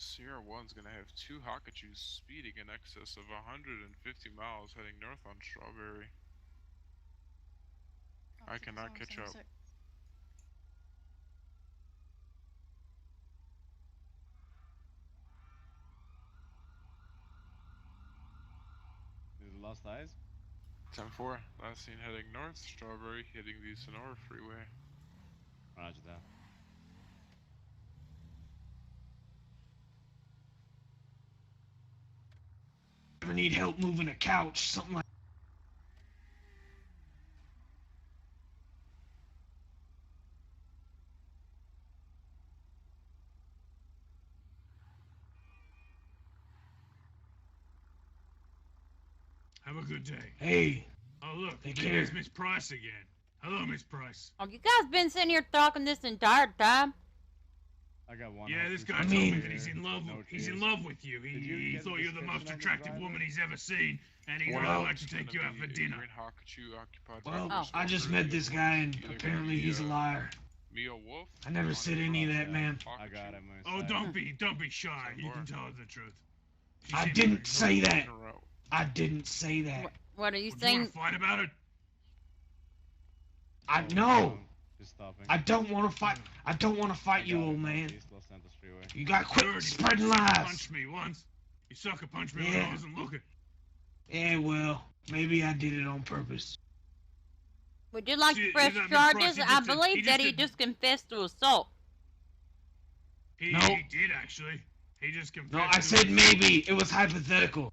Sierra 1's gonna have 2 Hakachus speeding in excess of 150 miles heading north on Strawberry. I cannot catch up. Is it Lost Eyes? 10-4, last seen heading north, Strawberry hitting the Sonora Freeway. Roger that. I need help moving a couch, something like. Have a good day. Hey. Oh look, Take there's care. Miss Price again. Hello, Miss Price. Oh, you guys been sitting here talking this entire time? I got one. Yeah, this guy I told me mean- that he's in love. No he's in cheers. love with you. Did you He get thought the you're the most description of the attractive driver? woman he's ever seen, and he'd Well, really like to It's take you gonna out for be a dinner. green Hakachu occupied Well, by I just met this guy and apparently he's a liar. Mia Wolf. I never said any of that, man. I got him. Oh, don't be shy. You can tell her the truth. She I seemed didn't very say normal. that. I didn't say that. What are you Well, do you saying? want to fight about it? I no. Just stopping. I don't want to fight. I don't want to fight you, old man. East Los Santos Freeway. You gotta You quit already spreading sucker lies. punched me once. You sucker punched me when Yeah. I wasn't looking. Yeah, well, maybe I did it on purpose. Would you like See, to press that Miss charges? Price, he I just did- believe he that just he did- just confessed to assault. He No. did actually. He just confessed. No, I to said it. maybe. It was hypothetical.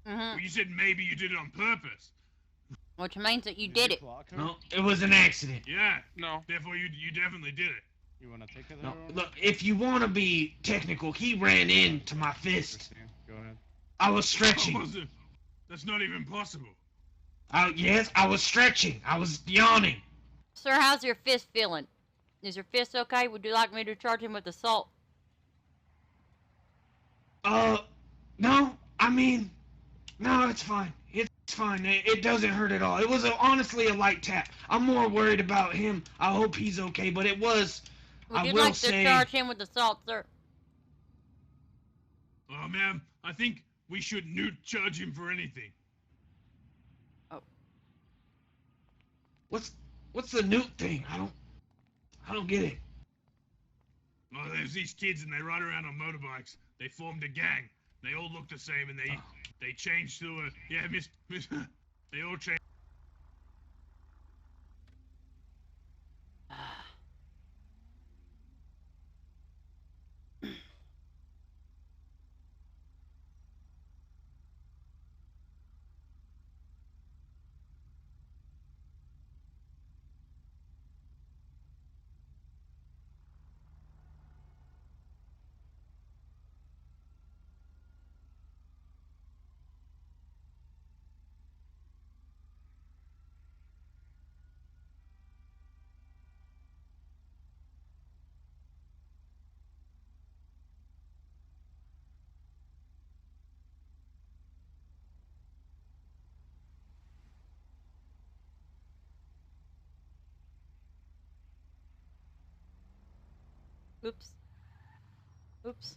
Well, you said maybe you did it on purpose. Which means that you did it. Clock her? No, it was an accident. Yeah. No. Therefore, you definitely did it. You wanna take it? No, or- look, if you want to be technical, he ran into my fist. Christine, go ahead. I was Oh, stretching. was it? That's not even possible. Yes, I was stretching. I was yawning. Sir, how's your fist feeling? Is your fist okay? Would you like me to charge him with assault? No, I mean, no, it's fine. It's fine. It doesn't hurt at all. It was honestly a light tap. I'm more worried about him. I hope he's okay, but it was. Would I you will like say. to charge him with assault, sir? Oh, ma'am, I think we shouldn't charge him for anything. What's the newt thing? I don't get it. Oh, there's these kids and they ride around on motorbikes. They formed a gang. They all look the same and they changed to a miss they all changed. Oops. Oops.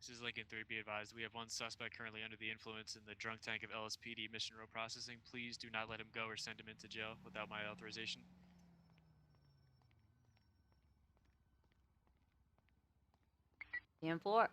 This is Lincoln 3. Be advised, we have one suspect currently under the influence in the drunk tank of LSPD Mission Road Processing. Please do not let him go or send him into jail without my authorization. 10-4.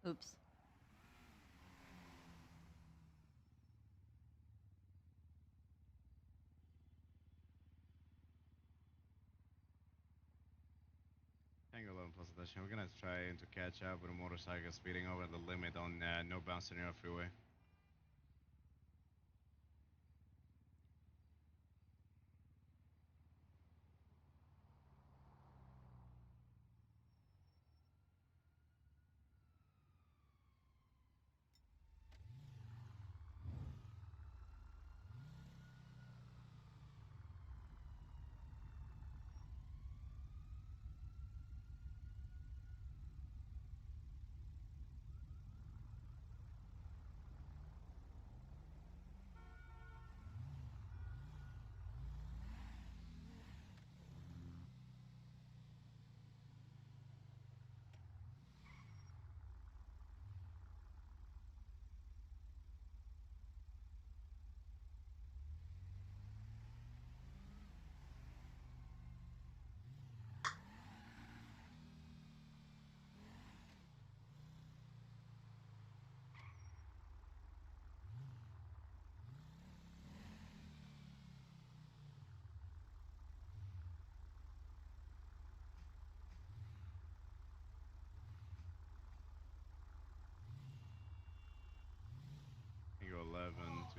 Oops. Tango 11 plus attention. We're gonna try to catch up with a motorcycle speeding over the limit on northbound Senora Freeway.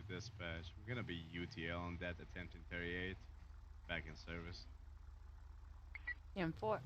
dispatch. We're gonna be UTL on that attempting 38. Back in service. 10-4.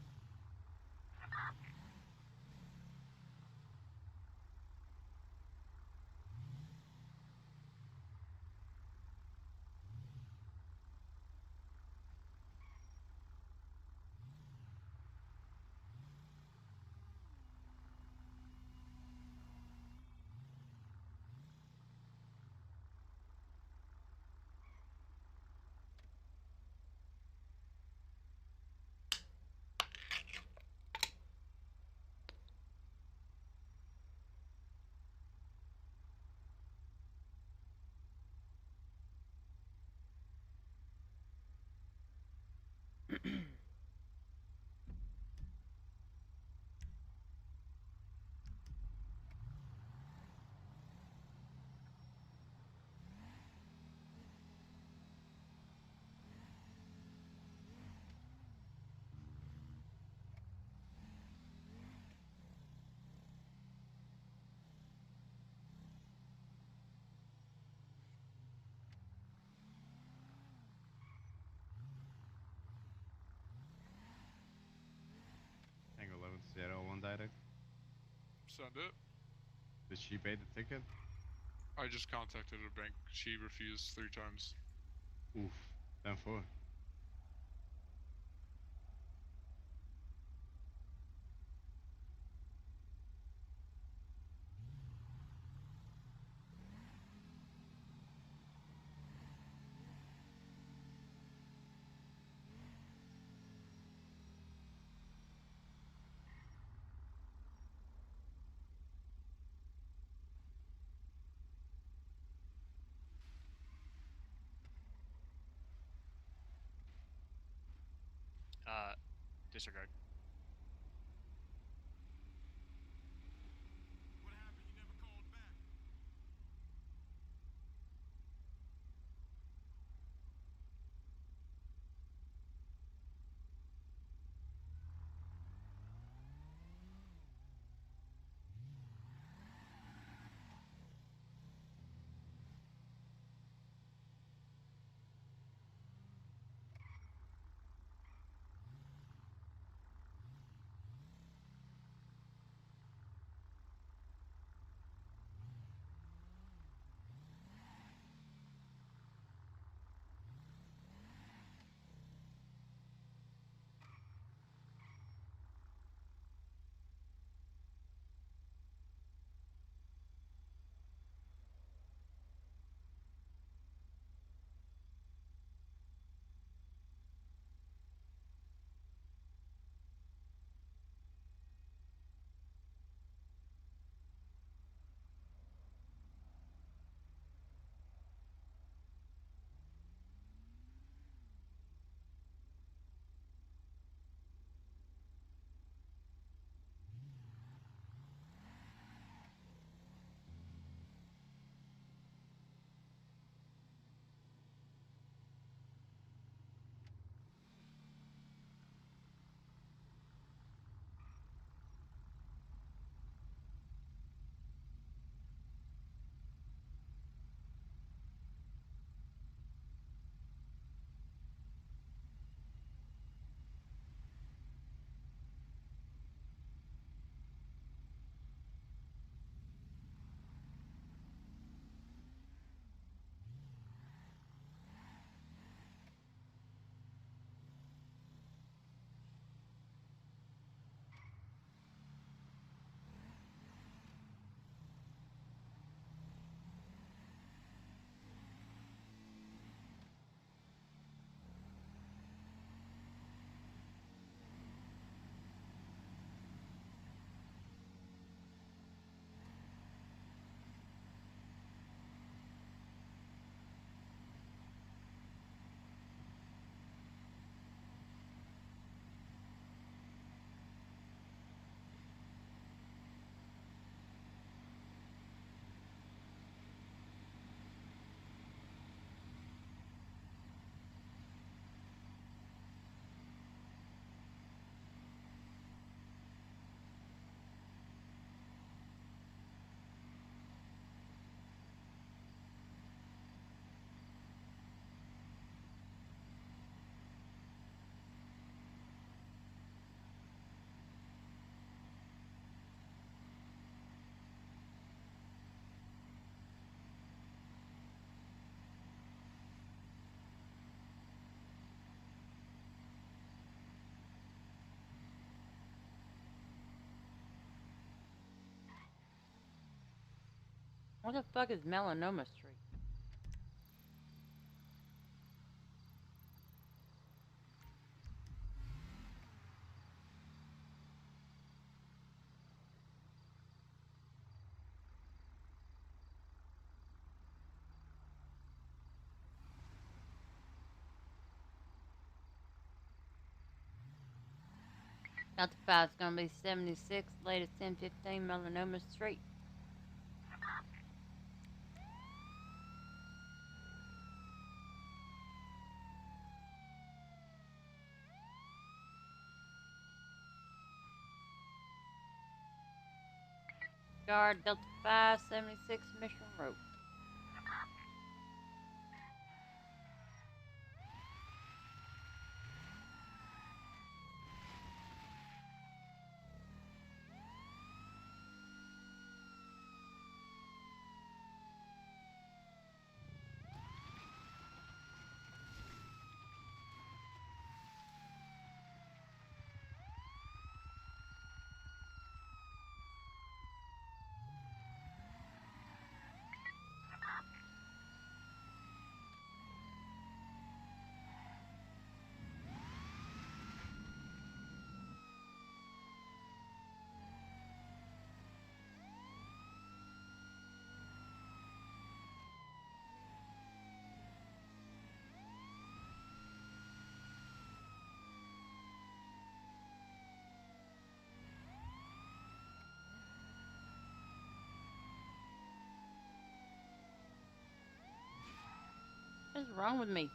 Tango 11 Sierra 1 direct. Send it. Did she pay the ticket? I just contacted her bank. She refused 3 times. Oof. 10-4. Disregard. What the fuck is Melanoma Street? Delta 5 is gonna be 76, latest 1015 Melanoma Street. Guard Delta 5, 76 Mission Road. What is wrong with me?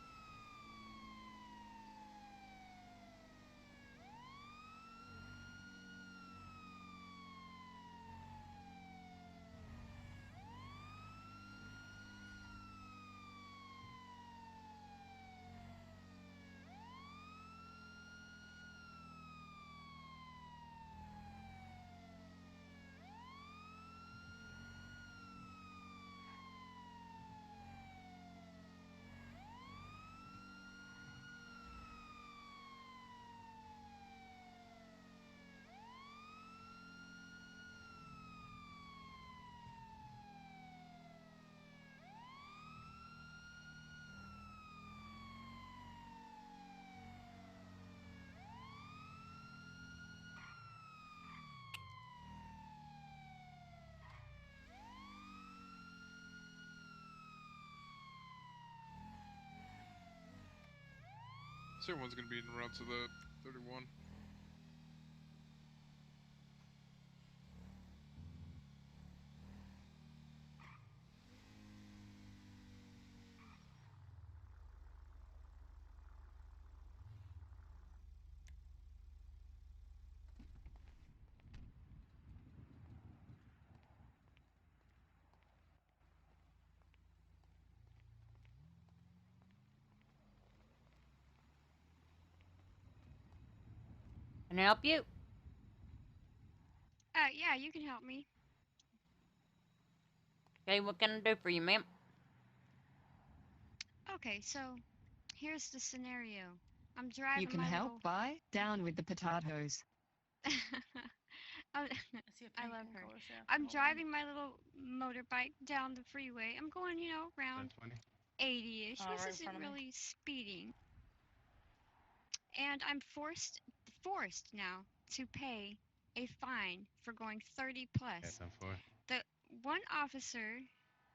So everyone's gonna be en route to the 31. Can I help you? Yeah, you can help me. Okay, what can I do for you, ma'am? Okay, so here's the scenario. I'm driving You can my help by down with the potatoes. little. I love her. I'm driving my little motorbike down the freeway. I'm going, around 20. 80-ish. Right This in isn't front of me. really speeding. And I'm forced now to pay a fine for going 30 Okay, plus. 10-4. The one officer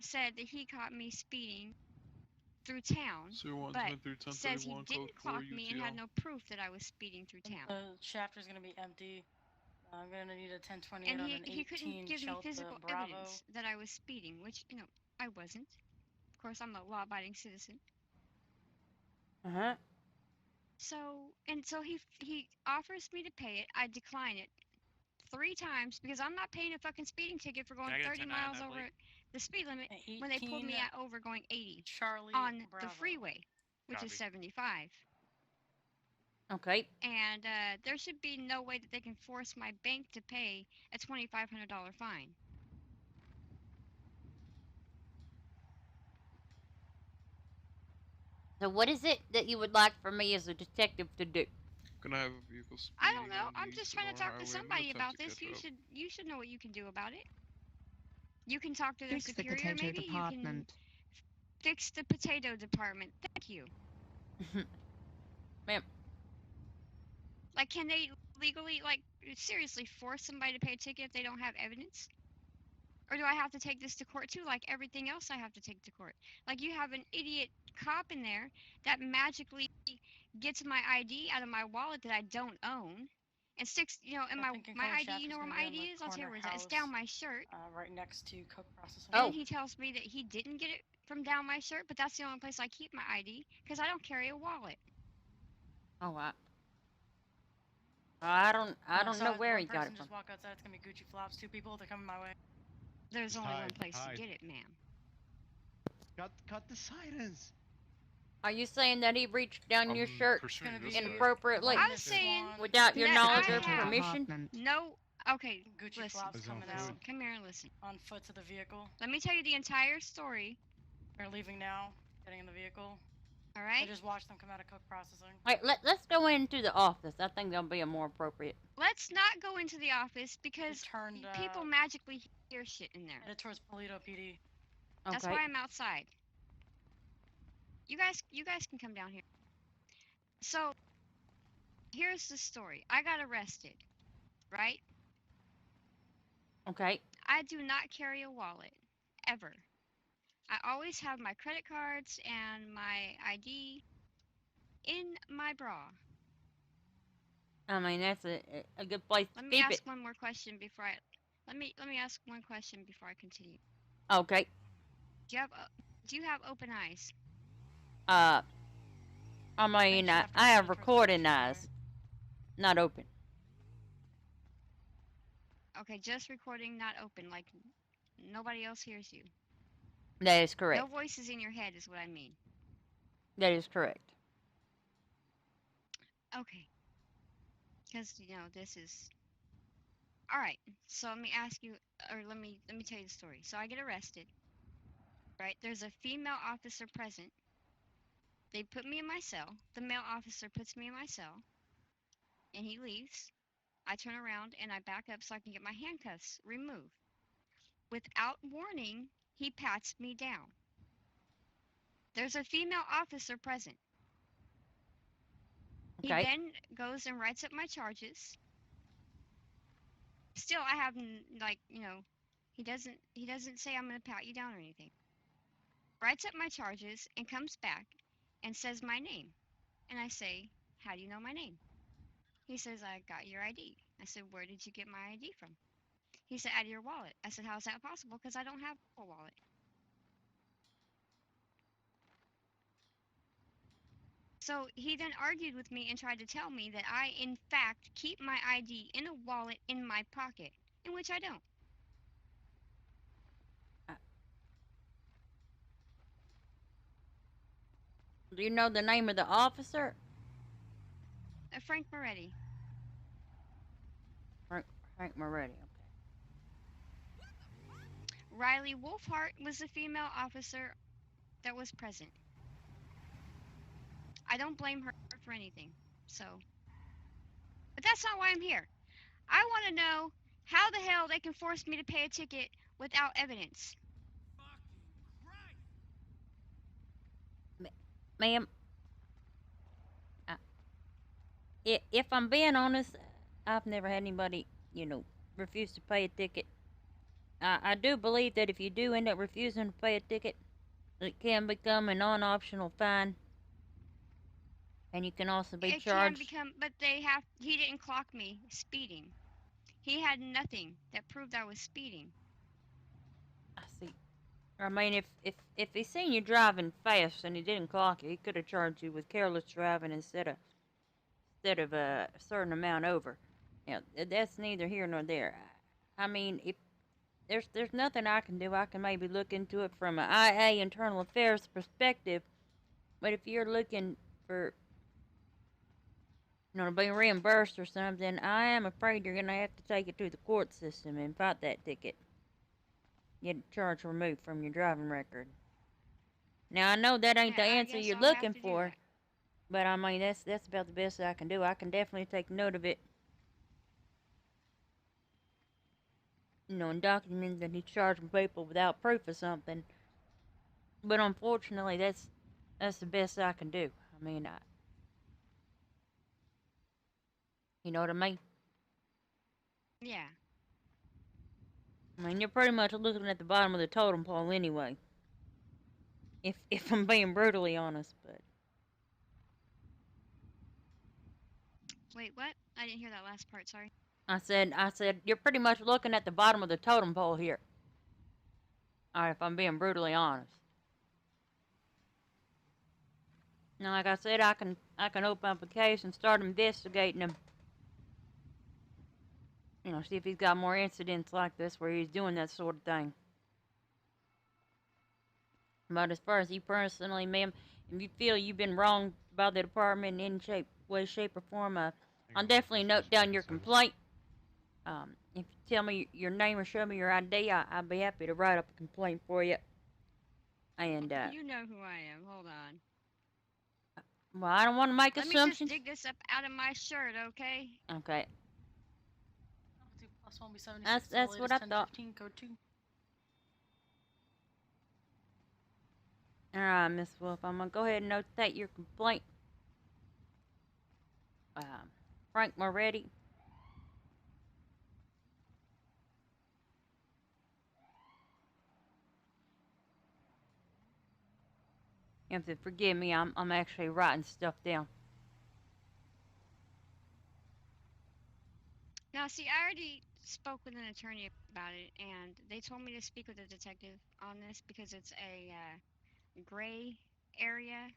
said that he caught me speeding through town, So everyone's but been through says he 1031 code didn't 4 clock me and had UTL. no proof that I was speeding through town. The chapter's gonna be empty. I'm gonna need a 1028 And on he, an 18 he couldn't give me Shelta physical Bravo. evidence that I was speeding, which, I wasn't. Of course, I'm a law-abiding citizen. Uh-huh. So he offers me to pay it. I decline it 3 times because I'm not paying a fucking speeding ticket for going Can I get a 30 10-9 on miles that over plate? the speed limit An when they pulled me 18 over going 80 Charlie on Bravo. the freeway, which is Copy. 75. Okay. And there should be no way that they can force my bank to pay a $2,500 fine. So what is it that you would like for me as a detective to do? Gonna have a vehicle speeding I don't know. on the I'm just East trying to Aurora talk to Highway. I'm somebody gonna about attempt to this. catch up. You should know what you can do about it. You can talk to their Fix the superior, potato maybe? You can department. fix the potato department. Thank you. Ma'am. Like, can they legally, like, seriously force somebody to pay a ticket if they don't have evidence? Or do I have to take this to court too, like everything else I have to take to court? Like, you have an idiot cop in there that magically gets my ID out of my wallet that I don't own and sticks, you know, in I my think my Enclave ID, Shaft you is know where gonna my be on ID the is? I'll tell you corner where it's at. It's house, down my shirt. right next to coke processing. And Oh. then he tells me that he didn't get it from down my shirt, but that's the only place I keep my ID because I don't carry a wallet. Oh, I don't So know where one he got person it from. just walk outside. It's gonna be Gucci flops. 2 people. They're coming my way. There's only one Hide, place hide. to get it, ma'am. Cut the sirens. Are you saying that he reached down your shirt pursuing gonna this be guy. inappropriately I was saying without your that knowledge I or have- permission? Department. No. Okay, Gucci listen. flops Is on coming foot. out Come here and listen. on foot to the vehicle. Let me tell you the entire story, They're leaving now. Getting in the vehicle. all I right? just watched them come out of coke processing. Wait, let's go into the office. I think that'll be a more appropriate. Let's not go into the office They because turned people magically hear shit in there. headed towards Polito PD. That's Okay. why I'm outside. You guys can come down here. So, here's the story. I got arrested, right? Okay. I do not carry a wallet, ever. I always have my credit cards and my ID in my bra. I mean, that's a good place to Let me keep ask it. one more question before I. Let me ask one question before I continue. Okay. Do you have open eyes? I mean, I have recording eyes, not open. Okay, just recording, not open. Like nobody else hears you. That is correct. No voices in your head is what I mean. That is correct. Okay. Because this is. All right. So let me ask you, or let me tell you the story. So I get arrested. Right. There's a female officer present. They put me in my cell. The male officer puts me in my cell, and he leaves. I turn around and I back up so I can get my handcuffs removed. Without warning, he pats me down. There's a female officer present. Okay. He then goes and writes up my charges. Still, I have he doesn't say I'm gonna pat you down or anything. Writes up my charges and comes back and says my name, and I say, "How do you know my name?" He says, "I got your ID." I said, "Where did you get my ID from?" He said, "Out of your wallet." I said, "How is that possible? Because I don't have a wallet." So he then argued with me and tried to tell me that I, in fact, keep my ID in a wallet in my pocket, in which I don't. Do you know the name of the officer? Frank Moretti. Frank Moretti. Okay. Riley Wolfhart was the female officer that was present. I don't blame her for anything, so. But that's not why I'm here. I want to know how the hell they can force me to pay a ticket without evidence. Ma'am, if I'm being honest, I've never had anybody, refuse to pay a ticket. I do believe that if you do end up refusing to pay a ticket, it can become a non-optional fine. And you can also be charged. It can become, but he didn't clock me speeding. He had nothing that proved I was speeding. I see. I mean, if he seen you driving fast and he didn't clock you, he could have charged you with careless driving instead of a certain amount over. That's neither here nor there. I mean, if there's nothing I can do, I can maybe look into it from an IA internal affairs perspective. But if you're looking for to be reimbursed or something, I am afraid you're gonna have to take it to the court system and fight that ticket. Get a charge removed from your driving record. Now I know that ain't the answer you're looking for, but I mean that's about the best I can do. I can definitely take note of it. and documenting that he's charging people without proof of something. But unfortunately, that's the best I can do. I mean, you know what I mean? Yeah. I mean, you're pretty much looking at the bottom of the totem pole anyway. If I'm being brutally honest, but Wait, what? I didn't hear that last part. Sorry. I said you're pretty much looking at the bottom of the totem pole here. All right, if I'm being brutally honest. Now, like I said, I can open up a case and start investigating him. You know, see if he's got more incidents like this where he's doing that sort of thing. But as far as you personally, ma'am, if you feel you've been wronged by the department in any way, shape, or form, I'll definitely note down your complaint. If you tell me your name or show me your ID, I'll be happy to write up a complaint for you. And, You know who I am. Hold on. well, I don't want to make Let me just assumptions. dig this up out of my shirt, okay? Okay. Alpha 2 plus 1 will be 76. That's what I thought. 1015 code 2. Alright, Miss Wolf, I'm gonna go ahead and notate your complaint. Frank Moretti. You have to forgive me, I'm actually writing stuff down. Now, see, I already spoke with an attorney about it, and they told me to speak with a detective on this because it's a gray area.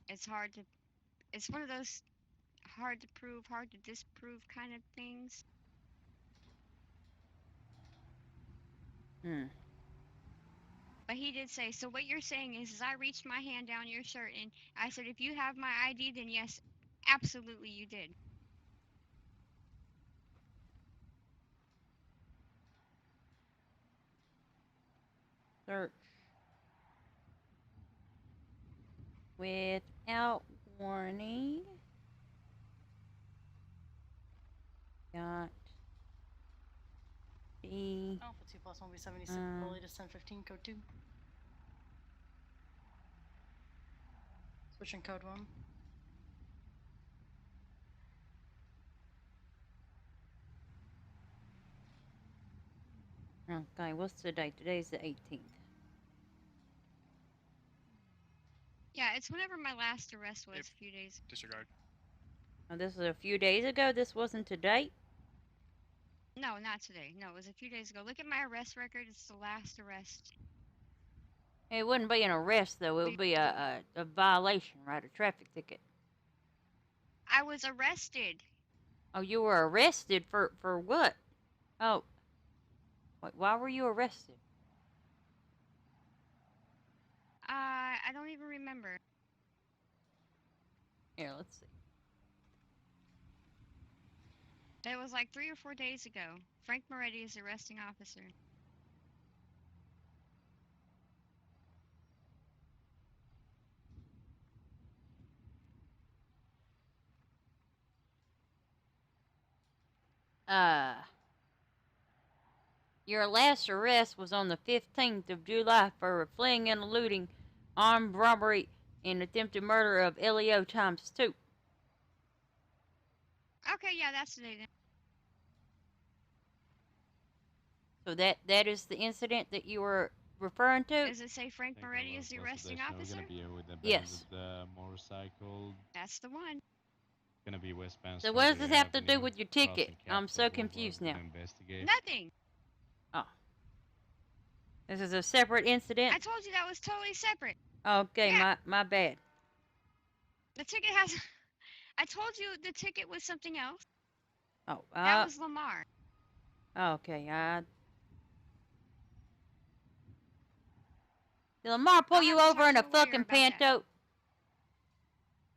It's hard to. It's one of those hard to prove, hard to disprove kind of things. But he did say, so what you're saying is I reached my hand down your shirt and I said, if you have my ID, then yes, absolutely you did. Search. Without warning. Got the Alpha 2 plus 1 will be 76. The latest 1015 code 2. Switching code 1. Okay, what's the date? Today's the 18th. Yeah, it's whenever my last arrest was, Yep. a few days. Disregard. Oh, this is a few days ago. This wasn't today. No, not today. No, it was a few days ago. Look at my arrest record. It's the last arrest. It wouldn't be an arrest though. It would be a violation, right? A traffic ticket. I was arrested. Oh, you were arrested for what? Oh, wait, why were you arrested? I don't even remember. Here, let's see. It was like 3 or 4 days ago. Frank Moretti is the arresting officer. Your last arrest was on the 15th of July for fleeing and eluding, armed robbery, and attempted murder of LEO times 2. Okay, yeah, that's the day then. So that is the incident that you were referring to? Does it say Frank Moretti is the arresting officer? We're gonna be with the Yes. the motorcycle. That's the one. Gonna be westbound. So what does this have to do with your ticket? I'm so confused now. Investigate. Nothing. Oh. This is a separate incident? I told you that was totally separate. Okay, Yeah. my bad. The ticket has. I told you the ticket was something else. Oh, That was Lamar. okay, Did Lamar pull I'll you have to over talk in a to a lawyer fucking about that. Panto?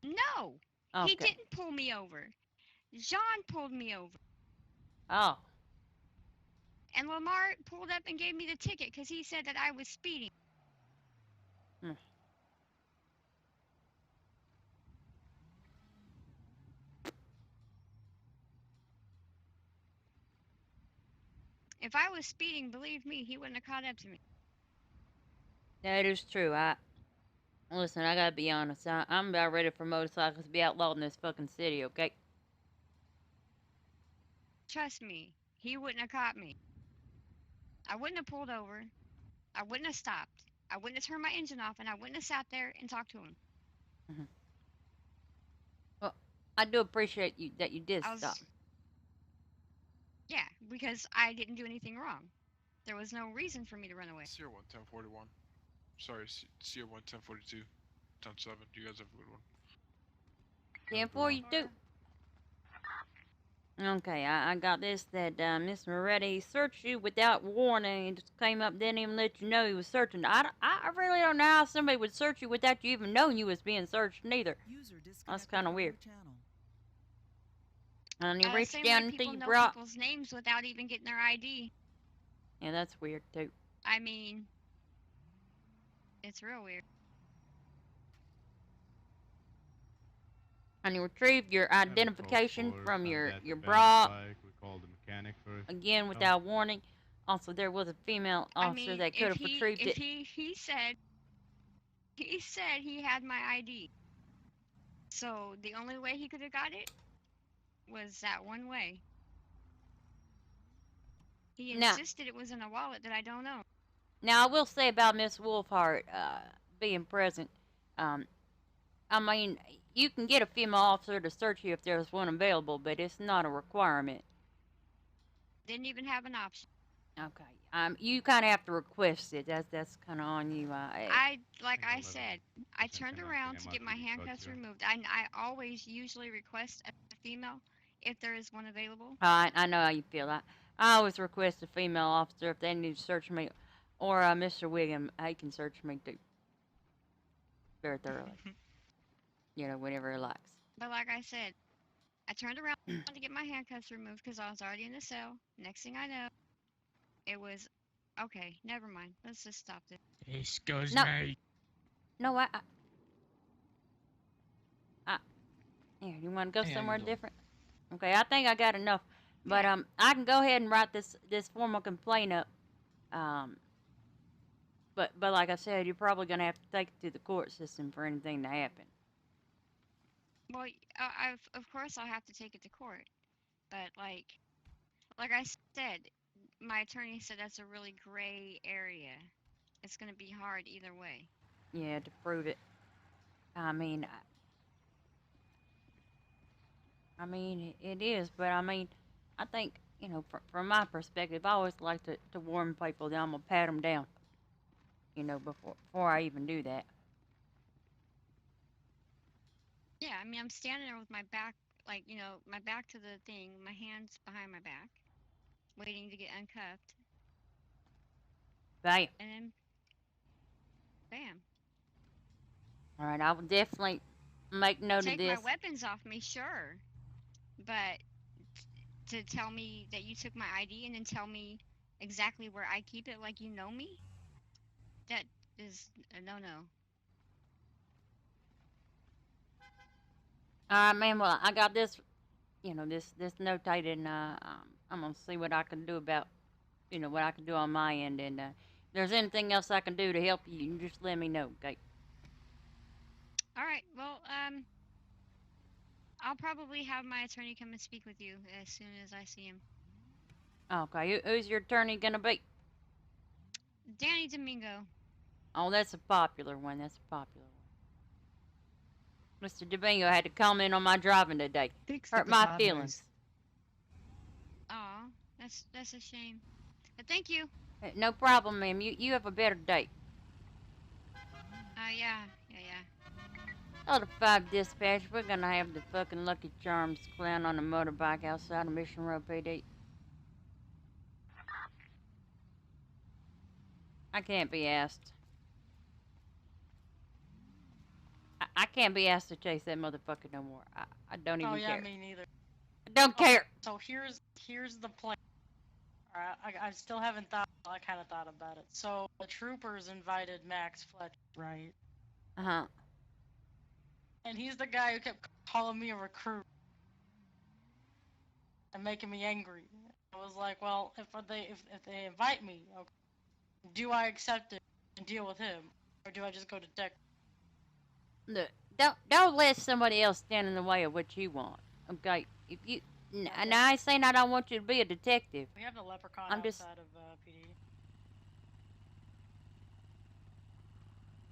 No, Okay. he didn't pull me over. John pulled me over. Oh. And Lamar pulled up and gave me the ticket because he said that I was speeding. If I was speeding, believe me, he wouldn't have caught up to me. That is true. Listen, I gotta be honest. I'm about ready for motorcycles to be outlawed in this fucking city, okay? Trust me, he wouldn't have caught me. I wouldn't have pulled over. I wouldn't have stopped. I wouldn't have turned my engine off, and I wouldn't have sat there and talked to him. Well, I do appreciate you that you did I was, stop. yeah, because I didn't do anything wrong. There was no reason for me to run away. Sierra 1 1041. Sorry, Sierra 1 1042. 10-7. Do you guys have a good one? 10-4, Okay, I got this that Miss Moretti searched you without warning. He just came up, didn't even let you know he was searching. I really don't know how somebody would search you without you even knowing you was being searched neither. That's kind of weird. And he reached Same down way into people your know bra. people's names without even getting their ID. Yeah, that's weird too. I mean, it's real weird. And he retrieved your Had a call identification for from your that bra, bike. We called the mechanic first. again without warning. Also, there was a female officer I mean, that could have retrieved if it. he said he had my ID. So the only way he could have got it was that one way. He Now- insisted it was in a wallet that I don't know. Now, I will say about Miss Wolfhart being present, I mean, you can get a female officer to search you if there's one available, but it's not a requirement. Didn't even have an option. Okay. You kind of have to request it. That's kind of on you. Like I think said, I 11% turned cannot around be to get my MRPD handcuffs code, too. removed. I always usually request a female if there is one available. I know how you feel. I always request a female officer if they need to search me, or Mr. Wiggum, he can search me too. Very thoroughly. Whenever he likes. But like I said, I turned around to get my handcuffs removed because I was already in the cell. Next thing I know, it was okay. Never mind. Let's just stop this. Excuse No. me. No, here, you want to go Hey, how you somewhere doing? different? Okay, I think I got enough. But I can go ahead and write this formal complaint up. But like I said, you're probably gonna have to take it to the court system for anything to happen. Well, of course I'll have to take it to court, but like I said, my attorney said that's a really gray area. It's gonna be hard either way. Yeah, to prove it. I mean, it is, but I think from my perspective, I always like to warn people that I'm gonna pat them down. Before I even do that. Yeah, I mean I'm standing there with my back, like my back to the thing, my hands behind my back, waiting to get uncuffed, Bam. and then bam. All right, I will definitely make note Take of this. my weapons off me, sure, but to tell me that you took my ID and then tell me exactly where I keep it, like you know me, that is a no-no. All right, man. Well, I got this, this notated, and I'm gonna see what I can do about, what I can do on my end, and if there's anything else I can do to help you, you just let me know, okay? All right, well, I'll probably have my attorney come and speak with you as soon as I see him. Okay, who's your attorney gonna be? Danny Domingo. Oh, that's a popular one. That's a popular one. Mr. Domingo had to comment on my driving today. Hurt my feelings. Aw, that's a shame. But thank you. No problem, ma'am. You have a better day. Yeah. Other 5 dispatch, we're gonna have the fucking Lucky Charms clown on a motorbike outside of Mission Road PD. I can't be asked. I can't be asked to chase that motherfucker no more. I don't even Oh yeah, care. me neither. I don't care. So here's the plan. Alright, I still haven't thought. I kind of thought about it. So the troopers invited Max Fletcher, right? Uh-huh. And he's the guy who kept calling me a recruit and making me angry. I was like, well, if they invite me, okay, do I accept it and deal with him, or do I just go to tech? Look, don't let somebody else stand in the way of what you want. Okay, if you and I ain't saying I don't want you to be a detective. We have the leprechaun I'm just- outside of PD.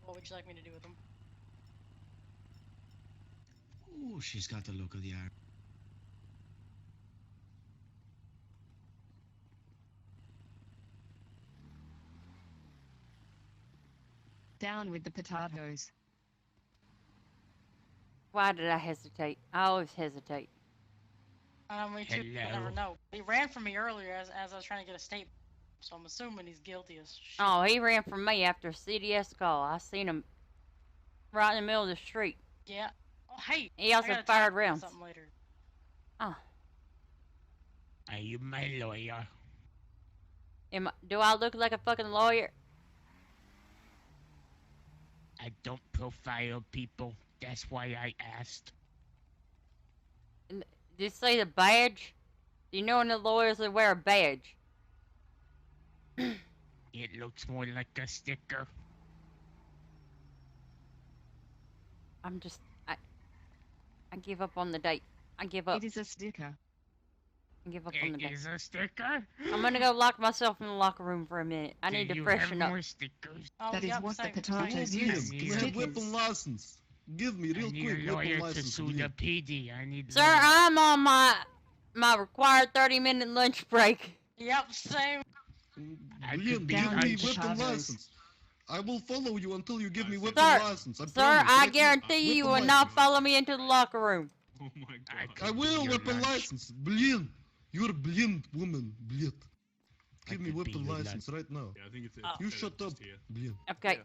What would you like me to do with him? Ooh, she's got the look of the eye. Down with the potatoes. Why did I hesitate? I always hesitate. Me too. You never know. He ran from me earlier as I was trying to get a statement, so I'm assuming he's guilty as shit. Oh, he ran from me after a CDS call. I seen him right in the middle of the street. Yeah. Oh, hey. He also fired rounds. Something later. Oh. Are you my lawyer? Do I look like a fucking lawyer? I don't profile people. That's why I asked. Did you say the badge? Do you know when the lawyers they wear a badge? It looks more like a sticker. I give up on the date. I give up. It is a sticker. I give up on the It date. is a sticker? I'm gonna go lock myself in the locker room for a minute. I Do need to you freshen have up. more stickers? Oh, That is yep, what the same- potatoes same- use. I Do you need have a- weapon license? Give me real I need quick a lawyer weapon to license. sue will the you? PD. I need. Sir, I'm on my required 30-minute lunch break. Yep, same. I Blin, could be give me under weapon potatoes. license. I will follow you until you give me weapon Sir, license. I Sir, promise. I Right now. guarantee you will Weapon not license. follow me into the locker room. Oh my I god. could I be will your weapon lunch. license. Blin, you're a blind woman. Blin. I Give me could be weapon your license right now. Yeah, I think it's. Oh. You it's shut up, just here. Blin. Okay,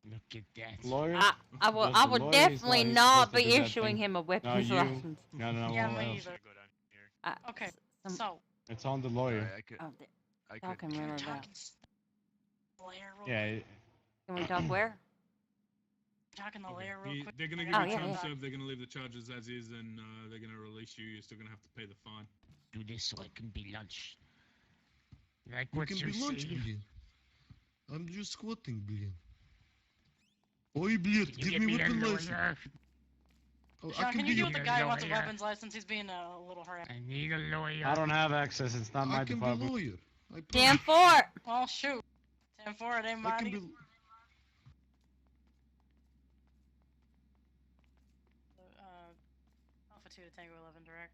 Look at that. Lawyer? I will Does the will lawyer is definitely not not supposed to be do that issuing thing? him a weapons you. license. No, Yeah, well, me else. either. Go down here. Okay, Some- so It's on the lawyer. I could. oh, I y'all could. can run we're it out. talking layer real Yeah, quick. Can we talk where? Talking the Okay, layer real quick. They're gonna give Oh, you yeah, time yeah. served. They're gonna leave the charges as is, and they're gonna release you. You're still gonna have to pay the fine. Do this so it can be lunch. Like You what can you be lunch, say. Blin. I'm just squatting, Blin. Oi, Blin, Can you give me a weapon license. lawyer? Oh, Sean, I can can you be deal your, with the guy who wants a lawyer. weapons license? He's being a little harassed. I need a lawyer. I don't have access. It's not my I can be department. lawyer. I Damn promise. for it. Well, shoot. 10-4, it ain't I can mine. be. Alpha 2 to Tango 11, direct.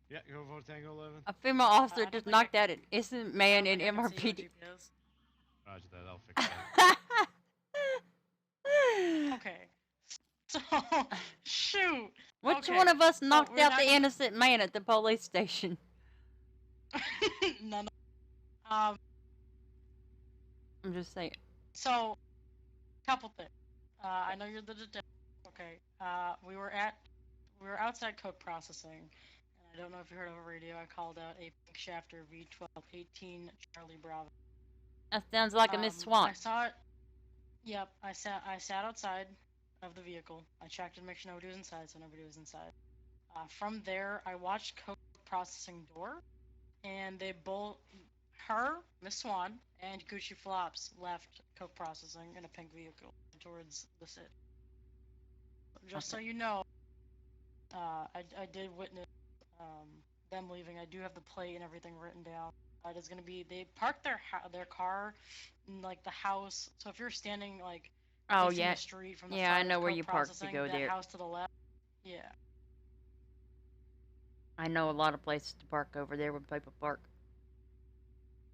Yeah, go vote Tango 11. A female officer I don't just think I knocked out an innocent man in I don't think I can see you on MRPD. GPS. Roger that, I'll fix that. Okay. So, shoot. Which Okay, one of us so knocked we're out not the gonna- innocent man at the police station? None. I'm just saying. So, couple things. I know you're the detective. Okay. We were outside coke processing, and I don't know if you heard over radio. I called out a pink shafter V1218 Charlie Bravo. That sounds like a Miss Swan. I saw it. Yep. I sat outside of the vehicle. I checked to make sure nobody was inside, so nobody was inside. From there, I watched coke processing door, and they both, her, Miss Swan, and Gucci Flops left coke processing in a pink vehicle towards the city. Just so you know, I did witness them leaving. I do have the plate and everything written down. It is gonna be they parked their car in like the house. So if you're standing like Oh facing yeah, the street from the yeah, I front know of where coke you parked to processing, go that there. house to the left. Yeah. I know a lot of places to park over there when people park.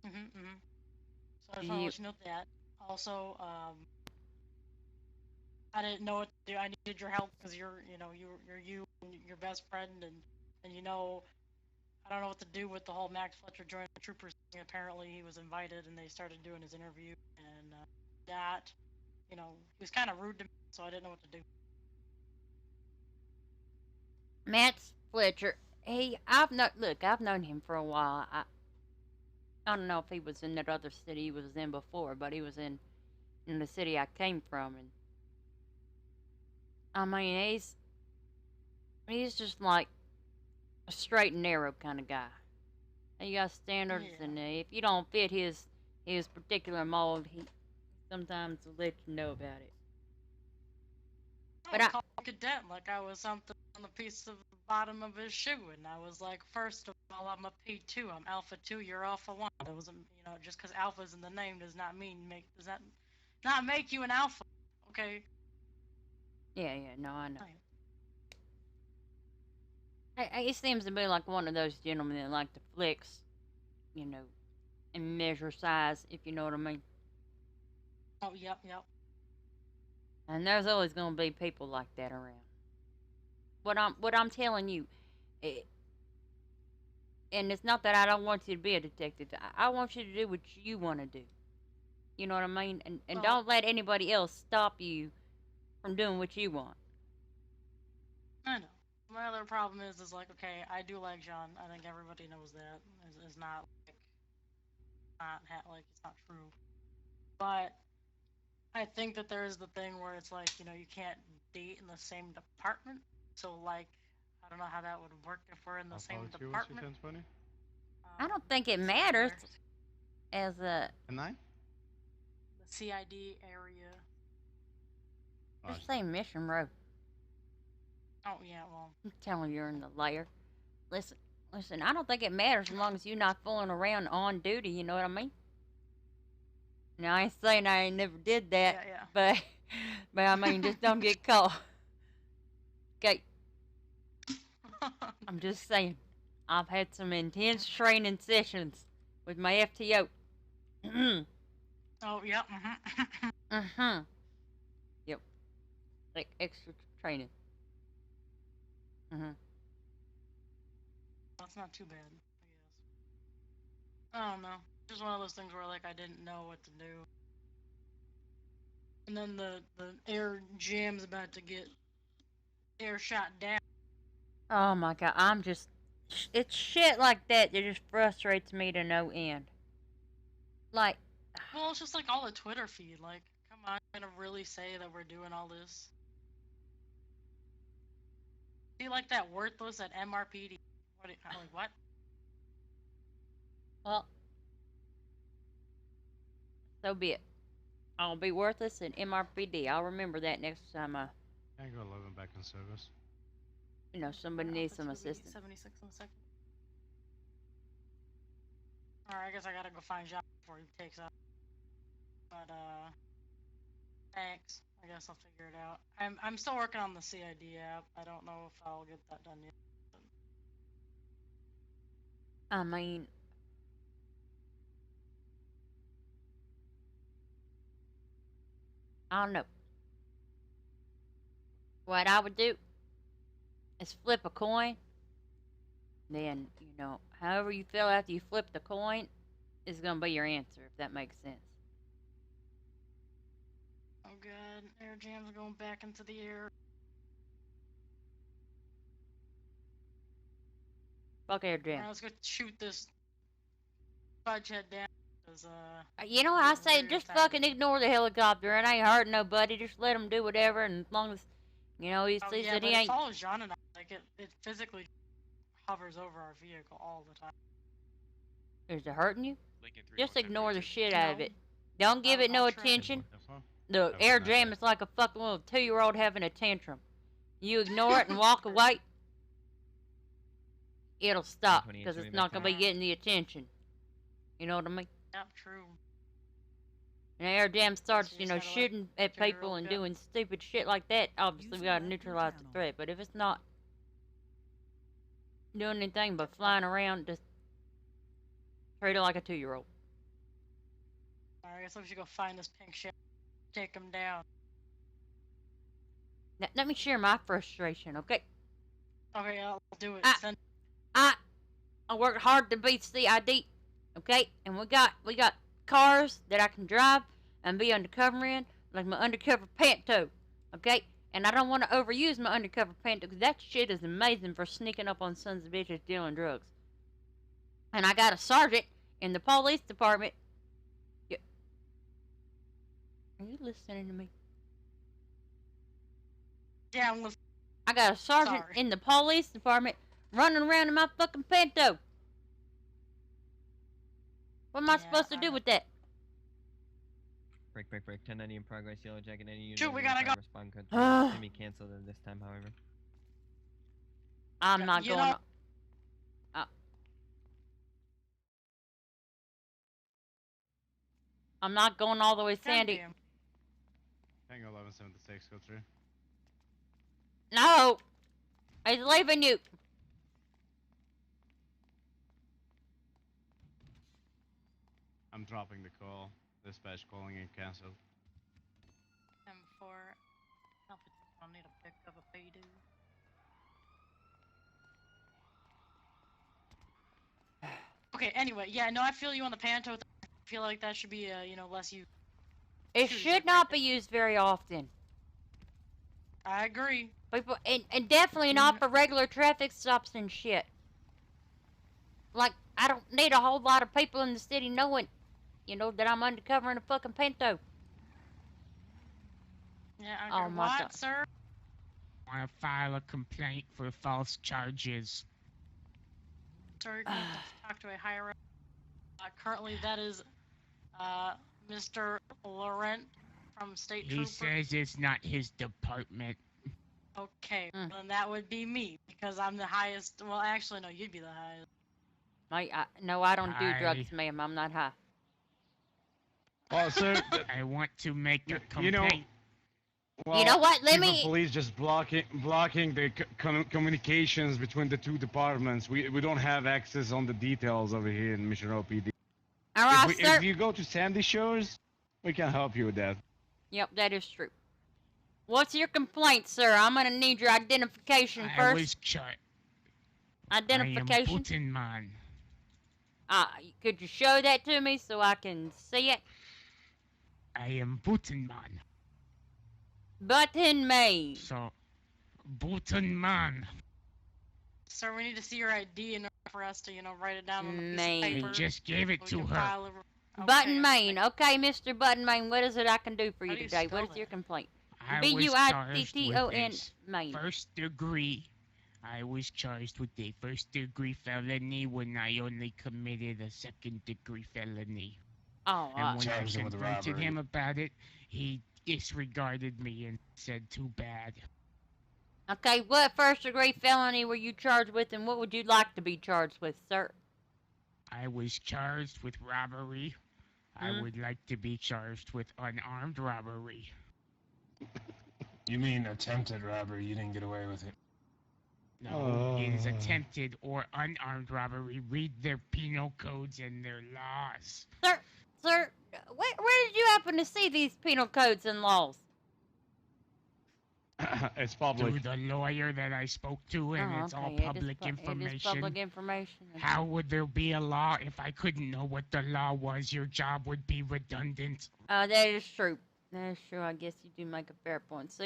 So I just Do want to you- let you know that. Also, I didn't know what to do. I needed your help because you're you and your best friend, and you know, I don't know what to do with the whole Max Fletcher joining the troopers thing. Apparently, he was invited, and they started doing his interview, and that, he was kind of rude to me, so I didn't know what to do. Matt Fletcher, I've known him for a while. I don't know if he was in that other city he was in before, but he was in the city I came from, and I mean he's just like a straight and narrow kind of guy. He got standards, Yeah. and if you don't fit his particular mold, he sometimes will let you know about it. But I called cadet like I was something on the piece of the bottom of his shoe, and I was like, first of all, I'm a P2, I'm Alpha 2, you're Alpha 1. That wasn't, just because Alpha's in the name does not not make you an Alpha, okay? Yeah, no, I know. He seems to be like one of those gentlemen that like to flex, and measure size, if you know what I mean. Oh, yep. And there's always gonna be people like that around. What I'm telling you, and it's not that I don't want you to be a detective. I want you to do what you want to do. You know what I mean? And don't let anybody else stop you from doing what you want. I know. My other problem is like, okay, I do like John. I think everybody knows that. It's not it's not true. But I think that there is the thing where it's like, you can't date in the same department. So like, I don't know how that would work if we're in the same department. I don't think it matters. As a 9? The CID area. Just say Mission Road. Oh yeah, well. I'm telling you, you're in the layer. Listen. I don't think it matters as long as you're not fooling around on duty. You know what I mean? Now I ain't saying I ain't never did that, yeah. but I mean just don't get caught. Okay. I'm just saying. I've had some intense training sessions with my FTO. Oh, yep. Yep. Like extra training. That's not too bad, I guess. I don't know. Just one of those things where like I didn't know what to do. And then the air jam's about to get air shot down. Oh my god, it's shit like that just frustrates me to no end. Like, well, it's just like all the Twitter feed. Like, come on, I'm gonna really say that we're doing all this? See, like that worthless at MRPD. What? Well, so be it. I'll be worthless in MRPD. I'll remember that next time Tango 11 back in service. Somebody needs some assistance. 76 in a second. Alright, I guess I gotta go find John before he takes up. But, thanks. I guess I'll figure it out. I'm still working on the CID app. I don't know if I'll get that done yet. I mean, I don't know. What I would do is flip a coin. Then, however you feel after you flip the coin is going to be your answer, if that makes sense. Oh god, air jam's going back into the air. Fuck air jam. Alright, let's go shoot this fudge head down. I say just fucking ignore the helicopter. It ain't hurting nobody. Just let him do whatever, and as long as, he sees that he ain't. It follows John and I. Like, it physically hovers over our vehicle all the time. Is it hurting you? Just ignore the shit No. out of it. Don't give it no I'll try. attention. Look, air jam is like a fucking little 2-year-old having a tantrum. You ignore it and walk away, it'll stop, because it's not going to be getting the attention. You know what I mean? Yep, true. And air jam starts, So you just gotta, shooting at figure it people out, and yeah. doing stupid shit like that. Obviously, we gotta neutralize the threat. But if it's not doing anything but flying around, just treat it like a 2-year-old. Alright, I guess we should go find this pink shit. Take him down. Now, let me share my frustration, okay? Okay, I'll do it. I worked hard to beat CID, okay? And we got cars that I can drive and be undercover in, like my undercover panto, okay? And I don't want to overuse my undercover panto, because that shit is amazing for sneaking up on sons of bitches dealing drugs. And I got a sergeant in the police department. Are you listening to me? Yeah, I'm listening. I got a sergeant in the police department running around in my fucking panto. What am I Yeah, supposed to do I'm- with that? Break. 1090 in progress. Yellow jacket. Any unit. Shoot, we in gotta go. progress, Respond code 3. Can be canceled at this time, however. I'm not you going. know- I'm not going all the way, Sandy. Goddamn. Tango 1176, go through. No, he's leaving you. I'm dropping the call. Dispatch calling and canceled. M4. I'll need a pick of a payday. Okay, anyway, yeah, no, I feel you on the Panto. I feel like that should be, less used. It Shoot, should like not right be used very often. I agree. People, and definitely not for regular traffic stops and shit. Like, I don't need a whole lot of people in the city knowing, that I'm undercover in a fucking Pinto. Yeah, Oh okay. my What, God. sir? Want to file a complaint for false charges. Sir, you need to talk to a higher up. Currently, that is, Mr. Laurent from State He Trooper. says it's not his department. Okay, then that would be me, because I'm the highest. Well, actually, no, you'd be the highest. No, I don't do I- drugs, ma'am. I'm not high. Well, sir, I want to make a you know, complaint. well, You know what, let chief me- of police just blocking the communications between the two departments. We don't have access on the details over here in Mission Row PD. All right, if, sir. if you go to Sandy Shores, we can help you with that. Yep, that is true. What's your complaint, sir? I'm gonna need your identification I first. was charged. Identification. I am Butenman. Could you show that to me so I can see it? I am Butenman. Button me. So, Butenman. Sir, we need to see your ID in order for us to, write it down on a piece Man. of paper. I just gave it so we to can her. file a- Button okay, Main. Okay, Mr. Button Main, what is it I can do for How you do you today? spell What is that? your complaint? I was charged B-U-I-T-T-O-N with Main. first degree. I was charged with a first degree felony when I only committed a second degree felony. Oh, And when I Charged him with confronted robbery. him about it, he disregarded me and said too bad. okay, what first degree felony were you charged with and what would you like to be charged with, sir? I was charged with robbery. I would like to be charged with unarmed robbery. You mean attempted robbery? You didn't get away with it. No, it is attempted or unarmed robbery. Read their penal codes and their laws. Sir, where did you happen to see these penal codes and laws? It's public. Through the lawyer that I spoke to, and Oh, it's all okay, public It is information. public information. How would there be a law if I couldn't know what the law was? Your job would be redundant. That is true. That is true. I guess you do make a fair point. So,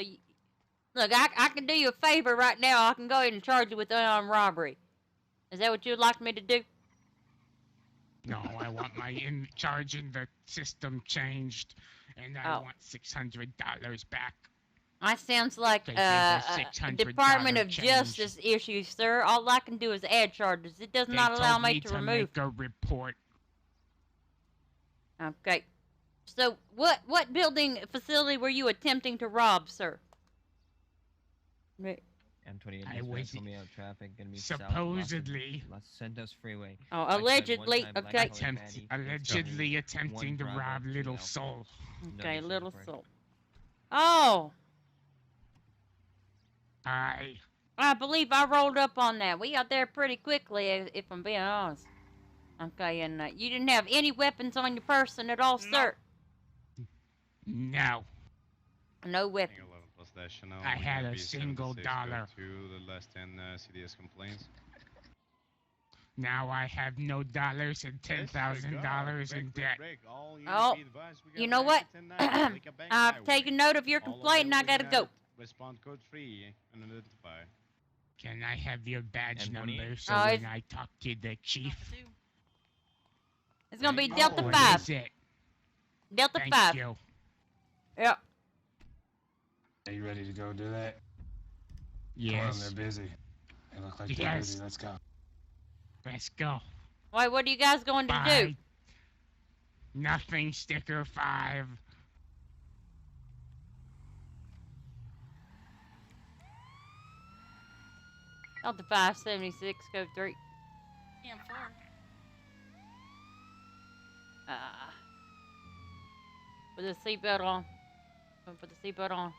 look, I can do you a favor right now. I can go ahead and charge you with unarmed robbery. Is that what you'd like me to do? No, I want my in charge in the system changed, and I Oh. want $600 back. That sounds like They give us a $600 Department of change. Justice issue, sir. All I can do is add charges. It does They not allow told me to remove. make a report. Okay. So, what building facility were you attempting to rob, sir? Right. M28 I dispatch, was pull me out of traffic, gonna be supposedly- south Los Santos Freeway. Oh, Backside allegedly. one-time black Okay. collar patty, Allegedly One attempting to Bravo, rob 2 Little Alpha. Soul. No Okay, issue little report. soul. Oh, I believe I rolled up on that. We got there pretty quickly, if I'm being honest. Okay, and you didn't have any weapons on your person at all, sir? No. No weapons. Tango 11 plus dash, no, I we're had gonna a be single 76, go dollar. to the last 10 CDS complaints. Now I have no dollars and $10,000 in debt. Oh, you know what? I've taken note of your complaint and I gotta go. Respond code 3 and identify. Can I have your badge And number so Oh, when it's- I talk to the chief? It's gonna be Oh, Delta What 5. is it? Delta Thank 5. you. Yep. Are you ready to go do that? Come on, Yes. they're busy. They look like they're Yes. busy. Let's go. Let's go. Wait, what are you guys going to Bye. do? Nothing, sticker 5. Delta 576, code 3. Yeah, 4. Put the seatbelt on. Put the seatbelt on.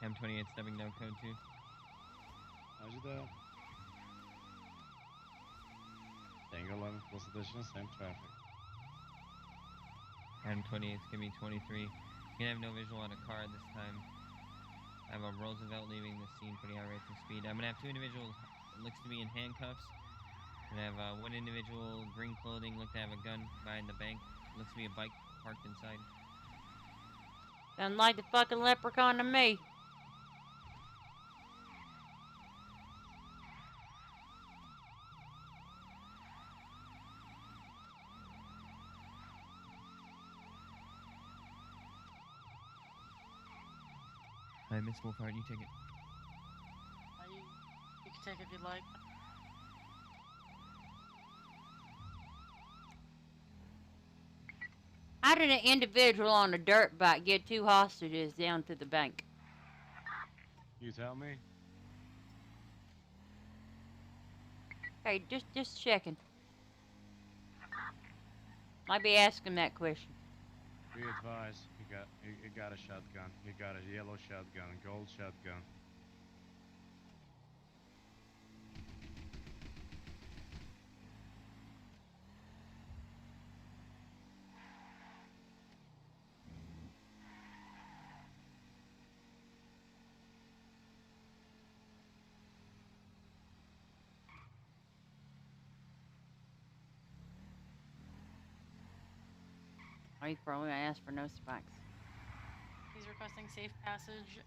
M28 stepping down code 2. Roger that. Tango 11 plus additional, same traffic. M28's give me 23. You have no visual on a car this time. I have a Roosevelt leaving the scene, pretty high rates of speed. I'm gonna have 2 individuals, it looks to be in handcuffs. And I have 1 individual, green clothing, look to have a gun behind the bank. Looks to be a bike parked inside. Sound like the fucking leprechaun to me. Alright, Miss Wolfhard, you take it. You can take it if you'd like. How did an individual on a dirt bike get 2 hostages down to the bank? You tell me. Okay, just checking. Might be asking that question. Be advised, he got a shotgun. He got a yellow shotgun, gold shotgun. He's probably gonna ask for no spikes. He's requesting safe passage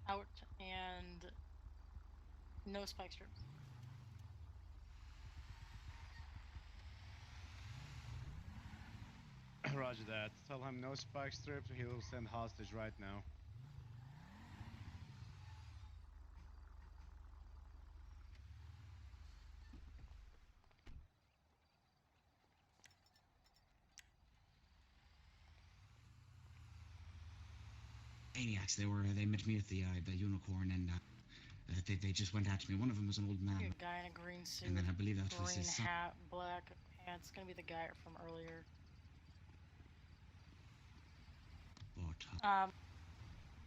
out and no spike strips. Roger that. Tell him no spike strips, he'll send hostage right now. Maniacs. They met me at the unicorn, and they just went after me. One of them was an old man. A guy in a green suit, and then I believe that was green his son. hat, black pants. It's gonna be the guy from earlier. But,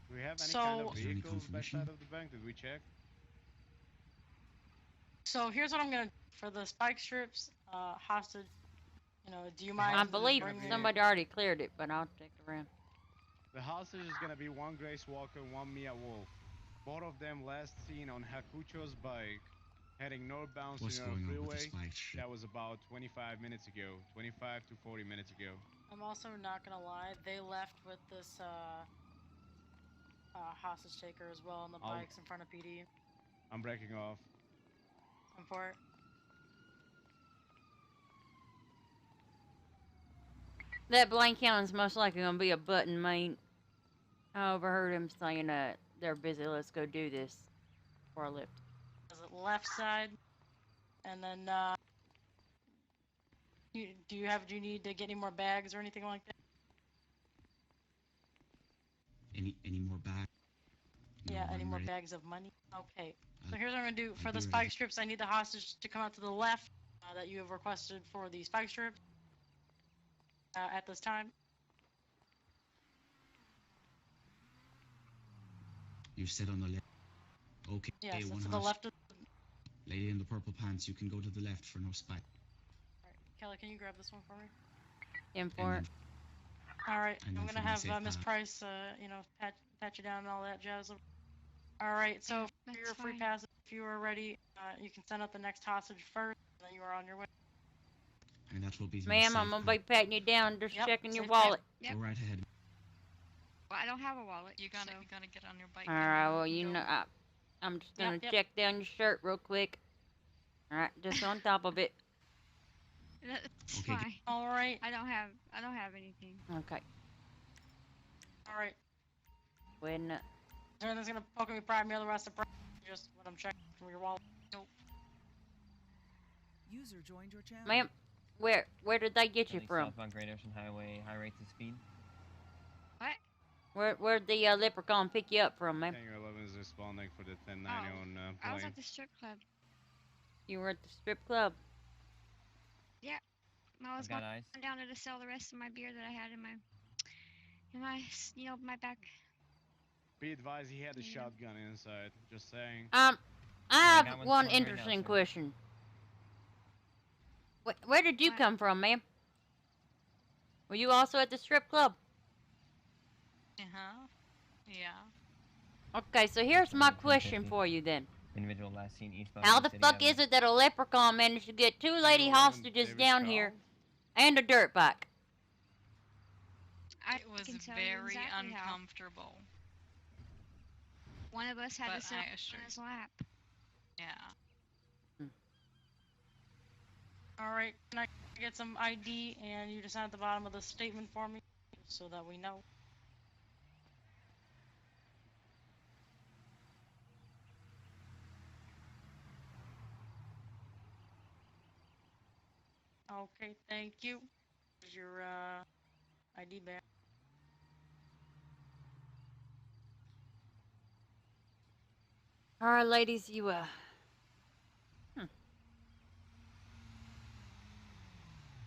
do we have any so, kind of vehicles back side of the bank? Did we check? So here's what I'm gonna do for the spike strips, hostage. You know, do you mind? I believe somebody already cleared it, but I'll check around. The hostage is gonna be 1 Grace Walker, 1 Mia Wolf. Both of them last seen on Hakucho's bike, heading northbound to the freeway. That was about 25 minutes ago, 25 to 40 minutes ago. I'm also not gonna lie, they left with this hostage taker as well on the bikes in front of PD. I'm breaking off. I'm for it. That blank counting's most likely gonna be a button main. I overheard him saying they're busy, let's go do this before I lift. Is it left side? And then do you need to get any more bags or anything like that? Any more bags? No, yeah, any more bags of money? Okay. So here's what I'm gonna do. For the spike strips, I need the hostage to come out to the left that you have requested for the spike strips at this time. You said on the left. Okay. Yeah, so to the left of lady in the purple pants, you can go to the left for no spike. Alright, Kelly, can you grab this one for me? Import. Alright, I'm gonna have Miss Price, you know, pat you down and all that jazz. Alright, so for your free passage, if you are ready, you can send out the next hostage first, and then you are on your way. And that will be. Ma'am, I'm gonna be patting you down, just checking your wallet. Go right ahead. Well, I don't have a wallet. You gotta get on your bike. Alright, well, you know, I'm just gonna check down your shirt real quick. Alright, just on top of it. That's Okay, fine. All right. I don't have anything. Okay. All right. When, Everything's gonna poke me, prime me, the rest of just what I'm checking from your wallet. Nope. User joined your channel. ma'am, where did they get you Currently from? Southbound Great Ocean Highway, high rates of speed. What? Where'd the leprechaun pick you up from, ma'am? Hangar 11 is responding for the 1090 on I was plane. at the strip club. You were at the strip club. Yeah. I was got going eyes. down there to sell the rest of my beer that I had in my, my back. Be advised, he had a shotgun inside. Just saying. I got have one one right now, interesting sir. question. Where did you come from, ma'am? Were you also at the strip club? Yeah. Okay, so here's my question for you then. Individual last seen eastbound. How Bay the City fuck Avenue. is it that a leprechaun managed to get 2 lady hostages down here and a dirt bike? I It was can tell you very exactly how. uncomfortable. One of us had But to sit I on assure his lap. Yeah. All right. Can I get some ID and you just sign at the bottom of the statement for me, so that we know. Okay, thank you. Here's your ID back. Alright, ladies, you,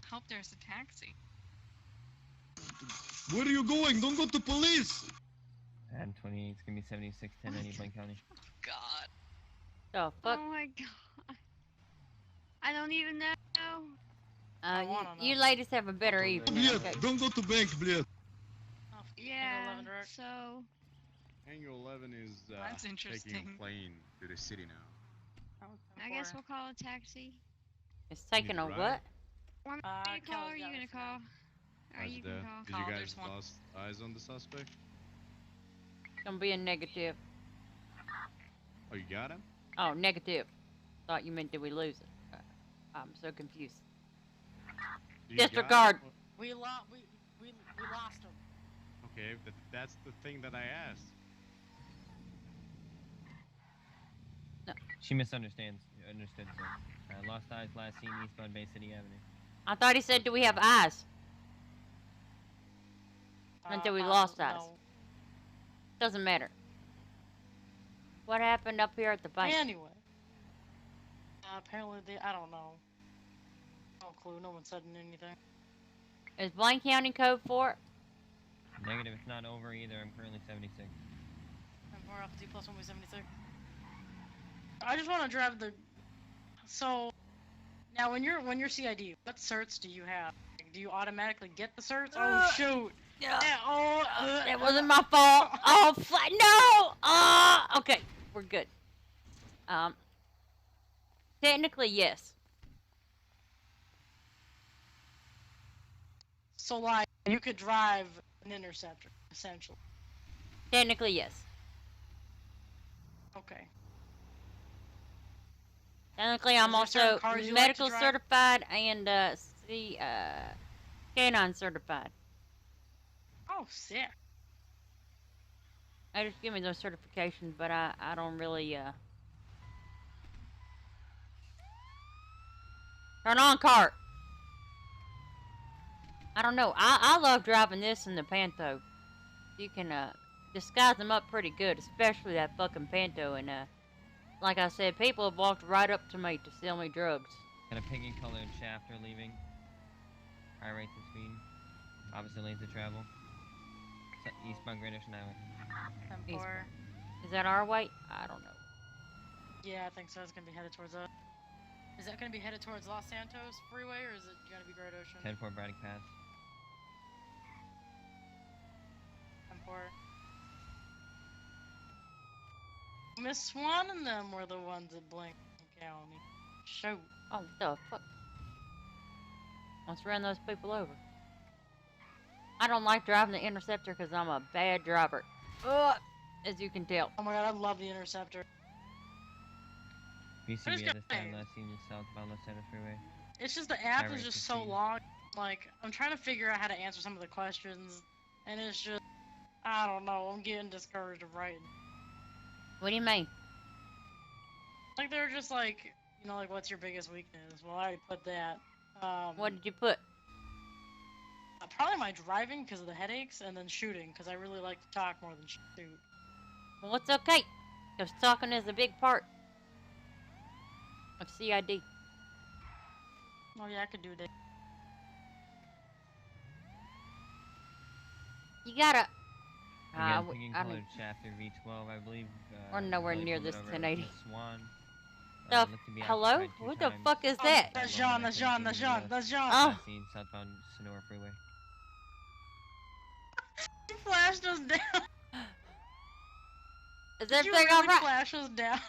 Hope there's a taxi. Where are you going? Don't go to police! And 28, it's gonna be 76, 1090 Blaine County. God. the fuck? Oh my god. I don't even know. You ladies have a better evening, Блядь, okay? don't go to bank, блядь. Yeah. So. Hangar 11 is That's taking interesting. a plane to the city now. I guess we'll call a taxi. It's taking a drive? what? Want me to call or are you gonna call? Or you can call. Did you guys lost eyes on the suspect? Gonna be a negative. Oh, you got him? Oh, negative. Thought you meant did we lose it? I'm so confused. Do you got Disregard. him? We lost him. Okay, that's the thing that I asked. She misunderstands. Understood, sir. Lost eyes last seen eastbound Bay City Avenue. I thought he said, do we have eyes? Until we lost eyes. No. Doesn't matter. What happened up here at the bank? Anyway. Apparently I don't know. No clue, no one said anything. Is Blaine County code for it? Negative, it's not over either. I'm currently 76. I'm more off D plus 1 76. I just want to drive the. So, now when you're CID, what certs do you have? Like, do you automatically get the certs? Oh shoot! Yeah. Oh, That wasn't my fault. Oh, no! Okay, we're good. Technically, yes. So like, you could drive an interceptor, essentially. Technically, yes. Okay. Technically, I'm Is there certain also cars you like to medical drive? certified and canine certified. Oh, sick. I just give me those certifications, but I don't really turn on cart. I don't know. I love driving this in the Panto. You can disguise them up pretty good, especially that fucking Panto. And like I said, people have walked right up to me to sell me drugs. Got a piggy colored shafter leaving. High rates of speed. Opposite lanes of travel. Eastbound Great Ocean Highway. Eastbound. Is that our way? I don't know. Yeah, I think so. It's gonna be headed towards Is that gonna be headed towards Los Santos Freeway, or is it gonna be Great Ocean? 10-4 Braddock Pass. 10-4. Miss Swan and them were the ones at Blaine County. Shoot. Oh, the fuck. Let's run those people over. I don't like driving the Interceptor because I'm a bad driver. Ugh, as you can tell. Oh my god, I love the Interceptor. BCB other side, last seen you southbound left side of freeway. It's just the app Highway is just so 15. long. Like, I'm trying to figure out how to answer some of the questions, and it's just, I don't know, I'm getting discouraged of writing. What do you mean? Like, they're just like, you know, like, what's your biggest weakness? Well, I already put that. What did you put? Probably my driving because of the headaches, and then shooting because I really like to talk more than shoot. Well, it's okay. Because talking is a big part of CID. Oh yeah, I could do that. You gotta. Again, picking colored chapter V12, I believe. We're nowhere really near pulled it this over 1080. Miss Swan. The hello? occupied 2 What the times. fuck is that? That's John, that's John, that's John, that's John. Oh. Seen southbound Sonora Freeway. You flashed us down. Is Did you everything really alright? flash us down?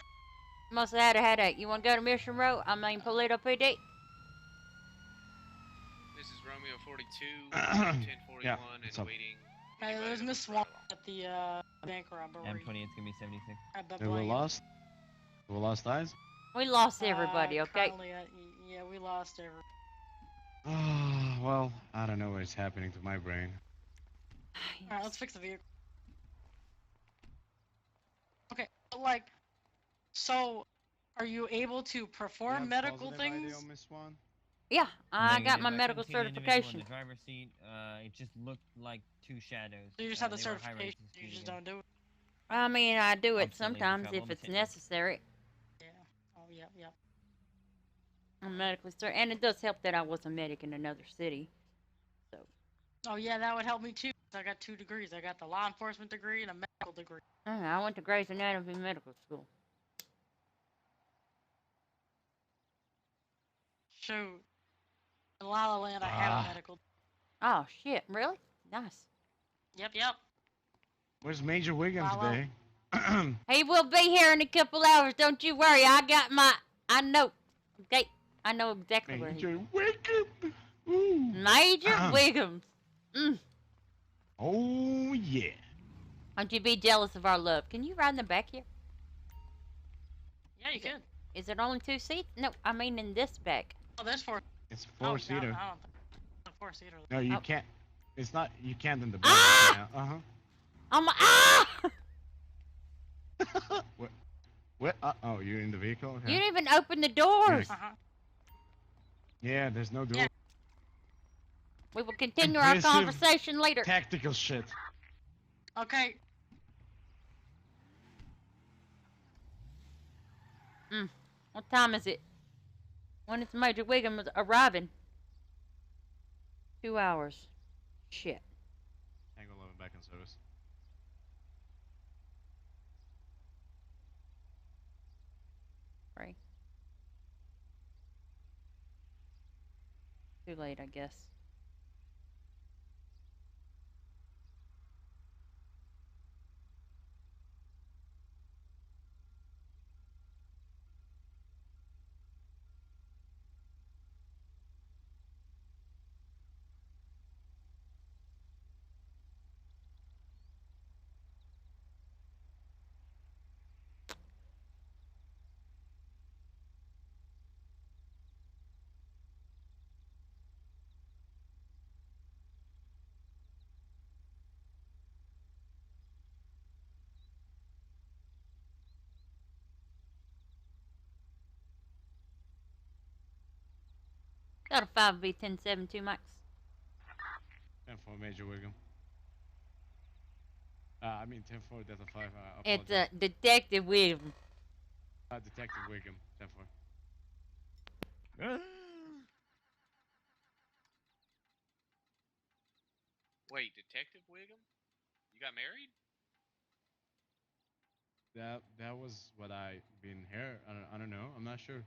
Must have had a headache. You want to go to Mission Road? I mean, Paleto PD? This is Romeo 42, 1041, Yeah, and what's up? waiting. There's Miss Swan at the bank robbery. M20, it's gonna be 76. At the They were blank. lost? They were lost eyes? We lost everybody, okay? Currently, yeah, we lost everybody. Oh, well, I don't know what's happening to my brain. Alright, let's fix the vehicle. Okay, like, so, are you able to perform medical things? Miss Swan? Yeah, I got Negative. my I medical couldn't see the individual certification. In the driver's seat, it just looked like 2 shadows. So you just have the They were high rates certification, of you speed just again. don't do it? I mean, I do it Absolutely, sometimes travel if it's material. necessary. Yeah. Oh, yep, yep. I'm medically certified, and it does help that I was a medic in another city. So. Oh, yeah, that would help me too. I got 2 degrees. I got the law enforcement degree and a medical degree. I went to Grey's Anatomy Medical School. Shoot. In La La Land, I have a medical. Oh shit! Really? Nice. Yep, yep. Where's Major Wiggum Follow. today? He will be here in a couple hours. Don't you worry. I got my. I know. Okay. I know exactly where he Major is. Wiggum! Ooh. Major Wiggums. Mm. Oh, yeah. Don't you be jealous of our love. Can you ride in the back here? Yeah, you could. Is it only 2 seats? No, I mean in this back. Oh, there's 4. It's Oh, 4-seater. No, I don't think. It's a 4-seater. No, you Oh. can't. It's not. You can't in the back. Ah! Uh-huh. I'm ah! What? Oh, you're in the vehicle? Okay. You didn't even open the doors. Uh-huh. Yeah, there's no door. Yeah. We will continue our Impressive conversation later. Tactical shit. Okay. What time is it? When is Major Wiggum arriving? 2 hours. Shit. Tango 11 back in service. Right. Too late, I guess. Got a 5B1072 max. 10-4 Major Wiggum. I mean 10-4 Delta 5. It's Detective Wiggum. Detective Wiggum. 10-4. Wait, Detective Wiggum? You got married? That was what I been here. I don't know. I'm not sure.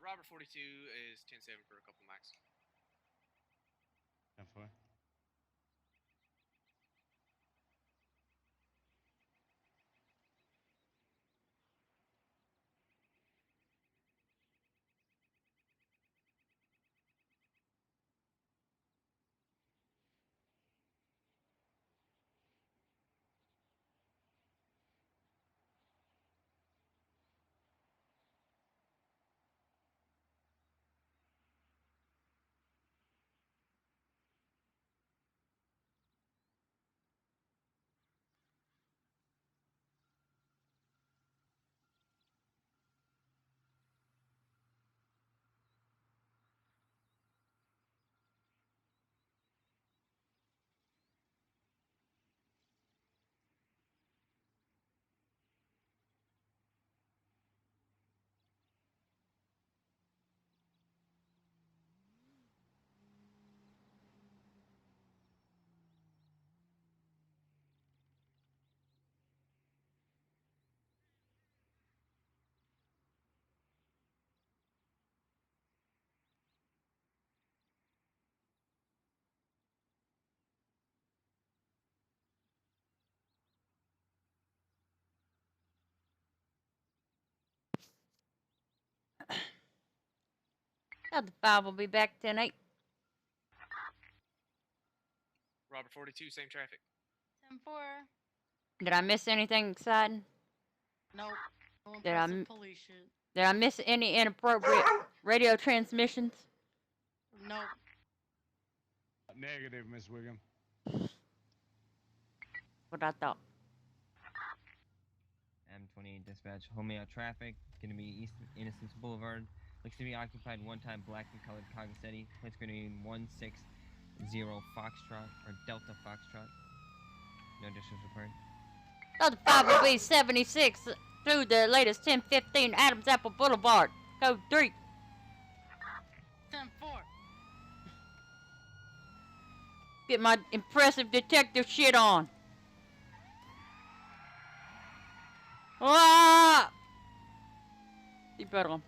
Robert 42 is 10-7 for a couple max. 10-4. The 5 will be back 10-8. Robert 42, same traffic. 10-4. Did I miss anything exciting? Nope. No Did I, impressive police shit. did I miss any inappropriate radio transmissions? Nope. Negative, Miss Wiggum. What I thought. M28 dispatch, homing out traffic, gonna be East Innocence Boulevard. Looks to be occupied one-time black and colored Cogacetti. Plate's gonna be 160 Foxtrot or Delta Foxtrot. No dishes required. The 5 will be 76 through the latest 1015 Adams Apple Boulevard. Code 3. 10-4. Get my impressive detective shit on. Ah! Seatbelt on.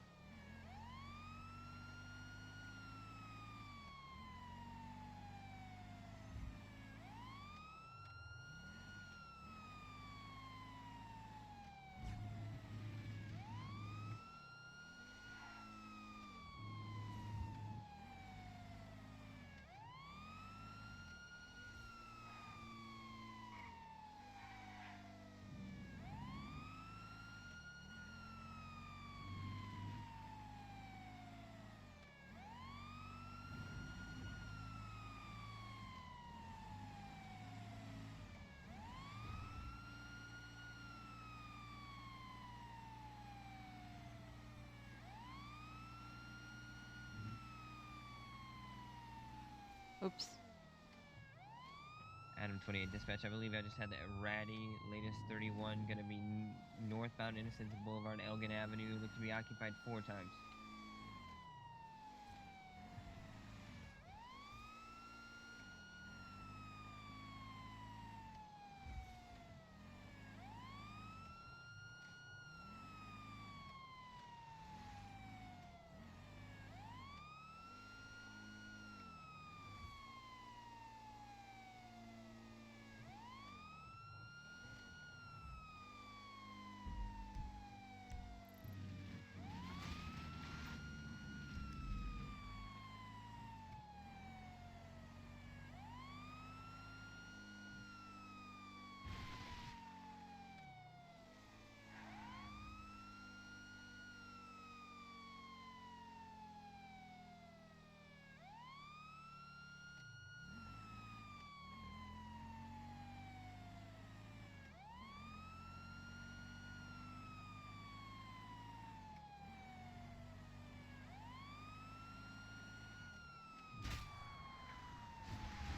Oops. Adam 28 dispatch, I believe I just had the Ratty, latest 31, gonna be northbound Innocence Boulevard, Elgin Avenue, look to be occupied 4 times.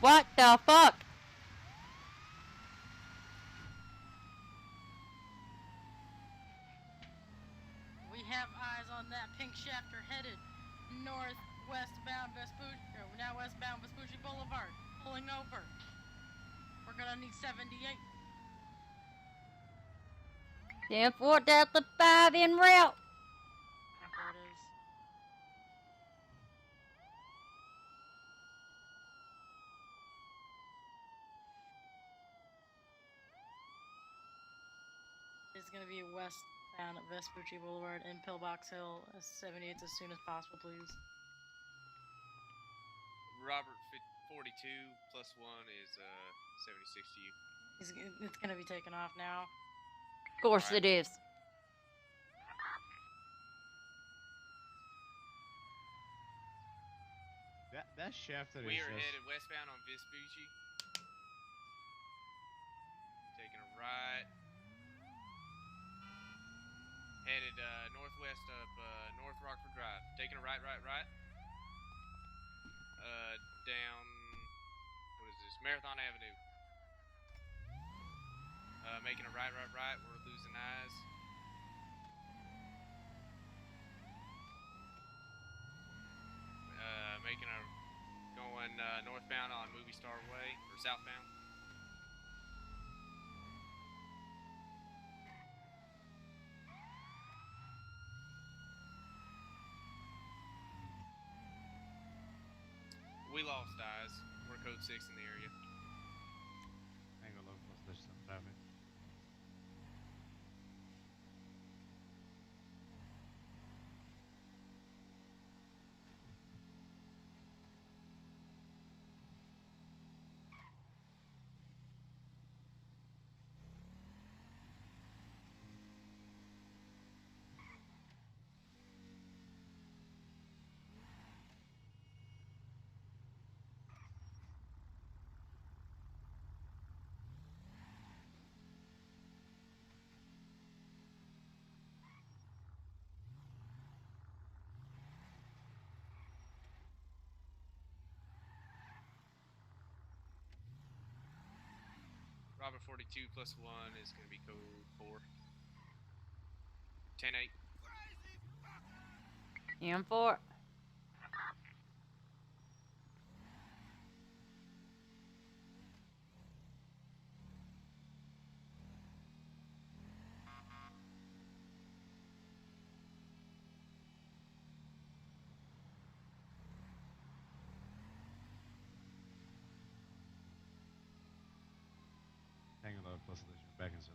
What the fuck? We have eyes on that pink shafter headed northwestbound Vespucci, now westbound Vespucci Boulevard, pulling over. We're gonna need 78. 10-4 Delta 5 en route. 10-4 it is. It's gonna be westbound at Vespucci Boulevard and Pillbox Hill, 78 as soon as possible, please. Robert 42 plus 1 is 76 to you. It's gonna be taken off now. Of course it is. That shafted We is are just... headed westbound on Vespucci. Taking a right. Headed northwest up North Rockford Drive. Taking a right. Down, what is this? Marathon Avenue. Making a right. We're losing eyes. Going northbound on Movie Star Way, or southbound. We lost eyes. We're code 6 in the area. Hang on, look, there's some traffic. Robert 42 plus 1 is going to be code 4. 10-8. M4. Hang on, look, close to the back and service.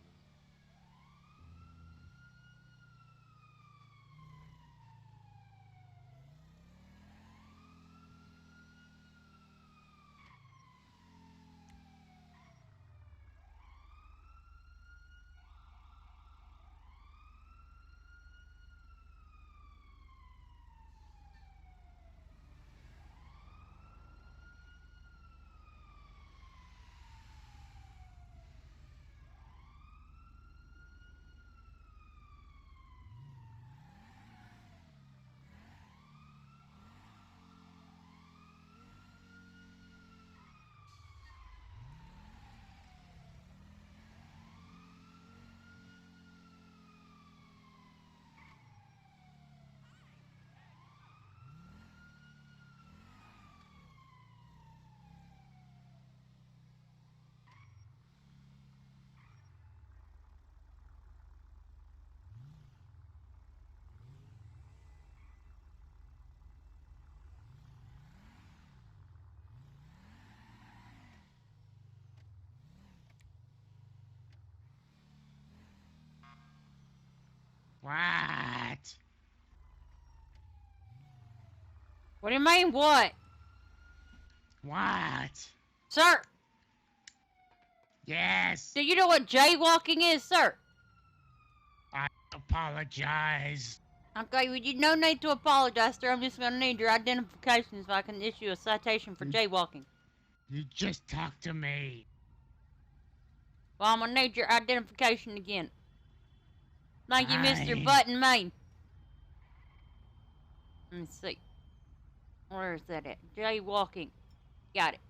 What? What do you mean, what? What? Sir! Yes. Do you know what jaywalking is, sir? I apologize. Okay, well, you no need to apologize, sir. I'm just gonna need your identification so I can issue a citation for jaywalking. You just talked to me. Well, I'm gonna need your identification again. Thank you, Mr. Button Main. Let me see. Where is that at? Jaywalking. Got it.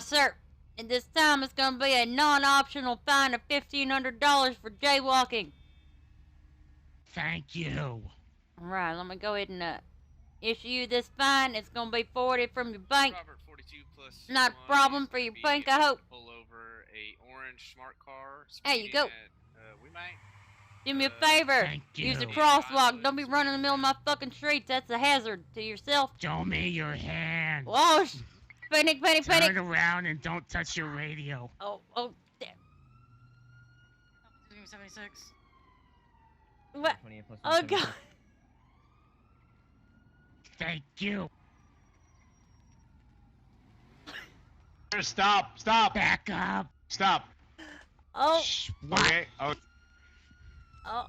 Sir. And this time it's gonna be a non-optional fine of $1,500 for jaywalking. Thank you. Alright, let me go ahead and issue you this fine. It's gonna be forwarded from your bank. Robert 42 plus Not a 1 problem is for gonna your be bank, I able to hope. Pull over a orange smart car. There you go. We might. Do me a favor. Thank Use a you. crosswalk. Don't be running in the middle of my fucking streets. That's a hazard to yourself. Show me your hand. Whoa, panic. Turn around and don't touch your radio. Oh, damn. me 76. What? 28 plus Oh 1, god. 76. Thank you. Stop! Stop! Back up. Stop! Oh. Shh, what? Okay. Oh. Oh.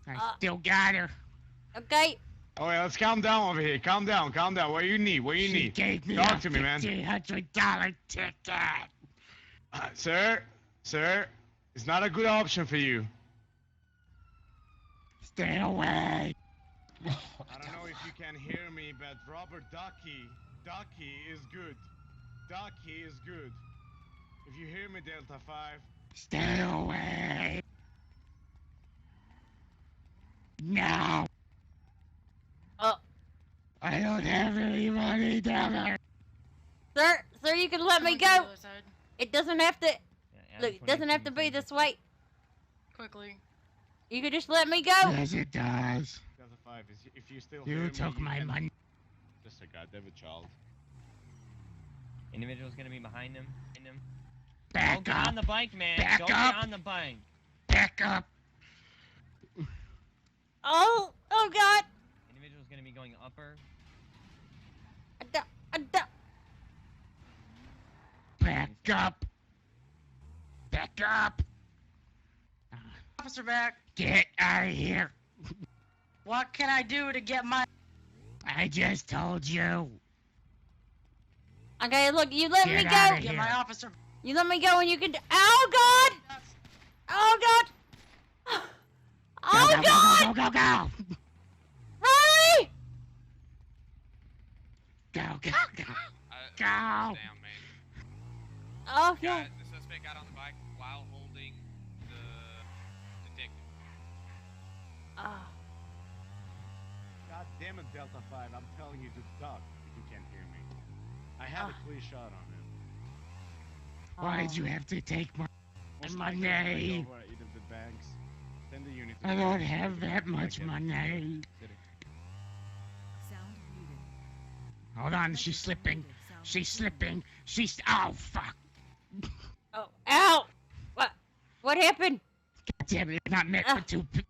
I still got her. Okay. Okay, let's calm down over here. Calm down. Calm down. What do you need? What do you She need? gave me Talk a to me, man. $1,500 ticket. Sir, it's not a good option for you. Stay away. I don't know if you can hear me, but Robert Ducky is good. Ducky is good. If you hear me, Delta 5. Stay away. No. Oh. I don't have any money, damn it. Sir, you can let me go. It doesn't have to. Look, it doesn't have to be this way. Quickly. You can just let me go. Yes, it does. Delta 5, if you still hear You me, took my can- money. Just a goddamn child. Individual's gonna be behind him. Back Don't get up. on the bike, man. Back Don't up. get on the bike. Back up. Oh god. Individual's gonna be going upper. Back up. Back up. Officer back. Get out of here. What can I do to get my... I just told you. Okay, look, you let me Get outta go. Get here. my officer... You let me go and you can. Oh god. Oh god. Oh Go, god. go, go, go, go. Riley. Go, go, go. Go. Down, man. Oh god. The suspect got on the bike while holding the detective. Oh. God damn it, Delta 5. I'm telling you to duck if you can't hear me. I had a clear shot on him. Why did you have to take my Most likely he's money? over at either the banks. Send the unit. I don't have that much money. Hold on, she's slipping. She's slipping. She's. Oh, fuck. Oh. Ow. What happened? God damn it, it's not meant for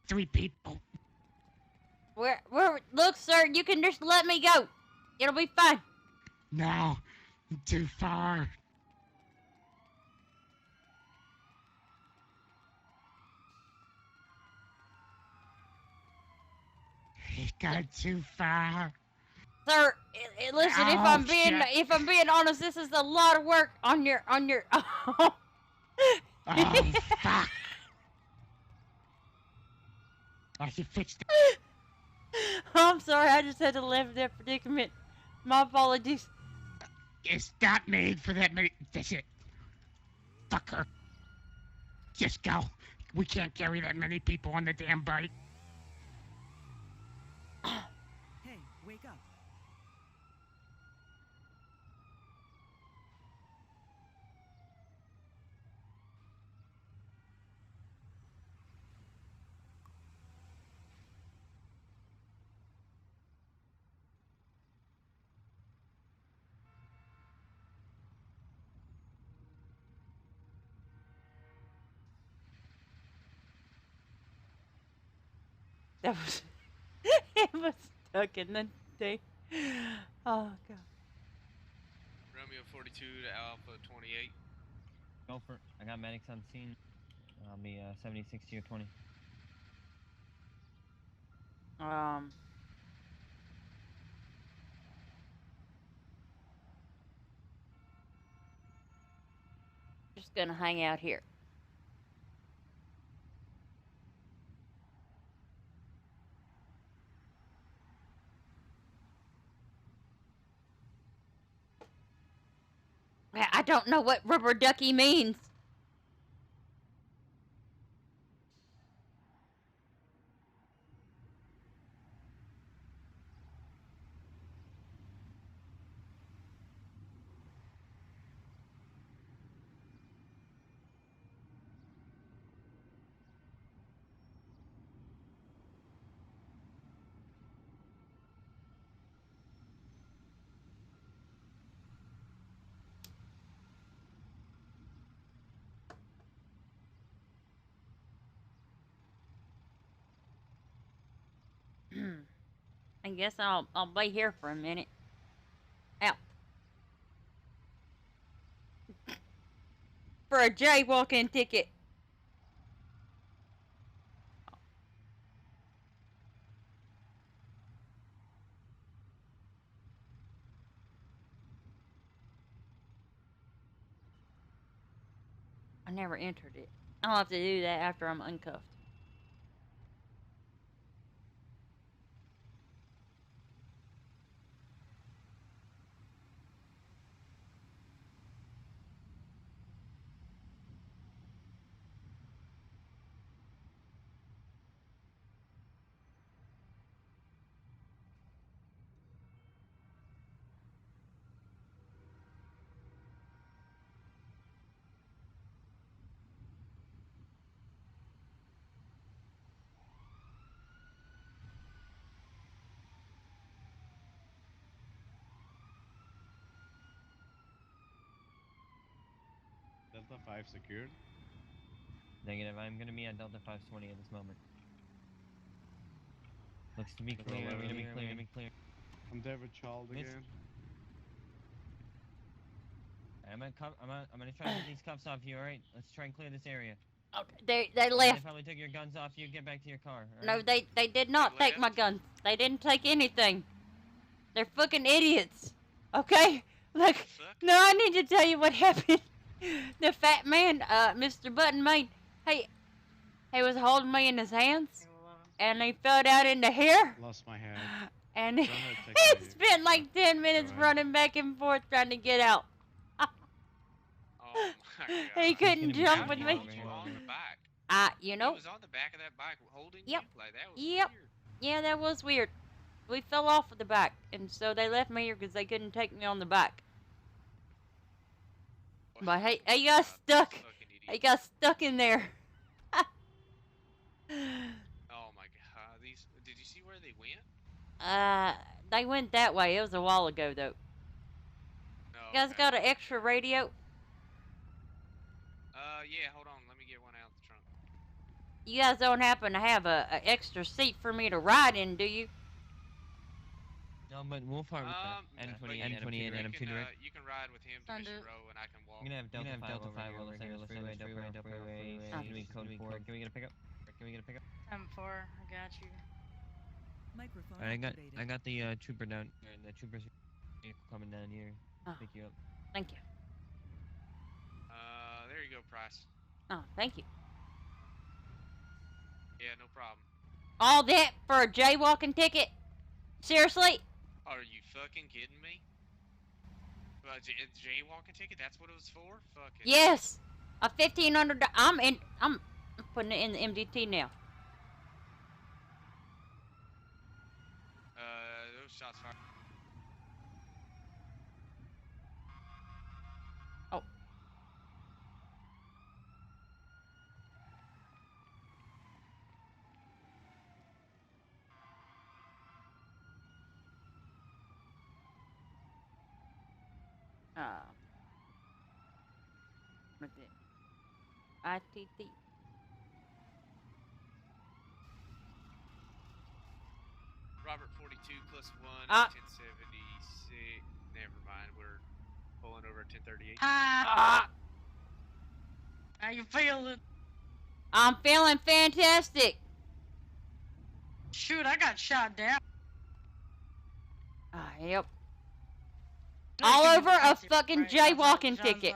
three people. Where? Look, sir, you can just let me go. It'll be fine. No, too far. He got too far. Sir, listen. If Oh, if I'm being honest, this is a lot of work on your. Oh, fuck. I should fix it. I'm sorry. I just had to leave that predicament. My apologies. It's not made for that many. That's it. Fuck her. Just go. We can't carry that many people on the damn bike. Hey, wake up. That was. It was stuck in the thing. Oh god. Romeo 42 to Alpha 28. Go for it. I got medics on scene. I'll be 70, 60, or 20. Just gonna hang out here. I don't know what rubber ducky means. I guess I'll be here for a minute. Out. For a jaywalking ticket. I never entered it. I'll have to do that after I'm uncuffed. Delta 5 secured. Negative. I'm gonna be at Delta 520 at this moment. Looks to be clear. I'm gonna be clear. I'm David Child Miss- again. I'm gonna try to get these cuffs off you. All right. Let's try and clear this area. Okay, they They left. probably took your guns off you. Get back to your car. all No, right? they did not take my guns. They didn't take anything. They're fucking idiots. Okay? Look, no, I need to tell you what happened. The fat man, Mr. Button made, he was holding me in his hands, and he fell down in the hair, Lost my head. and Go he ahead, take the- spent like 10 minutes ahead. running back and forth trying to get out. Oh my god. He couldn't jump with How me. was you on the back? You He know, was on the back of that bike holding Yep. you? Like, that was Yep. weird. Yeah, that was weird. We fell off of the back, and so they left me here because they couldn't take me on the back. But hey, he got stuck. He got stuck in there. Oh my god. Did you see where they went? They went that way. It was a while ago, though. No. You guys got an extra radio? Yeah, hold on. Let me get one out the trunk. You guys don't happen to have a extra seat for me to ride in, do you? No, but we'll farm N28, N28, and M2 direct. You can ride with him to Mission Row, and I can walk. We're gonna have Delta 5 over here. Los Angeles Freeway. Give me code 4. Can we get a pickup? 10-4, I got you. Microphone Alright, activated. I got the trooper down here. The trooper's coming down here. Pick you up. Thank you. There you go, Price. Oh, thank you. Yeah, no problem. All that for a jaywalking ticket? Seriously? Are you fucking kidding me? Jaywalking ticket? That's what it was for? Fucking. Yes. A $1,500. I'm putting it in the MDT now. Those shots fired. Oh. What's it? ITT. Robert 42 plus 1 Ah. 1076. Never mind, we're pulling over at 1038. How you feeling? I'm feeling fantastic. Shoot, I got shot down. Yep. No, All you can over get a the fucking right, John's jaywalking not- ticket.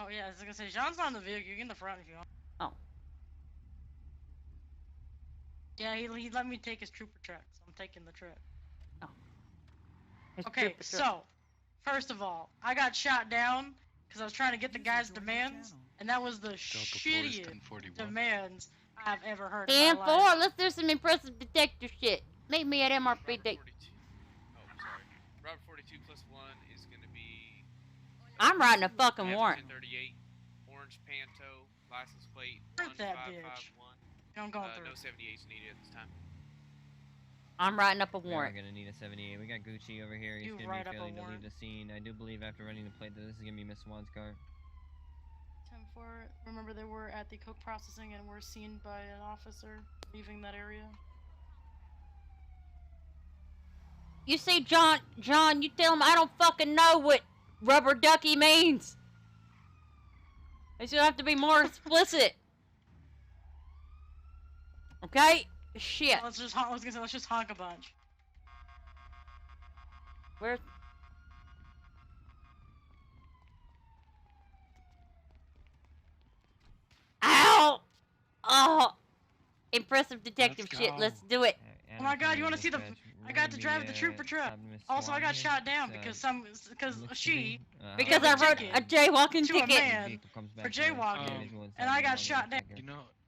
Oh yeah, I was gonna say John's not in the vehicle. You get in the front if you want. Oh. Yeah, he let me take his trooper truck, so I'm taking the truck. His Okay, trooper truck. so first of all, I got shot down because I was trying to get the guy's demands, and that was the shittiest demands I've ever heard in And my four, life. let's do some impressive detective shit. Meet me at MRPD. Oh, sorry. Robert 42 plus 1 is going to be. I'm writing a fucking Mazda warrant. 1038, orange Panto, license plate Hurt that bitch. 1551. I'm going through. No 78s needed at this time. I'm writing up a We're warrant. gonna need a 78. We got Gucci over here. He's You gonna write be up a failing to leave warrant? the scene. I do believe after running the plate that this is gonna be Miss Swan's car. 10-4. Remember they were at the coke processing and were seen by an officer leaving that area. You see, John, you tell him I don't fucking know what rubber ducky means. It's gonna have to be more explicit. Okay? Shit. Let's just honk. I was gonna say, let's just honk a bunch. Where? Ow! Oh! Impressive detective shit. Let's do it. Oh my God! You want to see the? I got to drive the trooper truck. Also, I got shot down because she. Because gave I a wrote ticket a jaywalking to ticket. a man for jaywalking, and I got shot down.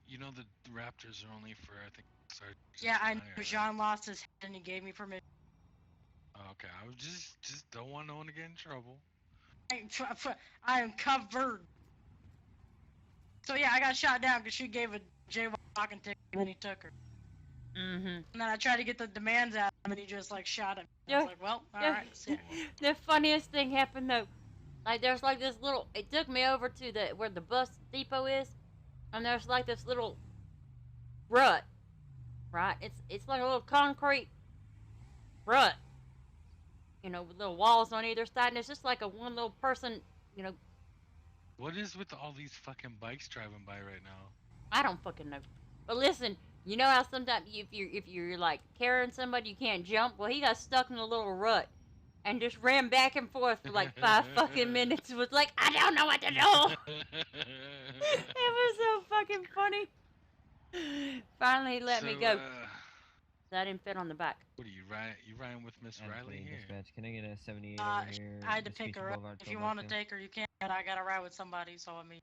You know the Raptors are only for I think Sergeant. Yeah, I know. Meyer, Jean lost his head and he gave me permission. Okay, I was just don't want no one to get in trouble. I am covered. So yeah, I got shot down because she gave a jaywalking ticket and then he took her. Mm-hmm. And then I tried to get the demands out of him and he just like shot him. I was like, well, alright. The funniest thing happened though. Like there's like this little. It took me over to the where the bus depot is, and there's like this little rut. Right? It's like a little concrete rut. You know, with little walls on either side, and it's just like a one little person. You know. What is with all these fucking bikes driving by right now? I don't fucking know. But listen, you know how sometimes if you're like carrying somebody you can't jump? Well, he got stuck in a little rut and just ran back and forth for like 5 fucking minutes. It was like, I don't know what to do. It was so fucking funny. Finally, he let me go. So I didn't fit on the back. What are you riding with Miss Riley here? Dispatch, can I get a 78 over here? I had to pick her up. If you want to take her, you can. But I got to ride with somebody, so I mean,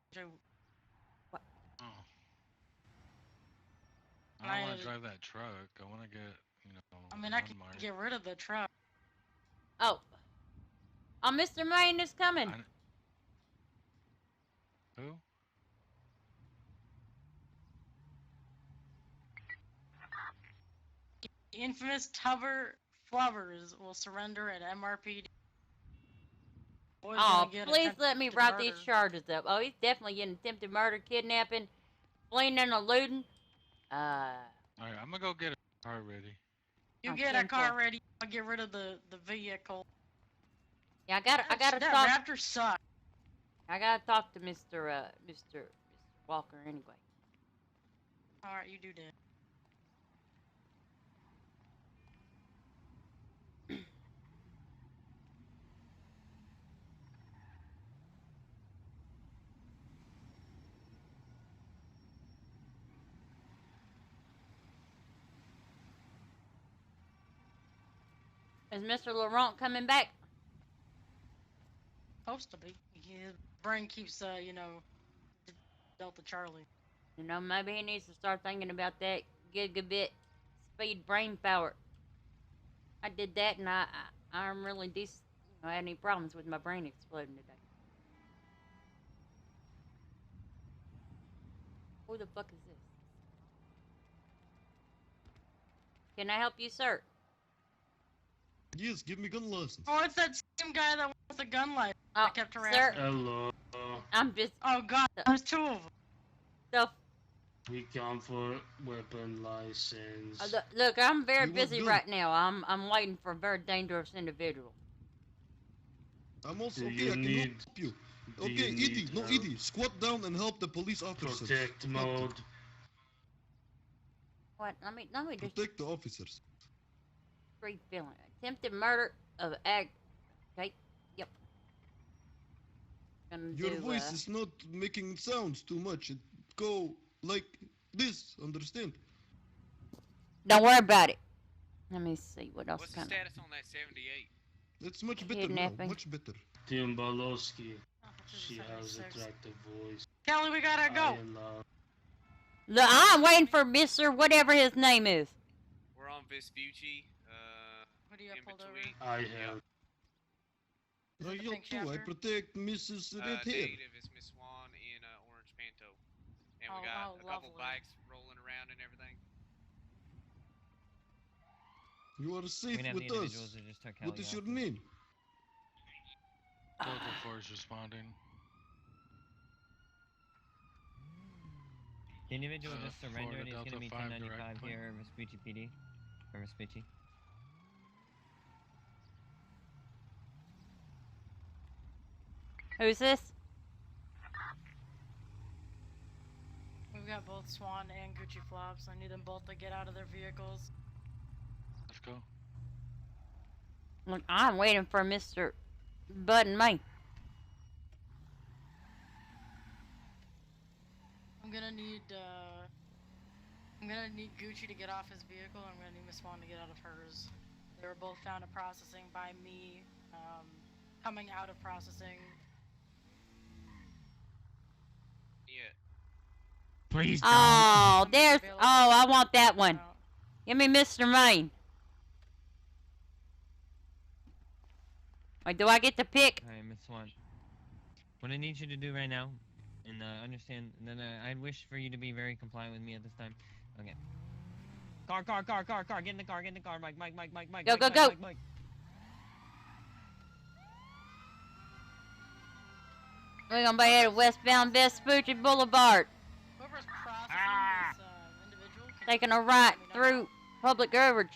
what? Oh. I don't want to drive that truck. I want to get, you know. I mean, I can get rid of the truck. Oh, Mr. Maine is coming. Who? The infamous Tubber Flubbers will surrender at MRPD. Oh, please let me write these charges up. Oh, he's definitely getting attempted murder, kidnapping, fleeing and eluding. Alright, I'm gonna go get a car ready. You get a car ready. I'll get rid of the vehicle. Yeah, I gotta that talk. Raptor sucks. I gotta talk to Mr. Walker anyway. Alright, you do that. Is Mr. Laurent coming back? Supposed to be. His brain keeps, you know, Delta Charlie. You know, maybe he needs to start thinking about that gigabit speed brain power. I did that, and I'm really decent. You know, I had any problems with my brain exploding today. Who the fuck is this? Can I help you, sir? Yes, give me gun license. Oh, it's that same guy that wants a gun license. Oh, I kept harassing. sir. Hello. I'm just. Oh God, there's 2 of them. We come for weapon license. Look, I'm very busy right now. I'm waiting for a very dangerous individual. I'm also okay. I can help you. Okay, Edie, no Edie, squat down and help the police officers. Protect mode. What? Let me just. Protect the officers. Free feeling. Attempted murder of ag. Okay. Yep. Your voice is not making sounds too much. It go like this. Understand? Don't worry about it. Let me see what else. What's the status on that 78? It's much better now. Much better. Timbalowski. She has attractive voice. Kelly, we gotta go. Look, I'm waiting for Mr. whatever his name is. We're on Vespucci. What do you have pulled over? I have. I help too. I protect Mrs. Red Hair. Native is Miss Swan in orange panto. And we got a couple bikes rolling around and everything. You are safe with us. What is your name? Local force responding. The individual just surrendered. He's going to be 1095 here, Vespucci PD. Or Vespucci. Who's this? We've got both Swan and Gucci Flops. I need them both to get out of their vehicles. Let's go. Look, I'm waiting for Mr. Bud and May. I'm gonna need Gucci to get off his vehicle. I'm gonna need Miss Swan to get out of hers. They were both found at processing by me, coming out of processing. Yeah. Please don't. Oh, there's. Oh, I want that one. Give me Mr. Maine. Wait, do I get to pick? Alright, Miss Swan. What I need you to do right now, and understand that I wish for you to be very compliant with me at this time. Okay. Car. Get in the car. Mike. Go. Mike. We're gonna be at westbound Vespucci Boulevard. Whoever's processing this individual can Taking a right through public coverage.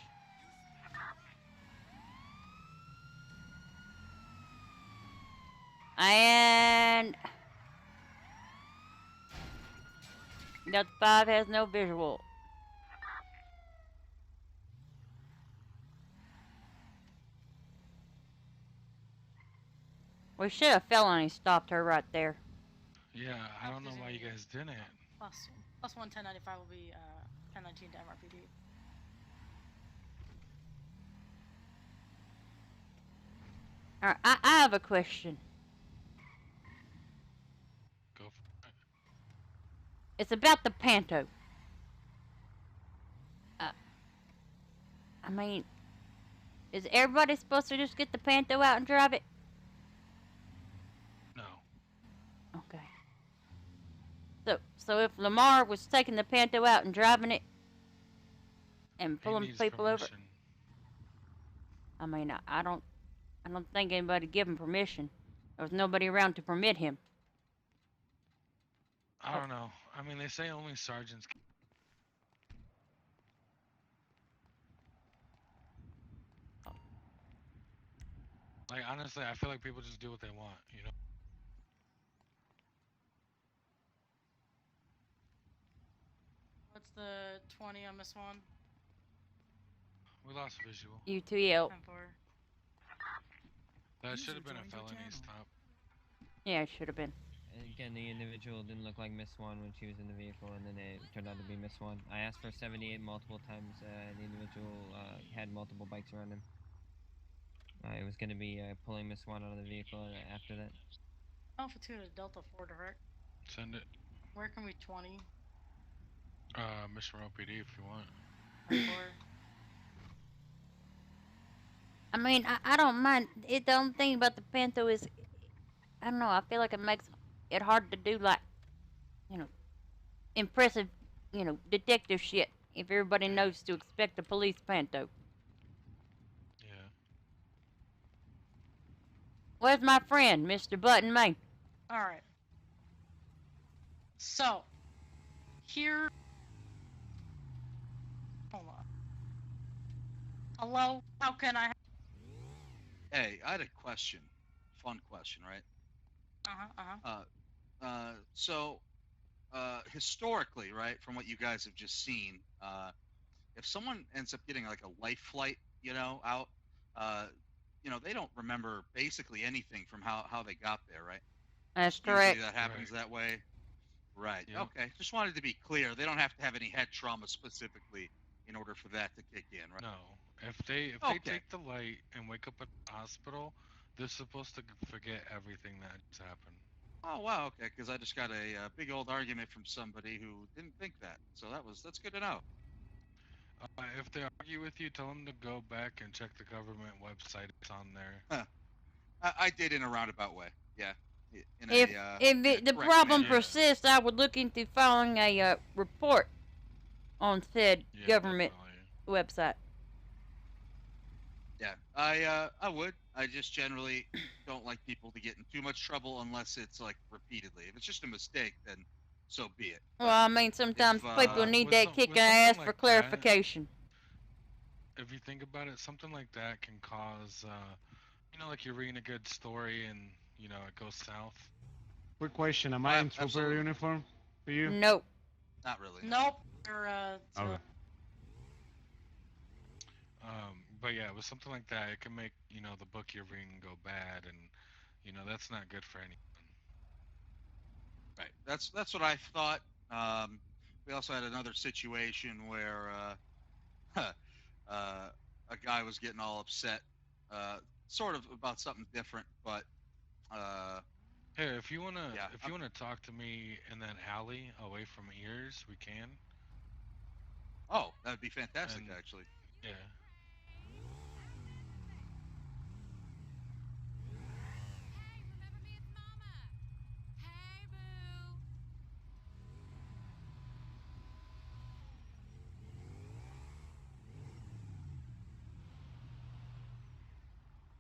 And Delta 5 has no visual. We should have felony stopped her right there. Yeah, I don't know why you guys didn't. Plus 1095 will be 1019 to MRPD. Alright, I have a question. Go for it. It's about the Panto. I mean, is everybody supposed to just get the Panto out and drive it? No. Okay. So if Lamar was taking the Panto out and driving it and pulling people over, I mean, I don't think anybody give him permission. There was nobody around to permit him. I don't know. I mean, they say only sergeants can. Like, honestly, I feel like people just do what they want, you know? What's the 20 on Miss Swan? We lost visual. UTL. 10-4. That should have been a felony stop. Yeah, it should have been. Again, the individual didn't look like Miss Swan when she was in the vehicle, and then it turned out to be Miss Swan. I asked for 78 multiple times. The individual had multiple bikes around him. It was going to be pulling Miss Swan out of the vehicle after that. Alpha 2 to Delta 4 direct. Send it. Where can we 20? Mission Row PD if you want. 4. I mean, I don't mind. The only thing about the Panto is, I don't know, I feel like it makes it hard to do, like, you know, impressive, you know, detective shit if everybody knows to expect a police Panto. Yeah. Where's my friend, Mr. Button May? Alright. So, here. Hold on. Hello? How can I. Hey, I had a question. Fun question, right? So, historically, right, from what you guys have just seen, if someone ends up getting like a life flight, you know, out, you know, they don't remember basically anything from how they got there, right? That's Usually correct. that happens that way. Right. Yep. Okay. Just wanted to be clear. They don't have to have any head trauma specifically in order for that to kick in, right? No. If they take the light and wake up at the hospital, they're supposed to forget everything that just happened. Oh wow, okay, because I just got a big old argument from somebody who didn't think that. So that's good to know. If they argue with you, tell them to go back and check the government website. It's on there. I did in a roundabout way. Yeah. If the problem persists, I would look into filing a report on said government website. Yeah, I would. I just generally don't like people to get in too much trouble unless it's like repeatedly. If it's just a mistake, then so be it. Well, I mean, sometimes people need that kick in the ass for clarification. If you think about it, something like that can cause, you know, like you're reading a good story and you know, it goes south. Quick question: am I in trooper Absolutely. uniform for you? Nope. Not really. Nope. You're Okay. But yeah, with something like that, it can make, you know, the book you're reading go bad, and you know that's not good for anyone. Right. That's what I thought. We also had another situation where a guy was getting all upset, sort of about something different, but Here, if you wanna, yeah, if you wanna talk to me in that alley away from ears, we can. oh, that'd be fantastic, And actually. yeah.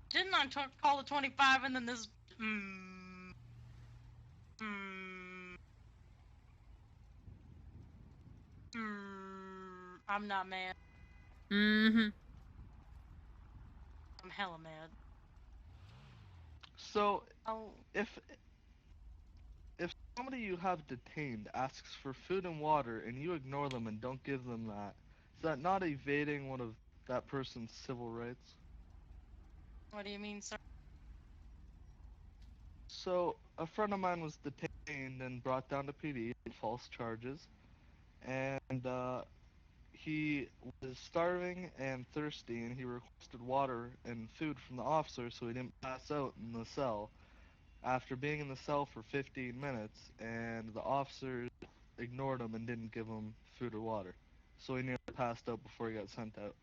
Didn't I call the 25 and then this? I'm not mad. Mm-hmm. I'm hella mad. So, Oh. if somebody you have detained asks for food and water and you ignore them and don't give them that, is that not evading one of that person's civil rights? What do you mean, sir? So, a friend of mine was detained and brought down to PD on false charges, and he was starving and thirsty, and he requested water and food from the officer so he didn't pass out in the cell. After being in the cell for 15 minutes, and the officers ignored him and didn't give him food or water. So he nearly passed out before he got sent out.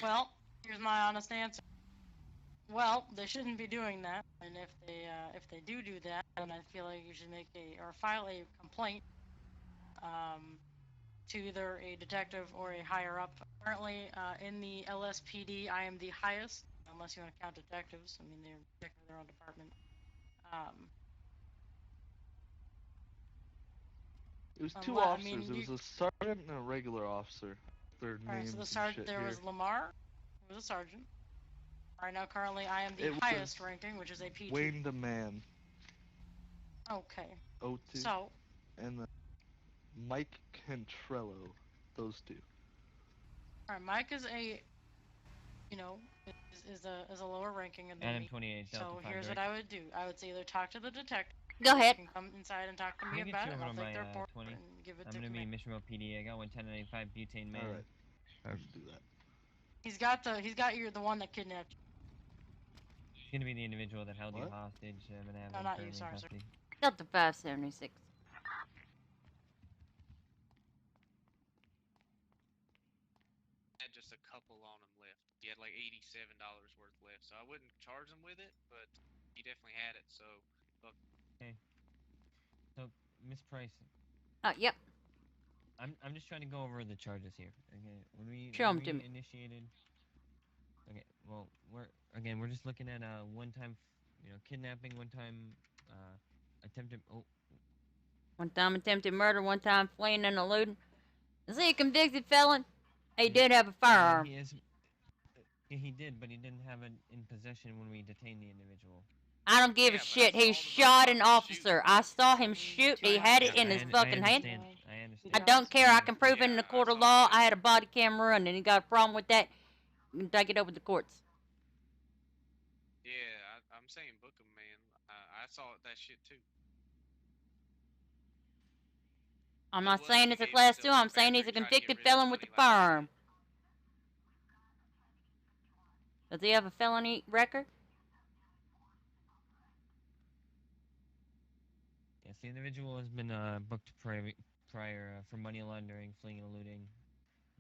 Well, here's my honest answer. Well, they shouldn't be doing that, and if they do that, then I feel like you should make or file a complaint to either a detective or a higher up. Currently, in the LSPD, I am the highest, unless you want to count detectives. I mean, they're technically their own department. It was two officers. It was a sergeant and a regular officer. Their names so the and sergeant, shit there here. was Lamar, who was a sergeant. Right now, currently, I am the highest ranking, which is a PG. Wayne the Man. Okay. O2. So. And then Mike Cantrello. Those two. All right, Mike is a, you know, is a lower ranking than Adam me. 28. So here's what I would do. I would say either talk to the detective. Go ahead. You can come inside and talk to me Can I about get it, you and I'll over take my their report 20? and give it I'm to gonna be command. Mission Road PD. I got 11095 butane man. Alright. Let's do that. He's got the one that kidnapped you. It's gonna be the individual that held you hostage. I'm gonna have No, him not you, currently in sorry, sir. custody. Delta 576. Had just a couple on him left. He had like $87 worth left, so I wouldn't charge him with it, but he definitely had it. So, look. Okay. So, Miss Price. Yep. I'm just trying to go over the charges here. Okay. When we initiated. Okay. Well, we're just looking at one-time, kidnapping, one-time attempted. Oh. One time attempted murder, one time fleeing and eluding. Is he a convicted felon? He did have a firearm. He did, but he didn't have it in possession when we detained the individual. I don't give a shit. He shot an officer. I saw him shoot. He had it in his fucking hand. I understand. I don't care. I can prove it in the court of law. I had a body camera running. You got a problem with that? You can take it over to the courts. Yeah, I'm saying book him, man. I saw that shit too. I'm not saying it's a class 2. I'm saying he's a convicted felon with a firearm. Does he have a felony record? Yes, the individual has been booked prior for money laundering, fleeing and eluding.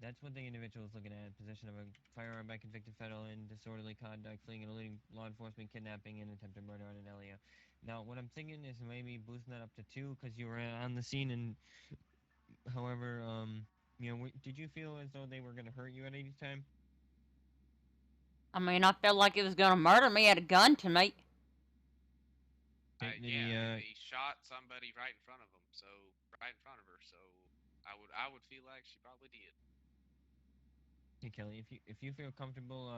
That's what the individual is looking at. Possession of a firearm by convicted felon, disorderly conduct, fleeing and eluding law enforcement, kidnapping, and attempted murder on an LEO. Now, what I'm thinking is maybe boosting that up to 2 because you were on the scene and, however, did you feel as though they were going to hurt you at any time? I mean, I felt like he was going to murder me. He had a gun to me. He shot somebody right in front of him, so right in front of her. So I would feel like she probably did. Hey Kelly, if you feel comfortable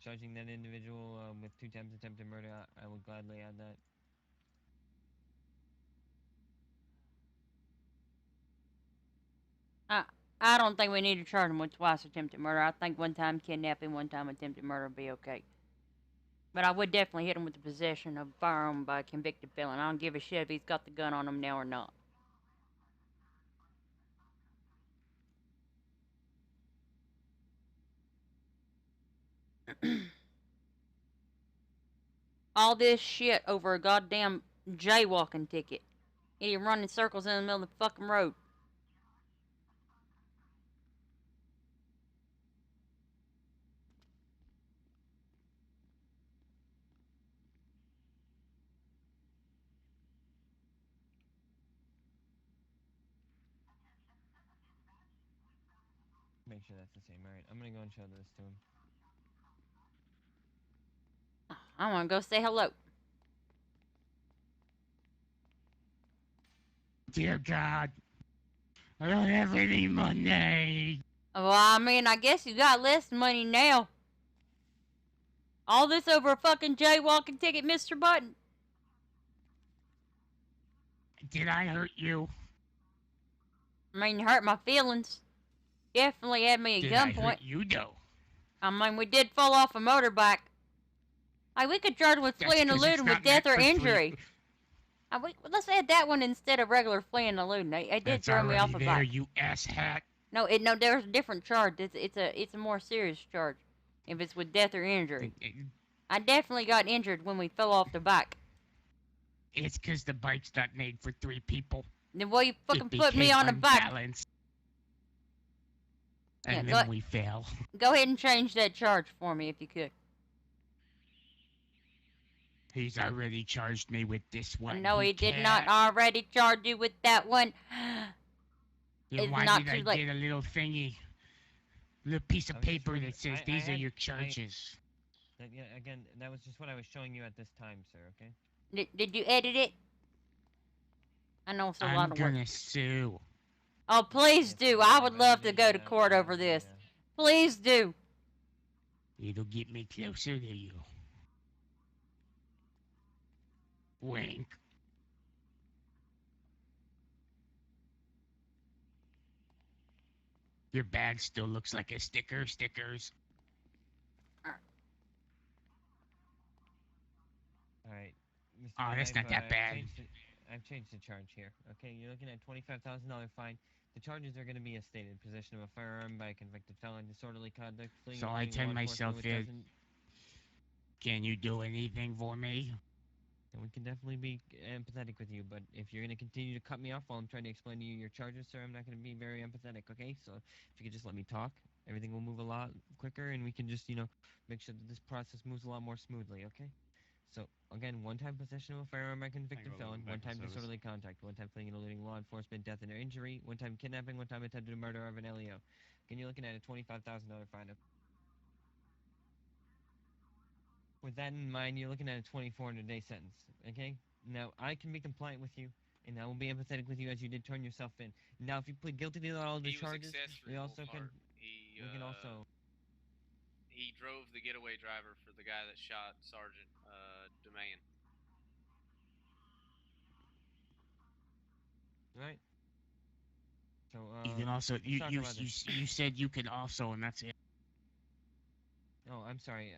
charging that individual with 2 times attempted murder, I will gladly add that. I don't think we need to charge him with twice attempted murder. I think one time kidnapping, one time attempted murder would be okay. But I would definitely hit him with the possession of a firearm by a convicted felon. I don't give a shit if he's got the gun on him now or not. All this shit over a goddamn jaywalking ticket. Idiot running circles in the middle of the fucking road. Make sure that's the same. Alright, I'm gonna go and show this to him. I want to go say hello. Dear God, I don't have any money. Well, I mean, I guess you got less money now. All this over a fucking jaywalking ticket, Mr. Button. Did I hurt you? I mean, you hurt my feelings. Definitely had me at Did gunpoint. I hurt you, though? I mean, we did fall off a motorbike. Like, we could charge with That's fleeing and 'cause it's eluding with not death meant or for injury. Let's add that one instead of regular fleeing and eluding. It did That's throw me off already a there, bike. you asshat. No, there's a different charge. It's a more serious charge if it's with death or injury. I definitely got injured when we fell off the bike. It's 'cause the bike's not made for 3 people. Then why you fucking It put me became on a bike? unbalanced. And Yeah, then we fell. Go ahead and change that charge for me if you could. He's already charged me with this one. No, he did not can't. already charge you with that one. Then It's why not did too I late. get a little thingy? Little piece of paper that says these are your charges. Yeah, again, that was just what I was showing you at this time, sir, okay? Did you edit it? I know it's a lot I'm of work. gonna sue. Oh, please do. I would love to go to court over this. Please do. It'll get me closer to you. Wink. Your badge still looks like a sticker. Stickers. Alright. Oh, that's not that bad. I've changed the charge here. Okay, you're looking at $25,000 fine. The charges are going to be as stated: possession of a firearm by a convicted felon, disorderly conduct, fleeing. So and I eluding turn law enforcement, myself which in. doesn't- Can you do anything for me? And we can definitely be empathetic with you, but if you're going to continue to cut me off while I'm trying to explain to you your charges, sir, I'm not going to be very empathetic, okay? So if you could just let me talk, everything will move a lot quicker, and we can just, make sure that this process moves a lot more smoothly, okay? So, again, one-time possession of a firearm by a convicted felon, one-time disorderly conduct, one-time fleeing and eluding law enforcement, death and injury, one-time kidnapping, one-time attempted murder of an LEO. Again, you're looking at a $25,000 fine. With that in mind, you're looking at a 2,400-day sentence, okay? Now, I can be compliant with you, and I will be empathetic with you as you did turn yourself in. Now, if you plead guilty to all the charges, we also can... we can also... He drove the getaway driver for the guy that shot Sergeant DeMann. Right. So, You can also let's you talk you about you, this. you said you can also, and that's it. Oh, I'm sorry.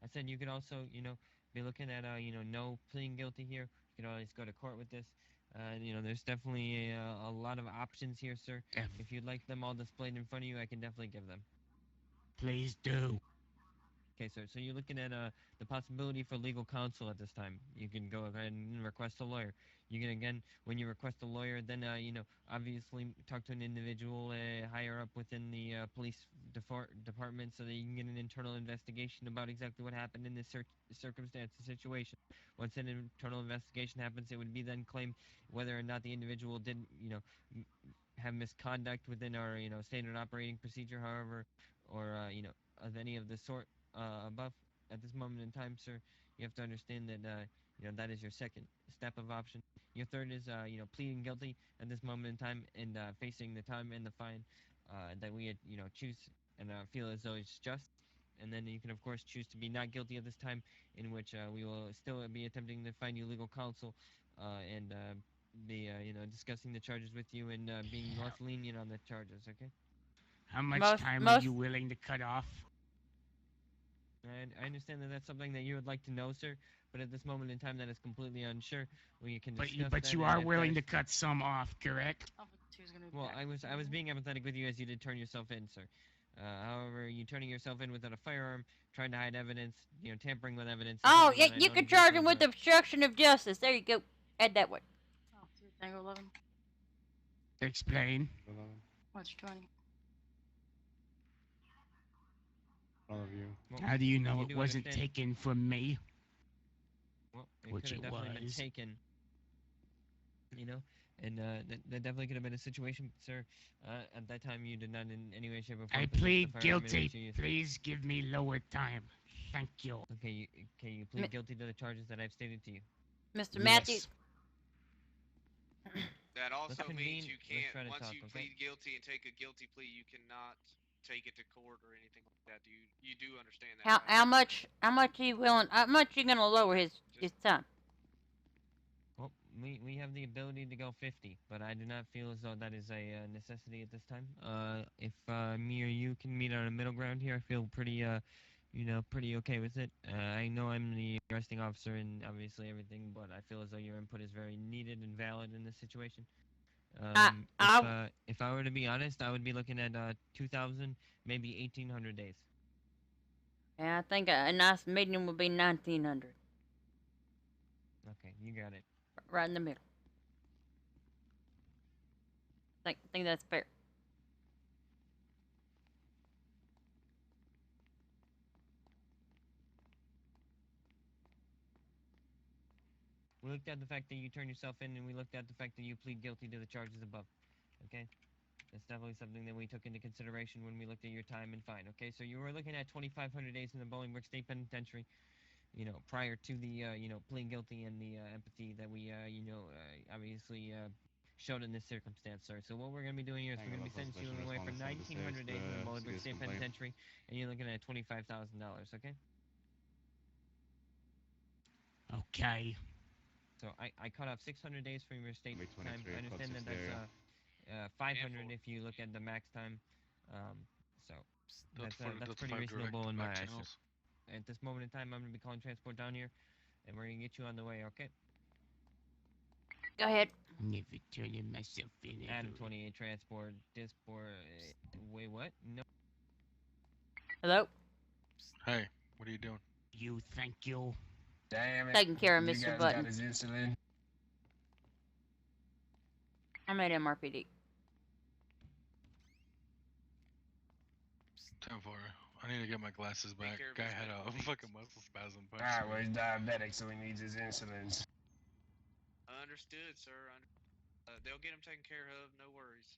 I said you could also, be looking at, no pleading guilty here. You can always go to court with this. There's definitely a lot of options here, sir. If you'd like them all displayed in front of you, I can definitely give them. Please do. Okay, sir. So you're looking at the possibility for legal counsel at this time. You can go ahead and request a lawyer. You can, again, when you request a lawyer, then, obviously talk to an individual higher up within the police department so that you can get an internal investigation about exactly what happened in this circumstance, the situation. Once an internal investigation happens, it would be then claimed whether or not the individual did, have misconduct within our, standard operating procedure, however, or, of any of the sort above. At this moment in time, sir, you have to understand that, that is your second step of option. Your third is, pleading guilty at this moment in time and facing the time and the fine that we, choose and feel as though it's just. and then you can of course choose to be not guilty at this time, in which we will still be attempting to find you legal counsel, and be discussing the charges with you and being more lenient on the charges. Okay. How much time are you willing to cut off? I understand that that's something that you would like to know, sir, but at this moment in time that is completely unsure. We can discuss But you are willing to cut some off, correct? Well, I was being empathetic with you as you did turn yourself in, sir. However, you turning yourself in without a firearm, trying to hide evidence, tampering with evidence. Oh, yeah, you can charge him with obstruction of justice. There you go. Add that one. Oh, Tango 11. Explain. What's 20? All of you. Well, How do you know you it do wasn't understand- taken from me? Well, it Which could have it definitely been was. taken. And that definitely could have been a situation, sir. At that time, you did not in any way, shape, or form. I possess the plead firearm in which guilty. you used- Please give me lower time. Thank you. Okay, you plead guilty to the charges that I've stated to you. Mr. Matthews. That also Let's means convene. you Let's can't, try to once talk, you okay? plead guilty and take a guilty plea, you cannot take it to court or anything like that. You do understand that? right? How much you gonna lower his time? Well, we have the ability to go 50, but I do not feel as though that is a necessity at this time. If me or you can meet on a middle ground here, I feel pretty pretty okay with it. I know I'm the arresting officer and obviously everything, but I feel as though your input is very needed and valid in this situation. If I were to be honest, I would be looking at 2,000, maybe 1,800 days. Yeah, I think a nice medium would be 1,900. Okay, you got it. Right in the middle. Think that's fair. We looked at the fact that you turned yourself in, and we looked at the fact that you plead guilty to the charges above. Okay? That's definitely something that we took into consideration when we looked at your time and fine. Okay, so you were looking at 2,500 days in the Bolingbrook State Penitentiary, prior to the, pleading guilty and the empathy that we, obviously showed in this circumstance, sir. So what we're going to be doing here is we're going to be sentencing you away for 1,900 days in the Bolingbrook State Penitentiary, and you're looking at $25,000, okay? Okay. So I cut off 600 days from your state time. I understand that that's 500 if you look at the max time. So that's pretty reasonable in my eyes, sir. At this moment in time, I'm gonna be calling transport down here, and we're gonna get you on the way. Okay? Go ahead. Never turning myself in. Adam 28 transport. Disport. Wait, what? No. Hello. Hey, what are you doing? You thank you. Damn it. Taking care of You Mr. guys Button. got his insulin? I'm at MRPD. 10-4. I need to get my glasses back. Guy had a fucking muscle spasm. Alright, well, he's diabetic, so he needs his insulins. Understood, sir. They'll get him taken care of. No worries.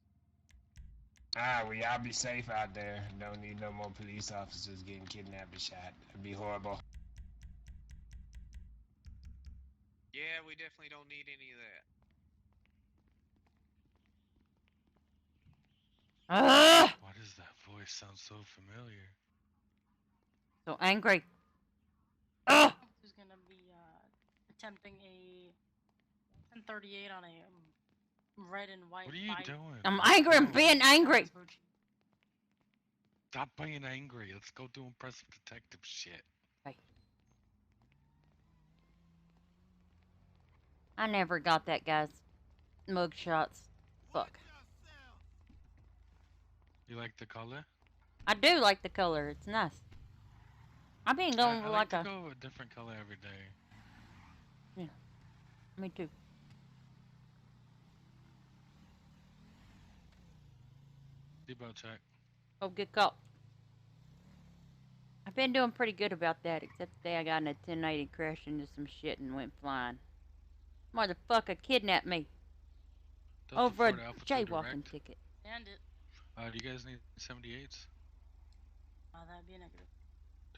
Alright, well, y'all be safe out there. Don't need no more police officers getting kidnapped and shot. That'd be horrible. Yeah, we definitely don't need any of that. Why does that voice sound so familiar? So angry. Who's gonna be attempting a 1038 on a red and white. What are you doing? I'm angry. I'm being angry. Stop being angry. Let's go do impressive detective shit. Hey. I never got that guy's mug shots. Fuck. You like the color? I do like the color. It's nice. I've been going I for like like to a. go with a different color every day. Yeah. Me too. Seatbelt check. Oh, good call. I've been doing pretty good about that, except the day I got in a 1080 crashed into some shit and went flying. Motherfucker kidnapped me. Over a jaywalking ticket. And it. Do you guys need 78s? That'd be a negative.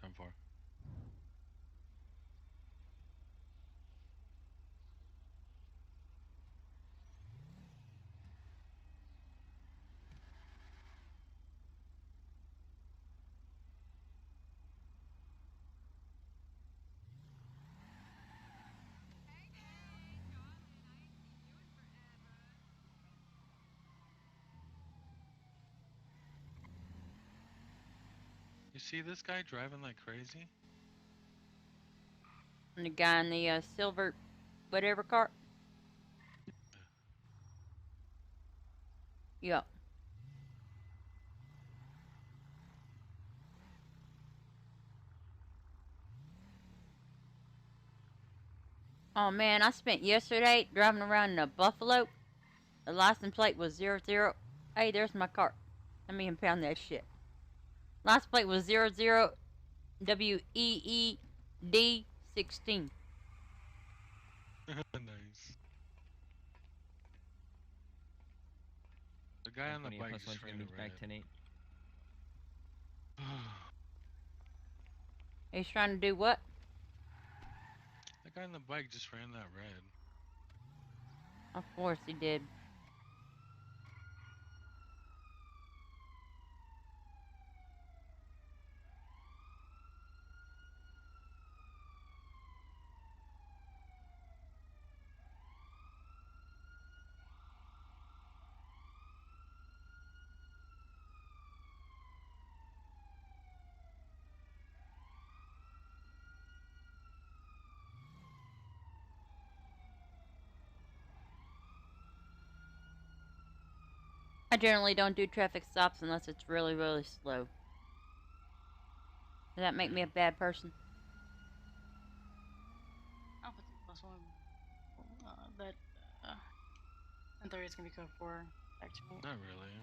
10-4. You see this guy driving like crazy? And the guy in the silver whatever car? Yep. Oh man, I spent yesterday driving around in a Buffalo. The license plate was 00. Hey, there's my car. Let me impound that shit. License plate was 00 WEED 16. Nice. The guy on the bike plus just one's ran gonna a be red. back tonight. He's trying to do what? The guy on the bike just ran that red. Of course he did. I generally don't do traffic stops unless it's really, really slow. Does that make me a bad person? I'll put the plus one. That 10:30 is gonna be code 4. Back to me. Not really.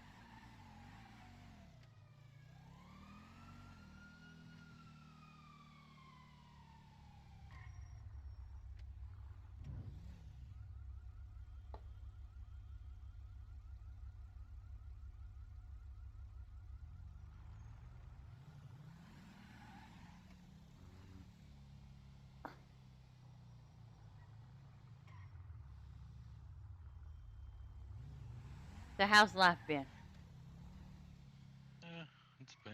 So how's life been? It's been.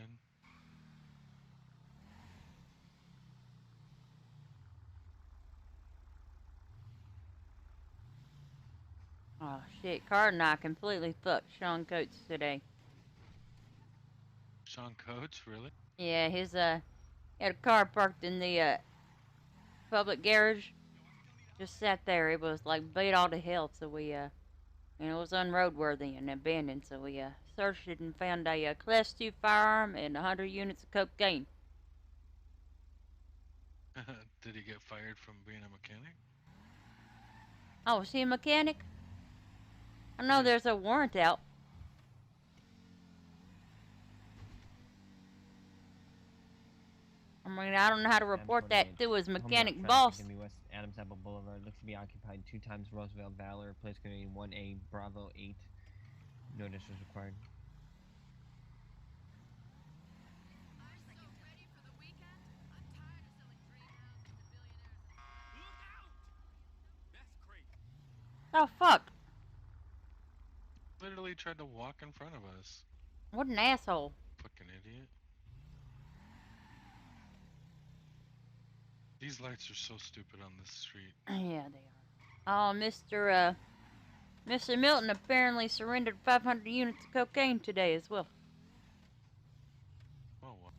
Oh shit, Card and I completely fucked Sean Coates today. Sean Coates, really? Yeah, his he had a car parked in the public garage. Just sat there. It was like beat all to hell, so we it was unroadworthy and abandoned, so we searched it and found a class 2 firearm and 100 units of cocaine. Did he get fired from being a mechanic? Oh, is he a mechanic? I know there's a warrant out. I mean, I don't know how to report that to his mechanic boss. Gonna be West Adams Apple Boulevard. Looks to be occupied 2 times Roosevelt Valor. Place gonna be 1A Bravo 8. Notice was required. Oh fuck! Literally tried to walk in front of us. What an asshole! Fucking idiot. These lights are so stupid on this street. Yeah, they are. Oh, Mr. Milton apparently surrendered 500 units of cocaine today as well. Oh, wow.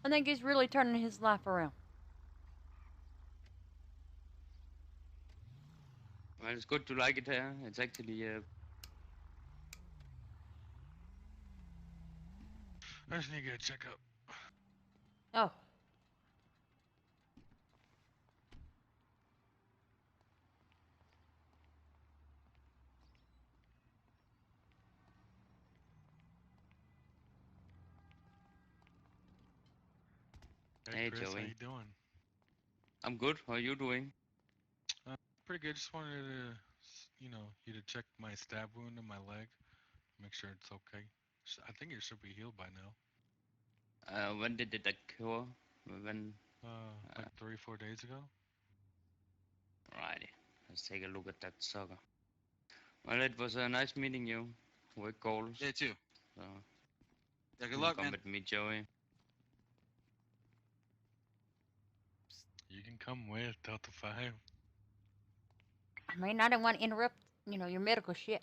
I think he's really turning his life around. Well, it's good to like it here. It's actually I just need to get a checkup. Oh. Hey, Chris, Joey. how you doing? I'm good. How are you doing? Pretty good. Just wanted to, you to check my stab wound in my leg. Make sure it's okay. I think it should be healed by now. When did it occur? When? Like 3-4 days ago. Alrighty. Let's take a look at that sucker. Well, it was nice meeting you. Work goals. Yeah, too. So, yeah, good luck, come man. with me, Joey. You can come with Delta 5. I mean, I don't want to interrupt, your medical shit.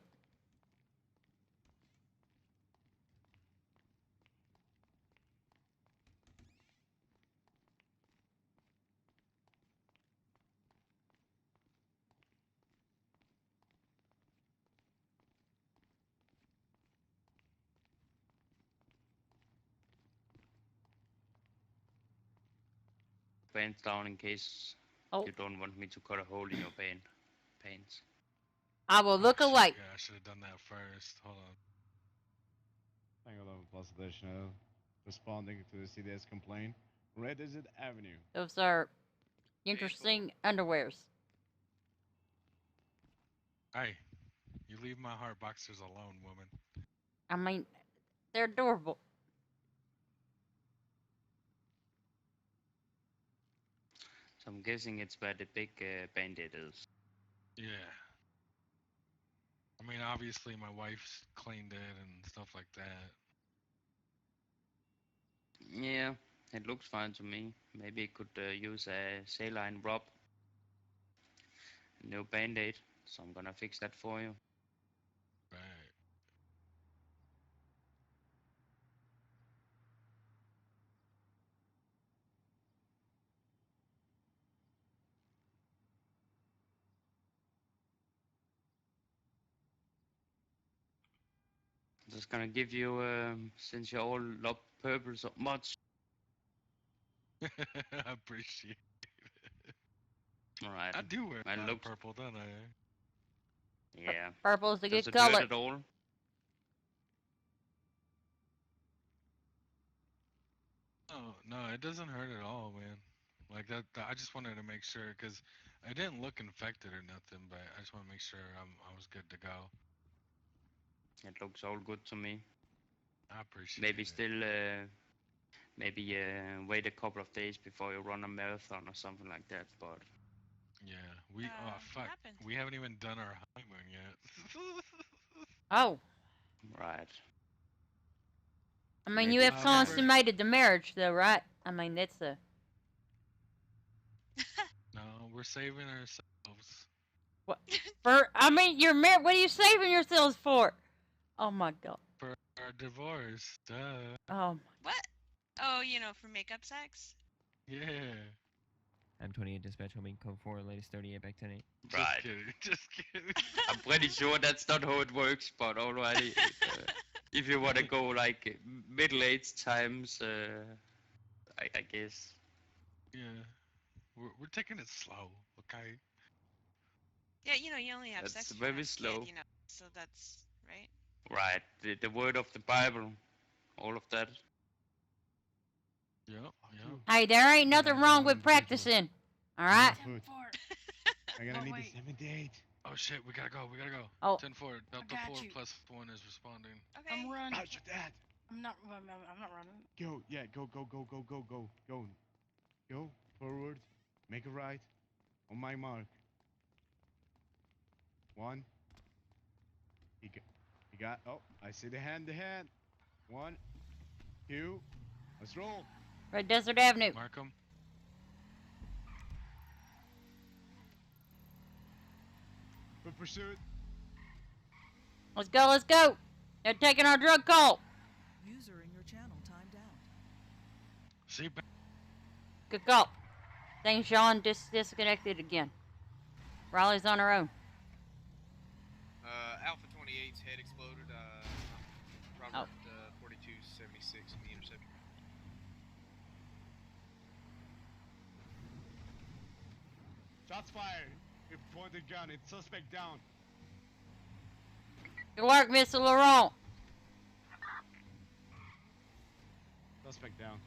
pants down in case you don't want me to cut a hole in your pants. I will look shit, away. Yeah, I should have done that first. Hold on. Tango plus additional. Responding to the CDS complaint. Red Desert Avenue. Those are interesting underwears. Hey, you leave my heart boxers alone, woman. I mean, they're adorable. So I'm guessing it's where the big bandit is. Yeah. I mean, obviously my wife's cleaned it and stuff like that. Yeah, it looks fine to me. Maybe it could use a saline rub. No band-aid, so I'm gonna fix that for you. Right. Just gonna give you, since you all love purple so much. I appreciate it. Alright. I do wear My a lot of looks. purple, don't I? Yeah. Purple's a Does good it hurt color. at all? No, it doesn't hurt at all, man. Like that I just wanted to make sure because I didn't look infected or nothing, but I just want to make sure I was good to go. It looks all good to me. I appreciate Maybe it. still, maybe wait a couple of days before you run a marathon or something like that. But Yeah, fuck, we haven't even done our honeymoon yet. Oh. Right. I mean, you have Remember- consummated the marriage, though, right? I mean, that's a. No, we're saving ourselves. What? For I mean, you're married. What are you saving yourselves for? Oh my god. For our divorce, duh. Oh. What? Oh, you know, for makeup sex? Yeah. I'm 28 dispatch, homing code 4, latest 38 back 10 8. Right. Just kidding. Just kidding. I'm pretty sure that's not how it works, but alrighty. If you want to go like middle-aged times, I guess. Yeah. We're taking it slow, okay? Yeah, you know, you only have That's sex if very you have a slow. kid, you know, so that's, right? Right. The word of the Bible, all of that. Yep. Hey, there ain't nothing wrong with practicing. All right. I gotta need the 78. Oh shit, we gotta go. Oh. 10-4, Delta got 4 you. plus 1 is responding. Okay. I'm running. How's your dad? I'm not running. Go, yeah, go. Go forward, make a right. On my mark. 1. He got. Oh, I see the hand. 1, 2. Let's roll. Red Desert Avenue. Mark him. For pursuit. Let's go. They're taking our drug call. User in your channel timed out. See. Good call. Thanks, Sean. Disconnected again. Riley's on her own. Alpha 28's head exploded. Robert 4276 in the interceptor. Shots fired. It pointed gun. It's suspect down. Good work, Mr. Laurent. Suspect down.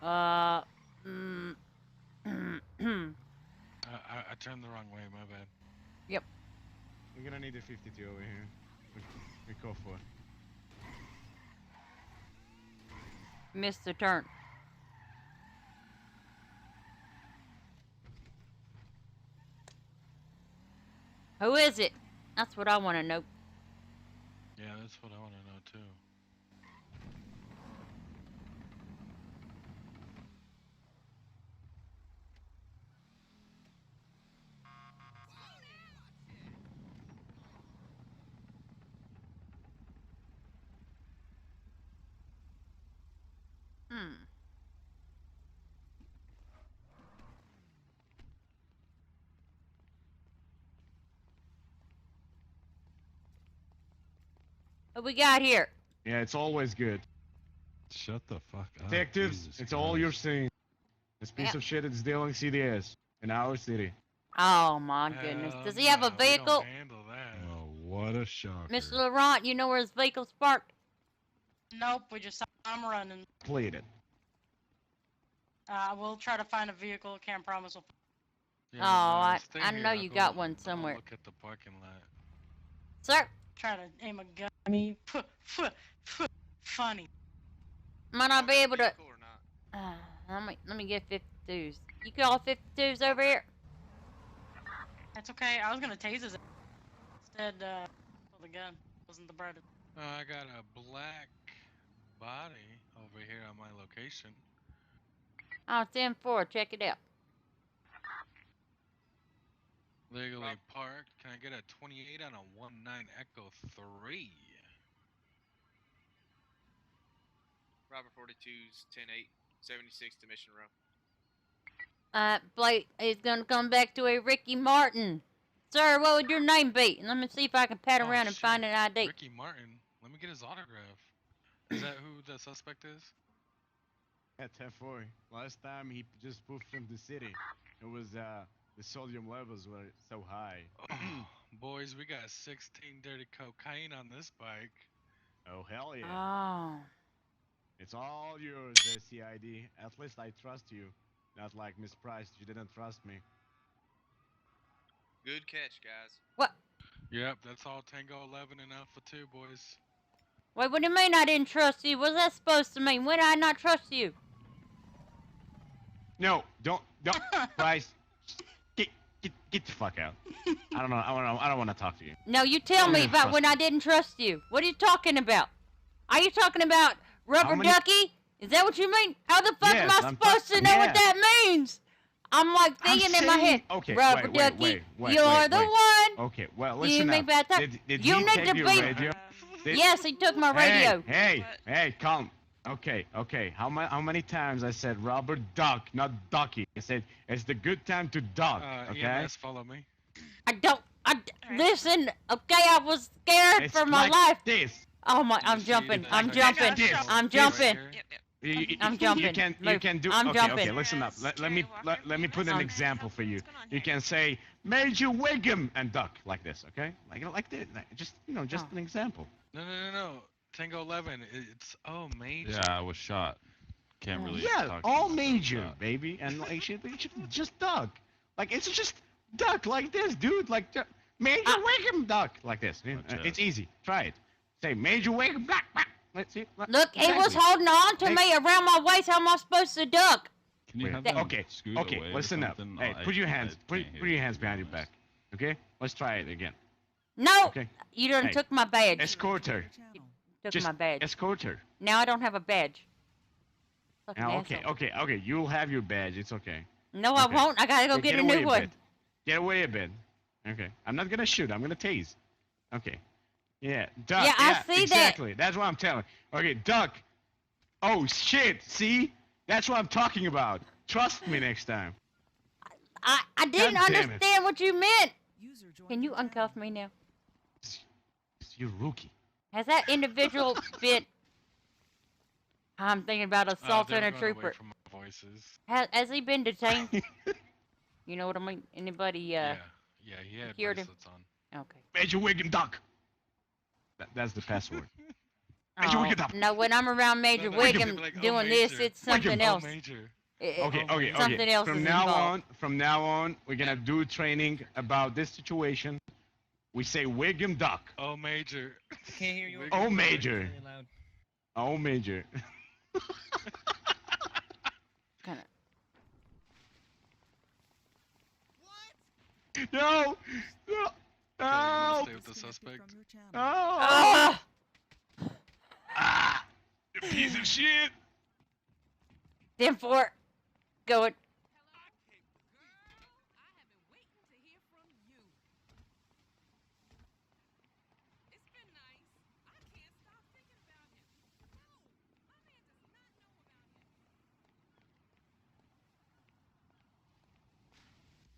I turned the wrong way. My bad. Yep. We're gonna need a 52 over here. We go for it. Missed the turn. Who is it? That's what I want to know. Yeah, that's what I want to know too. What we got here? Yeah, it's always good. Shut the fuck up. Detectives, Jesus it's all you're Christ. seeing. This piece Yep. of shit is dealing CDS in our city. Oh my goodness. Does he have a vehicle? Oh, what a shocker. Mr. Laurent, you know where his vehicle's parked? Nope, we just saw him running. Pleaded. We'll try to find a vehicle. Can't promise we'll. I know you got one somewhere. Look at the parking lot. Sir, Try to aim a gun at me. Funny. might I be able to? Let me get 52s. You got all 52s over here? That's okay. I was gonna tase his. Instead, pull the gun. Wasn't the brightest. I got a black body over here on my location. Oh, 10-4. Check it out. Legally parked. Can I get a 28 on a 19 Echo 3? Robert 42's 10-8, 76 to Mission Row. Blake is gonna come back to a Ricky Martin. Sir, what would your name be? Let me see if I can pat around and find an ID. Ricky Martin? Let me get his autograph. Is that who the suspect is? Yeah, 10-4. Last time he just moved from the city. It was, the sodium levels were so high. Boys, we got 16 dirty cocaine on this bike. Oh, hell yeah. Oh. It's all yours, CID. At least I trust you. Not like Miss Price, you didn't trust me. Good catch, guys. What? Yep, that's all Tango 11 and Alpha 2, boys. Wait, what do you mean I didn't trust you? What's that supposed to mean? When did I not trust you? No, don't, Price. Get the fuck out. I don't know. I don't want to talk to you. No, you tell me about trust when I didn't trust you. What are you talking about? Are you talking about rubber many- ducky? Is that what you mean? How the fuck Yes, am I I'm supposed to know what yeah. that means? I'm like thinking in my head, Okay, rubber ducky, you're the one. Okay, well, You listen make up. bad time. Did You he need take to your be- radio? Yes, he took my radio. Hey, calm. Okay. How many times I said rubber duck, not ducky? I said it's the good time to duck. Okay. EMS, follow me. Listen, okay, I was scared It's for my like life. this. Oh my, I'm jumping. I'm jumping. I'm jumping. I'm jumping. You can do. I'm okay, jumping. okay. Listen up. Let me put an example for you. You can say Major Wiggum and duck like this. Okay, like this. Just just an example. No. Tango 11. It's major. Yeah, I was shot. Can't really. Yeah, talk all about major, that. baby, and like you should just duck. Like it's just duck like this, dude. Like Major Wiggum duck like this. It's easy. Try it. Say Major Wiggum duck. Let's see. Look, he was holding on to me around my waist. How am I supposed to duck? Can you have Wait, them okay, scoot okay. away or Listen up. something? Hey, I- put your I hands. Put can't hear your you, hands to be behind your honest. back. Okay. Let's try it again. No, Okay. you done Hey, took my badge. Escort her. Took Just my badge. escort her. Now I don't have a badge. Fucking Now, asshole. okay. You'll have your badge. It's okay. No, I Okay. won't. I gotta go Hey, get a away new one. bit. Get away a bit. Okay. I'm not gonna shoot. I'm gonna tase. Okay. Yeah. Duck. Yeah, I see that. exactly. That's what I'm telling. Okay, duck. Oh shit. See? That's what I'm talking about. Trust me next time. I didn't God damn it. understand what you meant. Can you uncuff me now? You're rookie. Has that individual been? I'm thinking about assaulting They're a going away trooper. from my voices. Has he been detained? You know what I mean? Anybody? Yeah, he had secured him? bracelets on. Okay. Major Wiggum duck. That's the password. Major Oh, Wiggum duck. no, when I'm around Major no, Wiggum like, oh, doing this, Major. it's something Wiggum. else. Major. Okay. Something else From is now involved. from now on, we're gonna do training about this situation. We say Wiggum duck. Oh, Major. I can't hear you. over Oh, the phone, it's Major. really loud. Oh, Major. Kinda. No! No! No! Stay with the suspect. No! Ah! You piece of shit! 10-4. Going.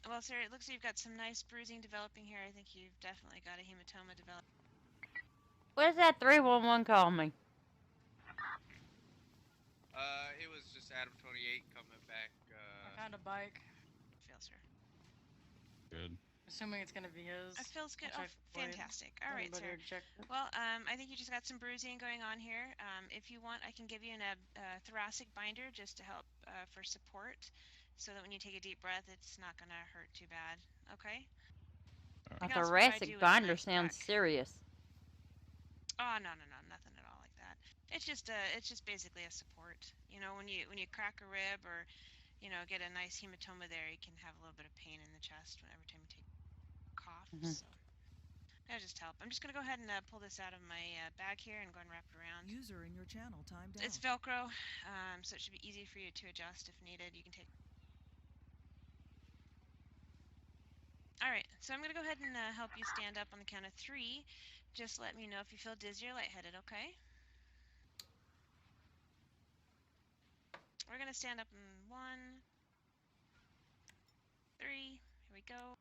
Well, sir, it looks like you've got some nice bruising developing here. I think you've definitely got a hematoma developing. What does that 311 call me? It was just Adam 28 coming back. I found a bike. Feels sir. Good. Assuming it's gonna be his. It feels good. I'll Oh, check for you. fantastic. All right, Anybody sir. already checked it? Well, I think you just got some bruising going on here. If you want, I can give you a thoracic binder just to help for support, so that when you take a deep breath, it's not gonna hurt too bad. Okay. A thoracic binder sounds serious. Oh no, nothing at all like that. It's just basically a support. You know, when you crack a rib or, you know, get a nice hematoma there, you can have a little bit of pain in the chest every time you take a cough. So that'll just help. I'm just gonna go ahead and pull this out of my bag here and go and wrap it around. User in your channel timed out. It's Velcro, so it should be easy for you to adjust if needed. You can take. All right, so I'm gonna go ahead and help you stand up on the count of 3. Just let me know if you feel dizzy or lightheaded, okay? We're gonna stand up in 1, 3. Here we go.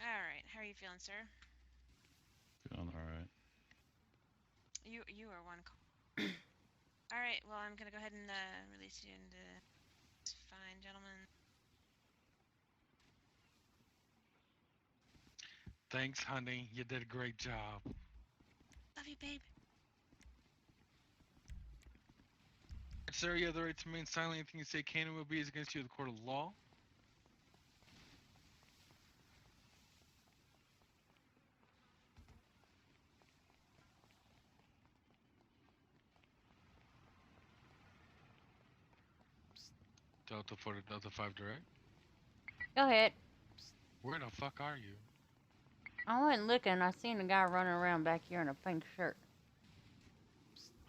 All right, how are you feeling, sir? Feeling all right. You are one. All right, well, I'm gonna go ahead and release you into. It's fine, gentlemen. Thanks, honey. You did a great job. Love you, babe. Sir, you have the right to remain silent. Anything you say can and will be is against you in the court of law. Delta 4 to Delta 5 direct. Go ahead. Where the fuck are you? I went looking. I seen a guy running around back here in a pink shirt.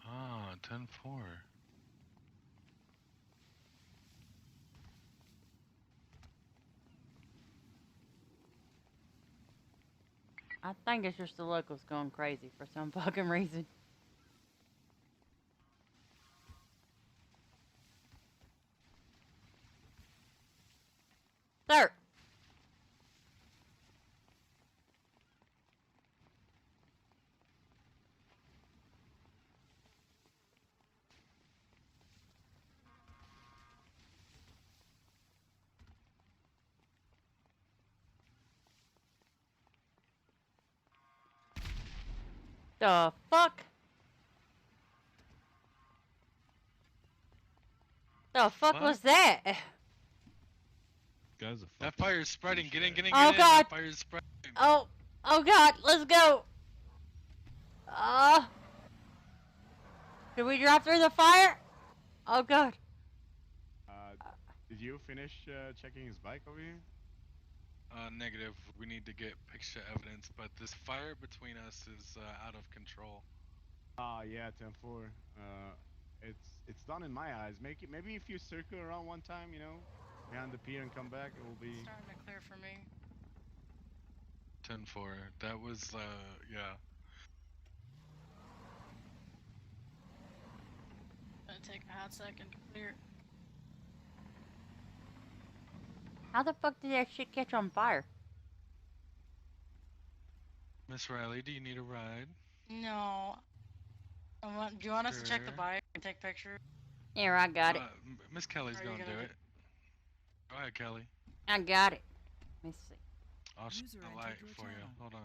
Ah, 10-4. I think it's just the locals going crazy for some fucking reason. Sir! The fuck? The fuck was that? Guy's a That fire is spreading. Get in, get in, Oh, get in. God. That fire is spreading. Oh God, let's go. Did we drive through the fire? Oh God. Did you finish checking his bike over here? Negative. We need to get picture evidence, but this fire between us is out of control. Yeah, 10-4. It's done in my eyes. Maybe if you circle around one time, you know, behind the pier and come back, it will be. It's starting to clear for me. 10-4. That was yeah. Gonna take a hot second to clear. How the fuck did that shit catch on fire? Miss Riley, do you need a ride? No. Do you want us to check the bike and take pictures? Here, I got it. Miss Kelly's Are you gonna do gonna it. Go ahead, Kelly. I got it. Let me see. I'll shine the light for you. Hold on.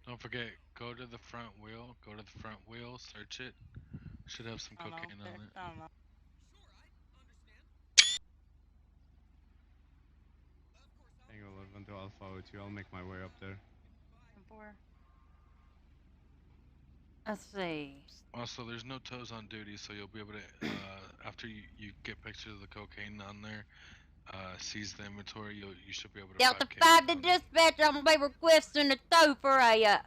Don't forget, go to the front wheel. Go to the front wheel. Search it. Should have some cocaine on it. I don't know. Tango 11 to Alpha 02. I'll make my way up there. 4. Let's see. Also, there's no tows on duty, so you'll be able to, after you get pictures of the cocaine on there, seize the inventory, you should be able to. Delta 5 to dispatch. I'm gonna be requesting a tow for a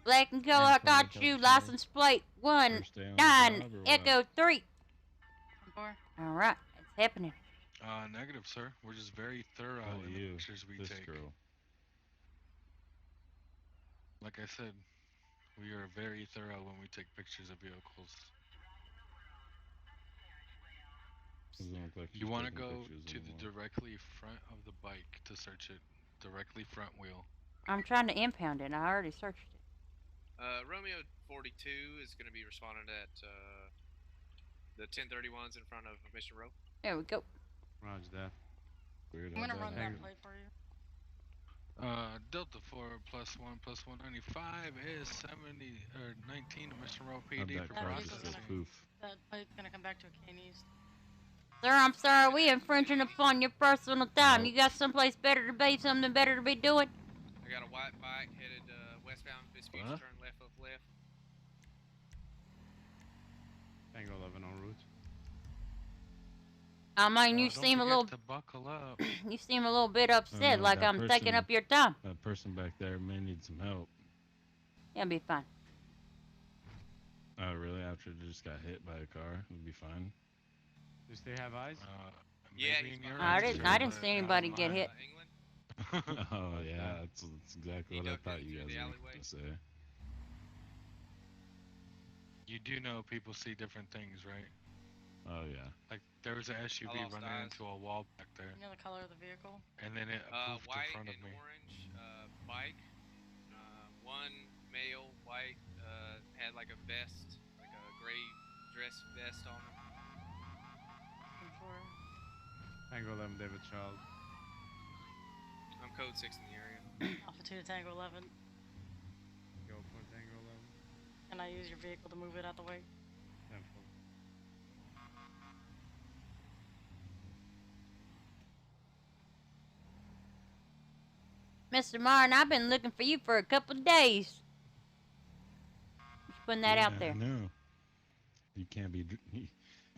black and color got you license plate 19 Echo 3. 4. All right, it's happening. Negative, sir. We're just very thorough Not in the you. pictures we This take. girl. Like I said, we are very thorough when we take pictures of vehicles. Doesn't look like she's You want to taking go pictures to the anymore. directly front of the bike to search it. Directly front wheel. I'm trying to impound it. I already searched it. Romeo 42 is going to be responding at the 1031s in front of Mission Row. There we go. Roger that. Weird. I'm gonna run that plate for you. Delta 4 +1 +195 is 70 or 19 to Mission Row How'd PD that for car just processing. go poof? That plate's gonna come back to a cane east. Sir, I'm sorry. We infringing upon your personal time. Oh. You got someplace better to be, something better to be doing? I got a white bike headed westbound Vespucci, turn left of left. Tango 11 en route. I mean, you Don't seem a forget little. to buckle up. You seem a little bit upset, like that I'm taking up your time. That person back there may need some help. It'll be fine. Oh, really? After they just got hit by a car, it'll be fine. Does they have eyes? Yeah, I didn't see anybody get hit. Oh yeah, that's exactly what I thought you guys were going to say. You do know people see different things, right? Oh yeah. Like there was an SUV running into a wall back there, You know the color of the vehicle? and then it poofed White in front of and me. orange bike. One male white had like a vest, like a gray dress vest on him. Tango 11 David Child. I'm code 6 in the area. Alpha 2 to Tango 11. Go for Tango 11. Can I use your vehicle to move it out the way? 10-4. Mr. Martin, I've been looking for you for a couple of days. Just putting that out there. I know. You can't be.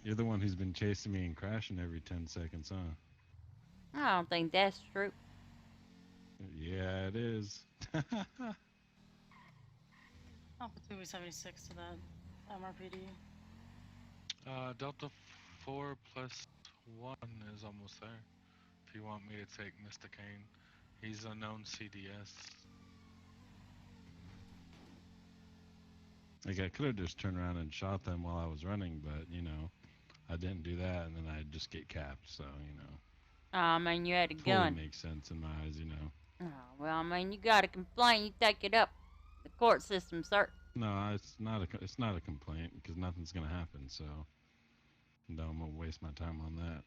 You're the one who's been chasing me and crashing every 10 seconds, huh? I don't think that's true. Yeah, it is. Alpha 2 76 to that MRPD. Delta 4 +1 is almost there. If you want me to take Mr. Kane, he's a known CDS. Like I could have just turned around and shot them while I was running, but you know, I didn't do that, and then I'd just get capped. So you know. I mean, you had a Fully gun. makes sense in my eyes, you know. Oh, well, I mean, you got a complaint, you take it up the court system, sir. No, it's not a complaint because nothing's gonna happen. So, no, I'm gonna waste my time on that.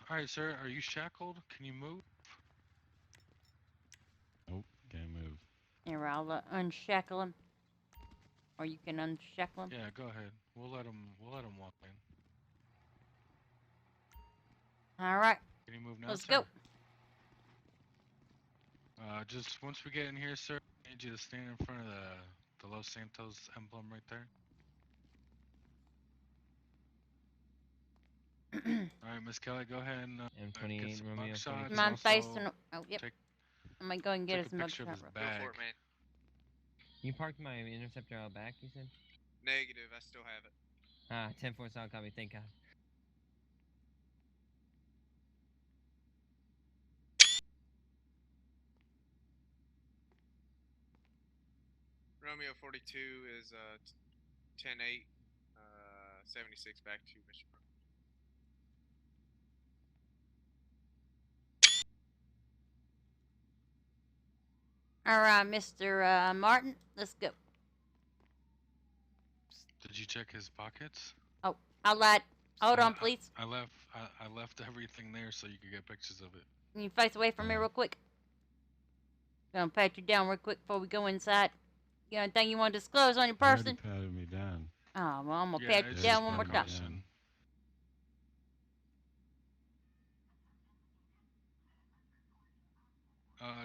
All right, sir. Are you shackled? Can you move? Nope, can't move. Here, I'll unshackle him. Or you can unshackle him. Yeah, go ahead. We'll let him walk in. All right. Can you move now, Let's sir? go. Just once we get in here, sir, I need you to stand in front of the Los Santos emblem right there. All right, Miss Kelly, go ahead and M28 get some Romeo mugshots. Am I Also, facing? Oh, yep. take I'm gonna go and get a his picture of mugshot. his real quick. bag. Go for it, man. You parked my interceptor out back, you said? Negative, I still have it. Ah, 10-4 solid copy, thank God. Romeo 42 is 10-8, 76 back to Mission Row. All right, Mr. Martin, let's go. Did you check his pockets? Oh, I lied. Hold on, please. I left everything there so you could get pictures of it. Can you face away from me real quick? Gonna pat you down real quick before we go inside. You got anything you want to disclose on your person? You already patted me down. Oh, well, I'm gonna pat you down one more time.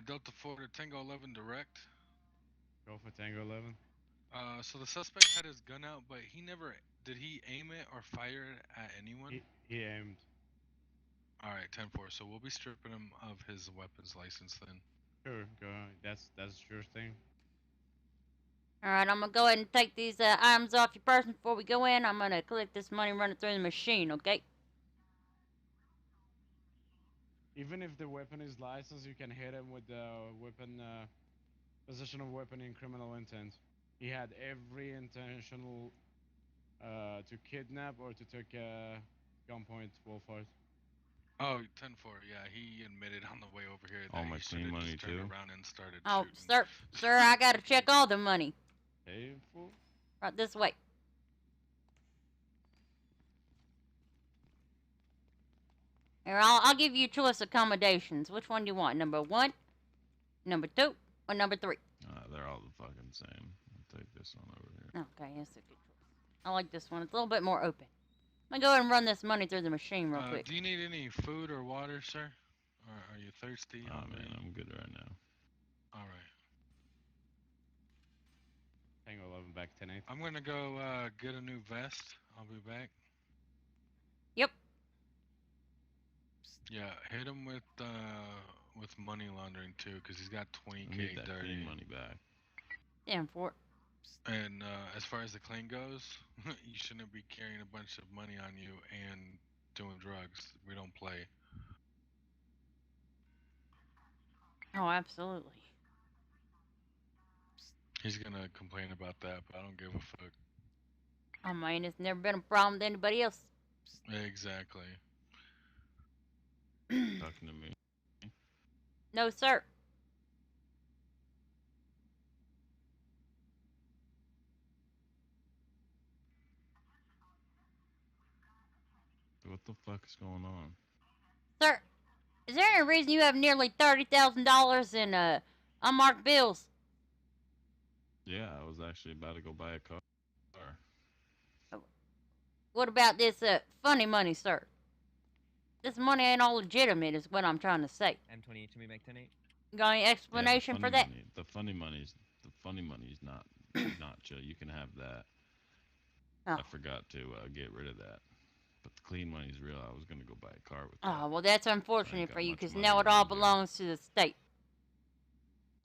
Delta 4 to Tango 11 direct. Go for Tango 11. So the suspect had his gun out, but did he aim it or fire it at anyone? He aimed. Alright, 10-4, so we'll be stripping him of his weapons license then. Sure, go on. That's your thing. Alright, I'm gonna go ahead and take these items off your person before we go in. I'm gonna collect this money and run it through the machine, okay? Even if the weapon is licensed, you can hit him with the weapon, possession of weapon in criminal intent. He had every intentional to kidnap or to take gunpoint Wolfhard. Oh, 10-4, yeah, he admitted on the way over here that All my he should clean have money just turned too. around and started Oh, shooting. sir, I gotta check all the money. Hey, fool. Right this way. Here, I'll give you choice accommodations. Which one do you want? Number 1, number 2, or number 3? They're all the fucking same. I'll take this one over here. Okay, that's a good choice. I like this one. It's a little bit more open. I'm gonna go ahead and run this money through the machine real quick. Do you need any food or water, sir? Or are you thirsty? Oh man, I'm good right now. All right. Tango 11 back 10-8. I'm gonna go get a new vest. I'll be back. Yep. Yeah, hit him with money laundering too, cause he's got 20K Need that dirty. clean money back. Damn for it. And as far as the clean goes, you shouldn't be carrying a bunch of money on you and doing drugs. We don't play. Oh, absolutely. He's gonna complain about that, but I don't give a fuck. Oh man, it's never been a problem with anybody else. Exactly. Talking to me. No, sir. What the fuck is going on? Sir, is there any reason you have nearly $30,000 in unmarked bills? Yeah, I was actually about to go buy a car. What about this funny money, sir? This money ain't all legitimate, is what I'm trying to say. M28 to me back 10-8. Got any explanation for that? The funny money's not chill. You can have that. Oh. I forgot to get rid of that. But the clean money's real. I was gonna go buy a car with that. Oh, well, that's unfortunate got for you, much because money now it all around here. belongs to the state.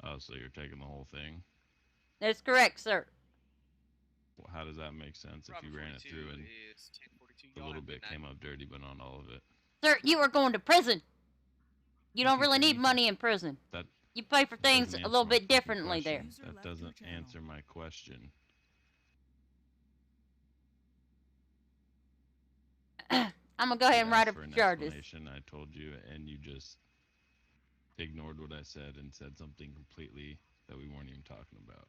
Oh, so you're taking the whole thing? That's correct, sir. Well, how does that make sense if you ran it through and a little bit came up dirty, but not all of it? Sir, you are going to prison. You don't really need money in prison. That You pay for things doesn't a little answer my bit differently there. question. That doesn't answer my question. I'm gonna go ahead and write up For an charges. explanation, I told you, and you just ignored what I said and said something completely that we weren't even talking about.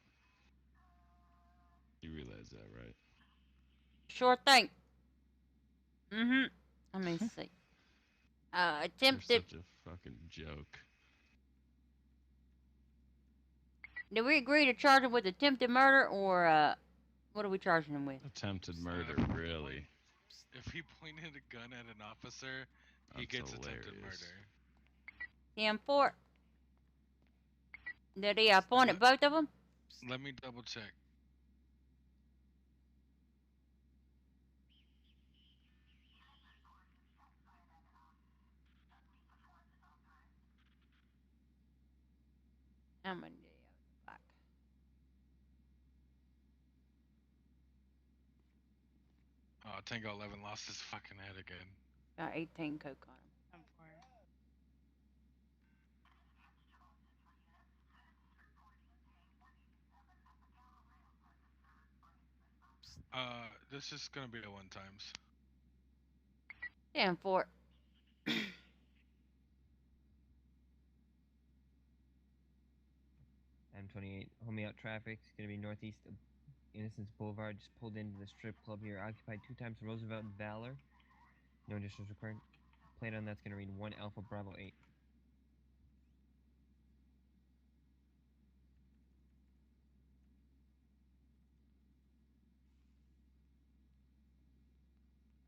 You realize that, right? Sure thing. Let me see. Attempted. You're such a fucking joke. Did we agree to charge him with attempted murder, or what are we charging him with? Attempted murder, really? If he pointed a gun at an officer, he gets attempted murder. Damn for it. Did he point at both of them? Let me double check. How many do you have back? Oh, Tango 11 lost his fucking head again. Got 18 coke on him. This is gonna be a one times. Damn for it. M28, hold me out traffic. It's gonna be northeast of Innocence Boulevard. Just pulled into the strip club here. Occupied 2 times Roosevelt and Valor. No additions required. Plate on that's gonna read 1 Alpha Bravo 8.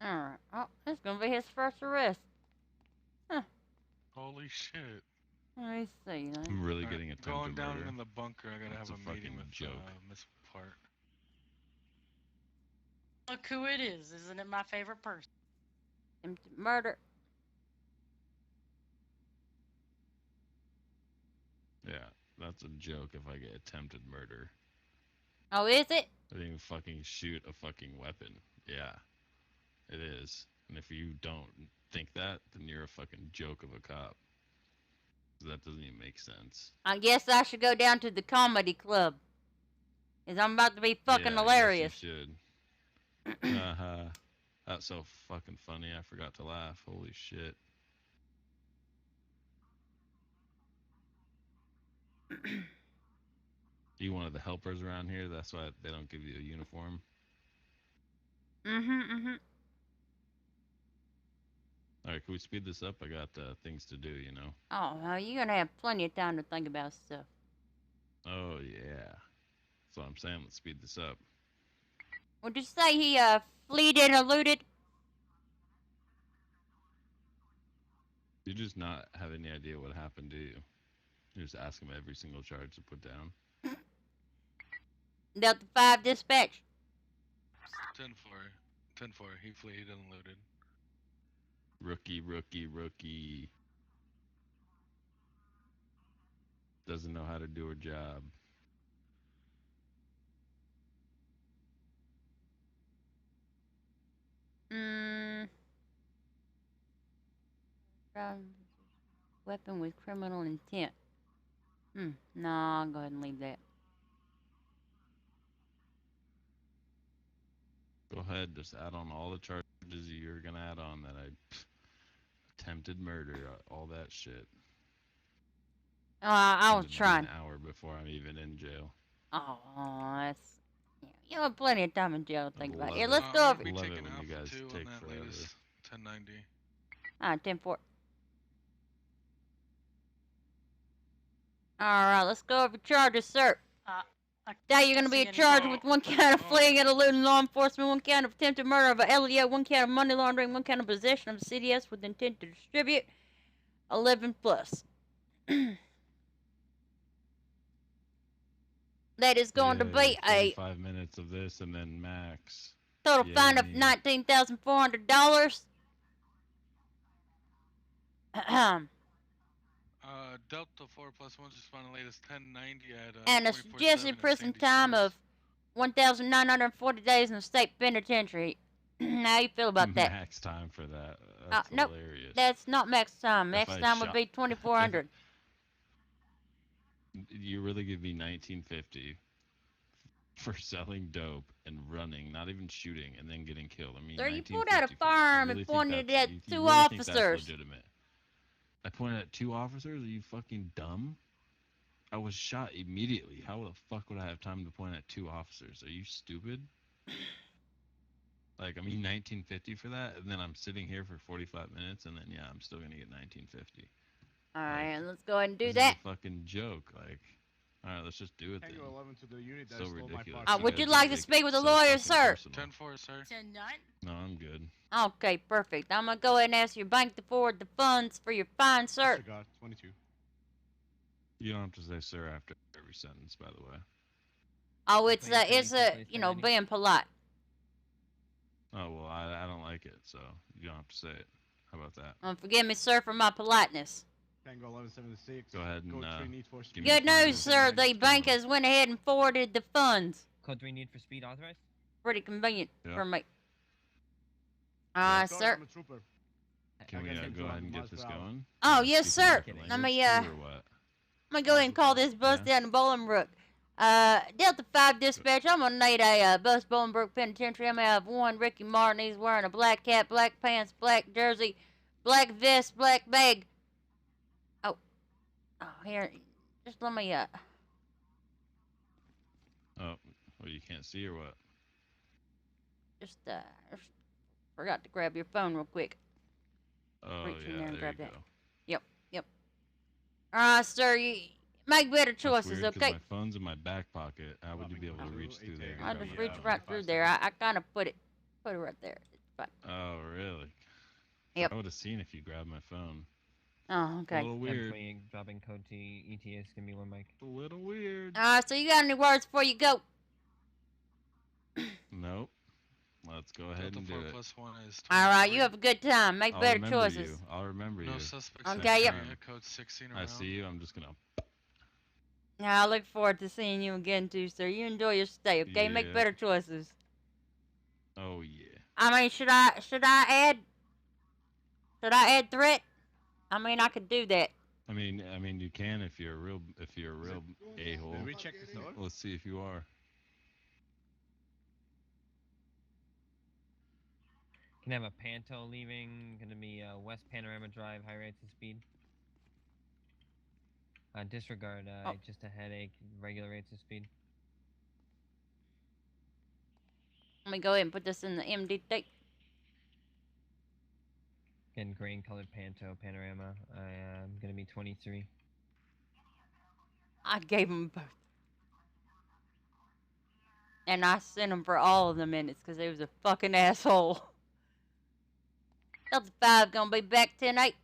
Alright. Oh, this is gonna be his first arrest. Huh. Holy shit. Let me see. I'm really getting attempted Going down murder. in the bunker, I gotta That's have a a meeting fucking with joke. Miss Part. Look who it is. Isn't it my favorite person? Attempted murder. Yeah, that's a joke if I get attempted murder. Oh, is it? I didn't even fucking shoot a fucking weapon. Yeah, it is. And if you don't think that, then you're a fucking joke of a cop. That doesn't even make sense. I guess I should go down to the comedy club. Cause I'm about to be fucking Yeah, hilarious. yes, you should. Haha. That's so fucking funny. I forgot to laugh. Holy shit. You one of the helpers around here? That's why they don't give you a uniform. All right, can we speed this up? I got things to do, you know. Oh, well, you're gonna have plenty of time to think about stuff. Oh yeah. That's what I'm saying. Let's speed this up. Would you say he fled and eluded? You just not have any idea what happened, do you? You just ask him every single charge to put down. Delta 5 dispatch. 10-4. 10-4. He fled and eluded. Rookie. Doesn't know how to do her job. Weapon with criminal intent. No, I'll go ahead and leave that. Go ahead, just add on all the charges you're gonna add on that attempted murder, all that shit. I was trying. An hour before I'm even in jail. Oh, that's... You have plenty of time in jail to think about it. Here, let's go over... Love it when you guys take forever. 1090. 10-4. Alright, let's go over charges, sir. Now you're going to be charged with 1 count of fleeing and eluding law enforcement, 1 count of attempted murder of a LEO, 1 count of money laundering, 1 count of possession of a CDS with intent to distribute, 11 plus. That is going to be a 5 minutes of this and then max. Total fine of $19,400. Delta 4 plus 1 just found the latest 1090 at and a suggested prison time of 1,940 days in the state penitentiary. How you feel about that? Max time for that. That's nope, hilarious. That's not max time. Max time would be 2,400. You really give me 1950 for selling dope and running, not even shooting, and then getting killed. I mean, sir, you pulled out a firearm and pointed it at 2 officers. That's legitimate. I pointed at 2 officers? Are you fucking dumb? I was shot immediately. How the fuck would I have time to point at 2 officers? Are you stupid? Like, I mean, 1950 for that, and then I'm sitting here for 45 minutes, and then, yeah, I'm still gonna get 1950. Alright, let's go ahead and do this that. Is a fucking joke. Like, alright, let's just do it then. 11 to the unit. So ridiculous. Would you like to speak with a lawyer, sir? 10-4, sir. 10-9? No, I'm good. Okay, perfect. I'm gonna go ahead and ask your bank to forward the funds for your fine, sir. Disregard, 22. You don't have to say sir after every sentence, by the way. Oh, it's you know, being polite. Oh, well, I don't like it, so you don't have to say it. How about that? Forgive me, sir, for my politeness. Tango 1176. Go ahead and Good news, sir. The bank has went ahead and forwarded the funds. Code 3 need for speed authorized? Pretty convenient for me. Sorry, sir. I'm a trooper. Can we go ahead and get this going? Oh, yes, sir. Let me go ahead and call this bus down to Bolingbrook. Delta 5 dispatch, I'm gonna need a bus Bolingbrook Penitentiary. I'm gonna have 1 Ricky Martin. He's wearing a black cap, black pants, black jersey, black vest, black bag. Oh, here, just let me, Oh, well, you can't see or what? Just forgot to grab your phone real quick. Oh, reach in yeah, there and grab you that. go. Yep. Alright, sir, you make better choices, That's weird, okay? 'cause my phone's in my back pocket. How would you be able to reach through there? I'll just reach right through there. I kind of put it right there. It's fine. Oh, really? Yep. I would have seen if you grabbed my phone. Oh, okay. A little weird. Dropping code to ETS. Give me 1 mic. A little weird. Alright, so you got any words before you go? Nope. Let's go ahead and do it. Alright, you have a good time. Make I'll better remember choices. You. I'll remember you. No suspects. Okay, yep. Code 16 I see you. I'm just gonna. I look forward to seeing you again too, sir. You enjoy your stay, okay? Make Yeah. better choices. Oh yeah. I mean, should I add threat? I mean, I could do that. I mean, you can if you're a real a hole. Did we check this door? Let's see if you are. Can have a Panto leaving. Gonna be West Panorama Drive, high rates of speed. Disregard. Just a headache. Regular rates of speed. Let me go ahead and put this in the MDT. Again, green colored Panto Panorama. I'm gonna be 23. I gave them both. And I sent them for all of the minutes because they was a fucking asshole. Delta 5 gonna be back 10-8.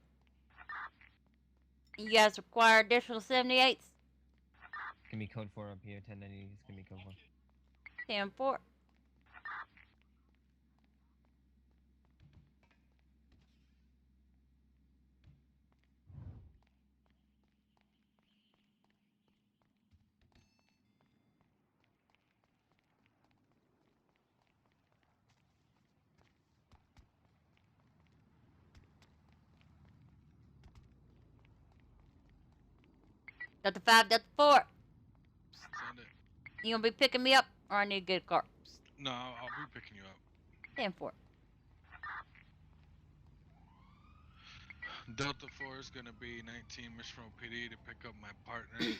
You guys require additional 78s? Gonna be code 4 up here. 1090 is gonna be code 4. 10-4. Delta 5, Delta 4. Send it. You gonna be picking me up or I need to get a car? No, I'll be picking you up. 10-4. Delta 4 is gonna be 19 Mission Road PD to pick up my partner.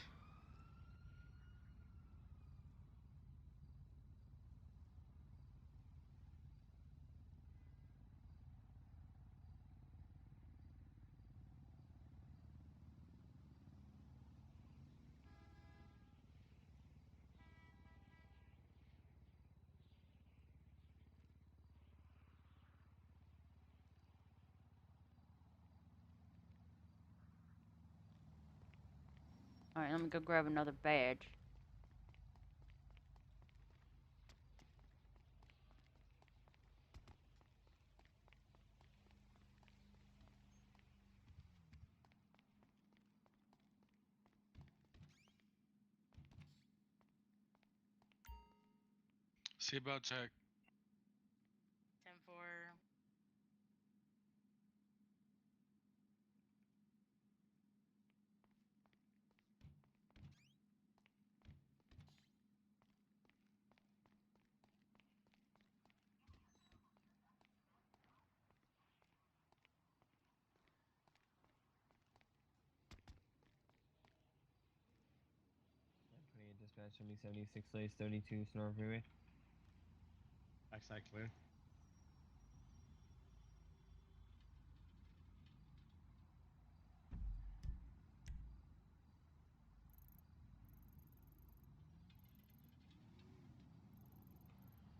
Alright, let me go grab another badge. Seatbelt check. 10-4. Dispatch should be 76 lanes, 32 Sonora Freeway. Backside clear.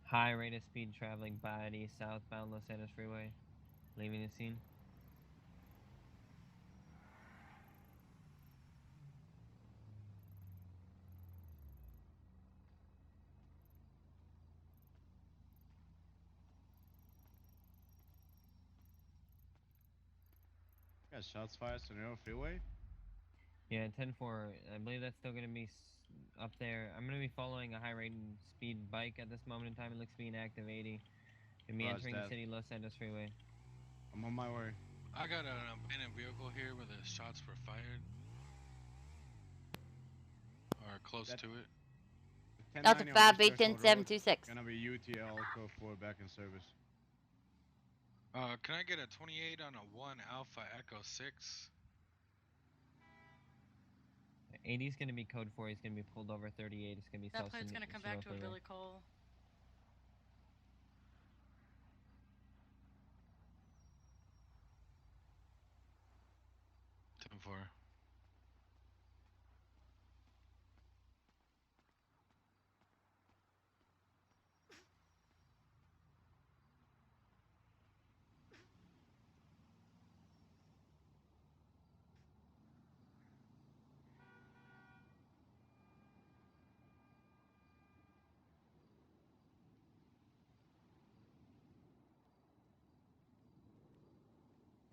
High rate of speed traveling by the southbound Los Angeles Freeway. Leaving the scene. Got shots fired to Sonora Freeway. Yeah, 10-4. I believe that's still going to be up there. I'm going to be following a high rate speed bike at this moment in time. It looks to be an active 80. Going to be entering the city Los Angeles Freeway. I'm on my way. I got an abandoned vehicle here where the shots were fired. Or close to it. Delta 5, B10726. Gonna be UTL code 4 back in service. Can I get a 28 on a 1 Alpha Echo 6? 80 is going to be code 4. He's going to be pulled over. 38 is going to be That plate's gonna come back to a Billy Cole. For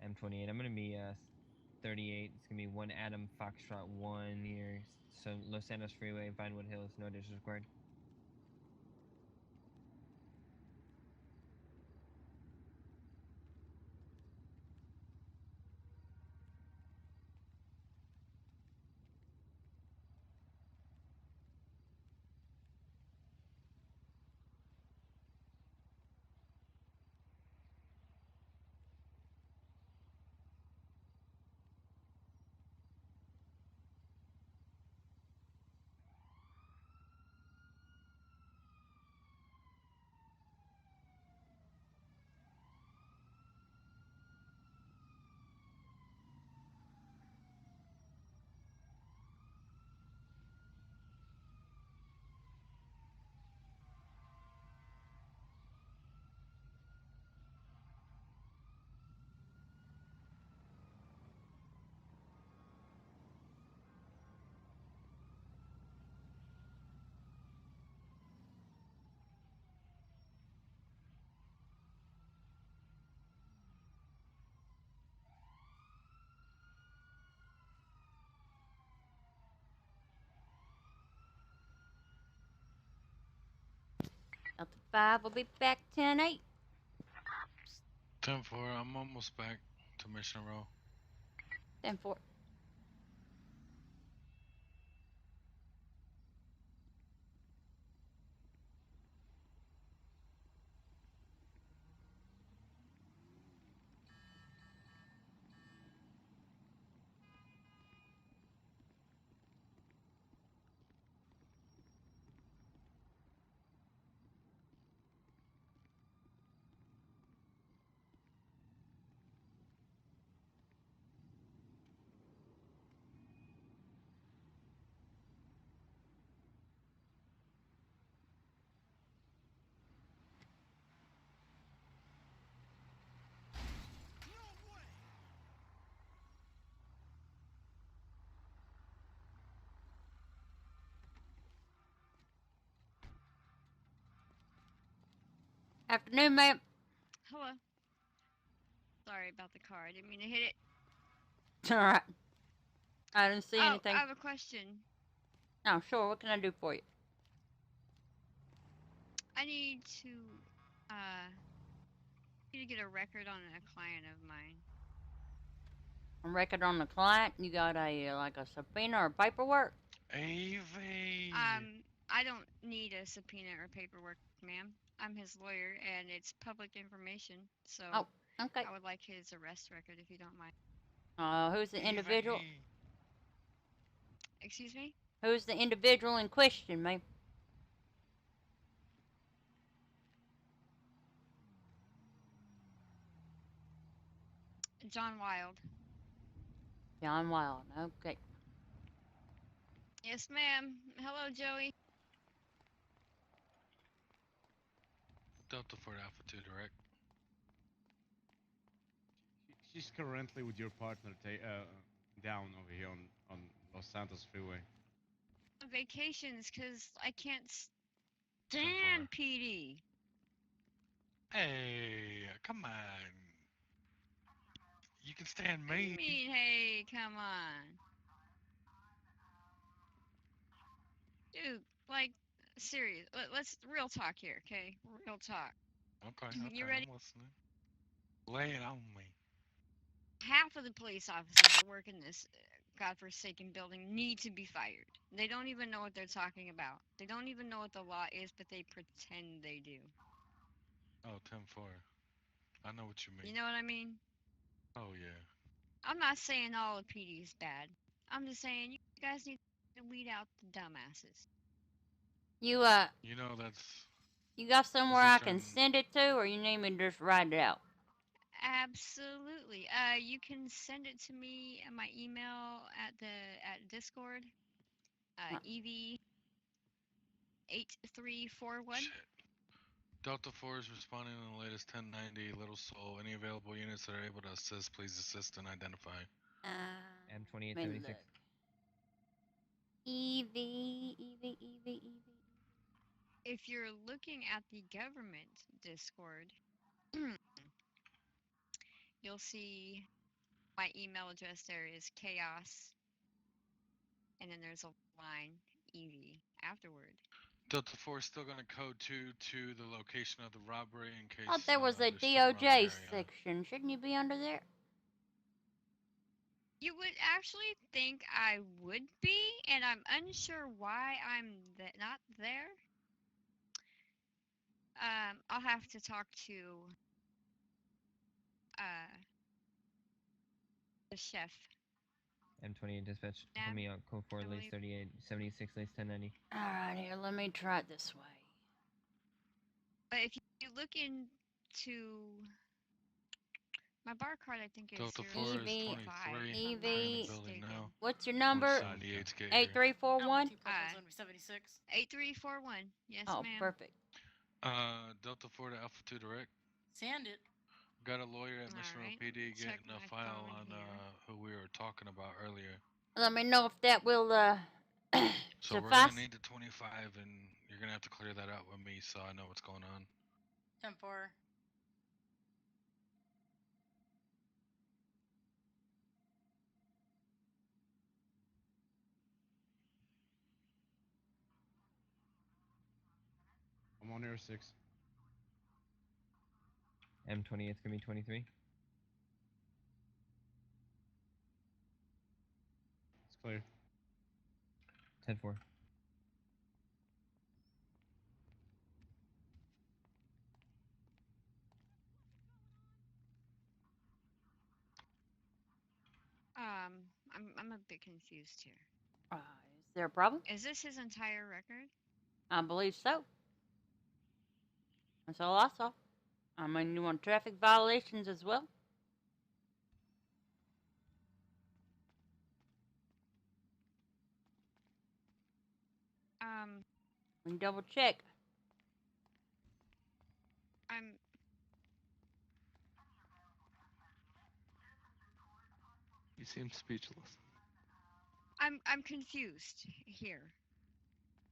M28. I'm going to be 38. It's gonna be 1 Adam Foxtrot 1 here. So Los Santos Freeway, Vinewood Hills, no additions required. Delta 5 will be back 10-8. 10-4, I'm almost back to Mission Row. 10-4. Afternoon, ma'am. Hello. Sorry about the car. I didn't mean to hit it. All right. I didn't see anything. I have a question. Oh, sure. What can I do for you? I need to get a record on a client of mine. A record on the client? You got a like a subpoena or paperwork? Avy. I don't need a subpoena or paperwork, ma'am. I'm his lawyer, and it's public information. So okay. I would like his arrest record if you don't mind. Who's the individual? Excuse me? Who's the individual in question, ma'am? John Wild. John Wild. Okay. Yes, ma'am. Hello, Joey. Delta 4 Alpha 2 direct. She's currently with your partner down over here on Los Santos Freeway. Vacations, because I can't stand PD. Hey, come on. You can stand What do you me. mean, hey, come on? Dude, like, serious. Let's real talk here, okay? Real talk. Okay, You ready? I'm listening. Lay it on me. Half of the police officers that work in this godforsaken building need to be fired. They don't even know what they're talking about. They don't even know what the law is, but they pretend they do. Oh, 10-4. I know what you mean. You know what I mean? Oh, yeah. I'm not saying all of PD is bad. I'm just saying you guys need to weed out the dumbasses. You know that's. You got somewhere I can send it to, or you need me to just write it out? Absolutely. You can send it to me at my email at Discord. EV8341. Shit. Delta 4 is responding to the latest 1090 Little Soul. Any available units that are able to assist, please assist and identify. M2876. EV. If you're looking at the government Discord, you'll see My email address there is chaos, and then there's a line Evie afterward. Delta 4 is still gonna code 2 to the location of the robbery in case. Thought there was a they're still around the DOJ area. section. Shouldn't you be under there? You would actually think I would be, and I'm unsure why I'm not there. I'll have to talk to the chef. M28 dispatch. Call me out. Code 4, lace 38, 76, lace 1090. Alright, here, let me try it this way. But if you look into my bar card, I think it's Delta 4 is 23. Evie, Now. What's your number? 8341? 8341. Yes, oh, ma'am. Perfect. Delta 4 to Alpha 2 direct. Sand it. Got a lawyer at Mission Road PD check getting a my file phone on here. who we were talking about earlier. Let me know if that will So we're suffice. gonna need the 25, and you're gonna have to clear that out with me so I know what's going on. 10-4. I'm on air 6. M28's gonna be 23. It's clear. 10-4. I'm a bit confused here. Is there a problem? Is this his entire record? I believe so. That's all I saw. I mean, you want traffic violations as well? We can double check. You seem speechless. I'm confused here.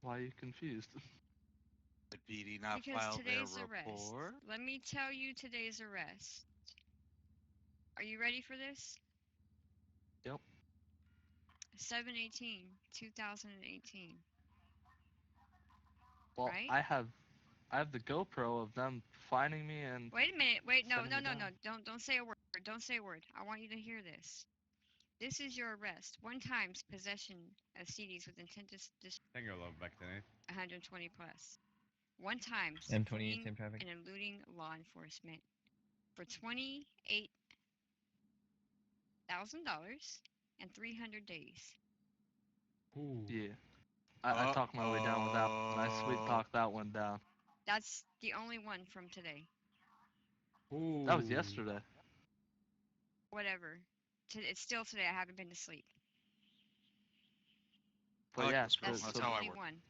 Why are you confused? The PD not Because filed their today's arrest. report. Let me tell you today's arrest. Are you ready for this? Yep. 7/18/2018. Well, right? I have the GoPro of them finding me and. Wait a minute. Wait, no. sending me down. Don't say a word. Don't say a word. I want you to hear this. This is your arrest. 1 times possession of CDs with intent to Tango love back then. 120 plus. 1 times M28, fleeing same traffic. and eluding law enforcement for $28,000 and 300 days. Ooh. Yeah. I talked my way down with that one. I sweet talked that one down. That's the only one from today. Ooh. That was yesterday. Whatever. It's still today. I haven't been to sleep. But yeah, that's so the only one.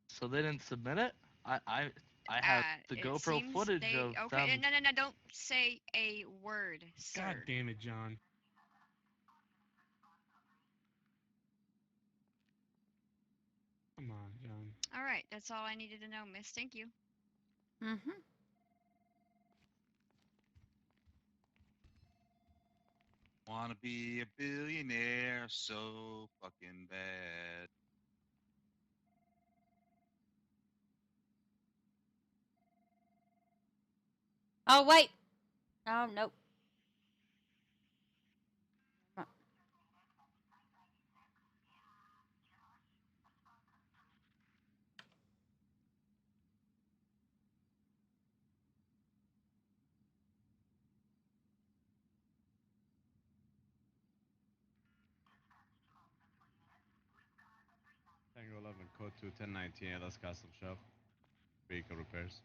So they didn't submit it? I have the GoPro footage of okay, them. No, don't say a word, sir. God damn it, John. Come on, John. All right, that's all I needed to know, miss. Thank you. Mm-hmm. Wanna be a billionaire so fucking bad. Oh, wait. Oh, nope. Tango 11, code 2, 1019, that's custom shop. Vehicle repairs.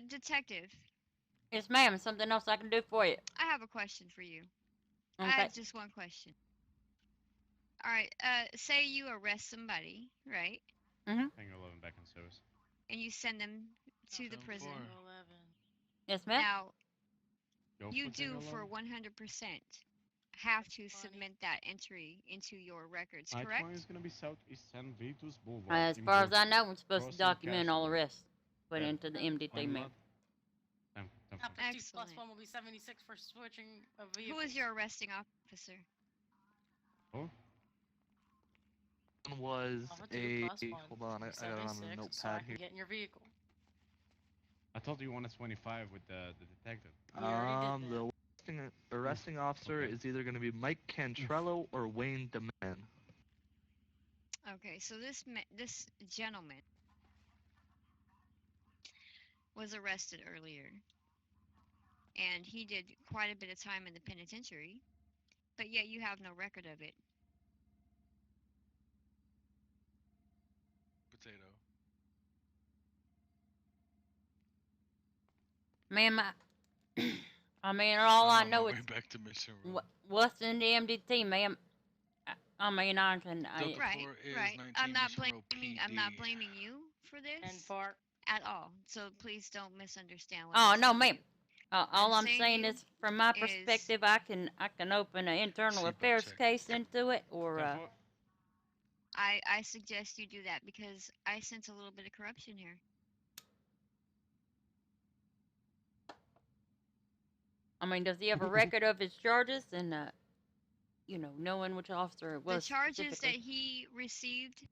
Detective. Yes, ma'am. Something else I can do for you? I have a question for you. Okay. I have just one question. All right. Say you arrest somebody, right? Mhm. Tango 11 back in service. And you send them to the prison. Yes, ma'am. Now, Go you for do Tango for 11. 100% have to submit that entry into your records, correct? I-20 is going to be Southeast San Vitus Boulevard. As in far as I Georgia. know, we're supposed to Crossing document all Castleberry. arrests. Put Then into the MDT, Fine ma'am. lot. Time, time Now, for- 50 plus Excellent. 1 will be 76 for switching of Who vehicles. is your arresting officer? Oh, One was Alpha 2 a plus 1 hold on, I will be got it on 76, the so I notepad can here. get in your vehicle. I thought you wanted 25 with the detective. We already did that. The arresting officer okay. is either going to be Mike Cantrello or Wayne DeMann. Okay, so this gentleman was arrested earlier, and he did quite a bit of time in the penitentiary, but yet you have no record of it. Potato. Ma'am, I mean, all I I'm on my know way is back to Mission Road. what's in the MDT, ma'am. I mean, I can. Delta Right, 4 is right. 19 I'm not Mission Road blaming. PD. I'm not blaming you for this And Park. at all. So please don't misunderstand what Oh I'm no, saying. ma'am. All I'm saying saying you is, from my is- perspective, I can open an internal Seatbelt affairs check. case into it, or Therefore, I suggest you do that because I sense a little bit of corruption here. I mean, does he have a record of his charges and knowing which officer it The was charges that specifically? he received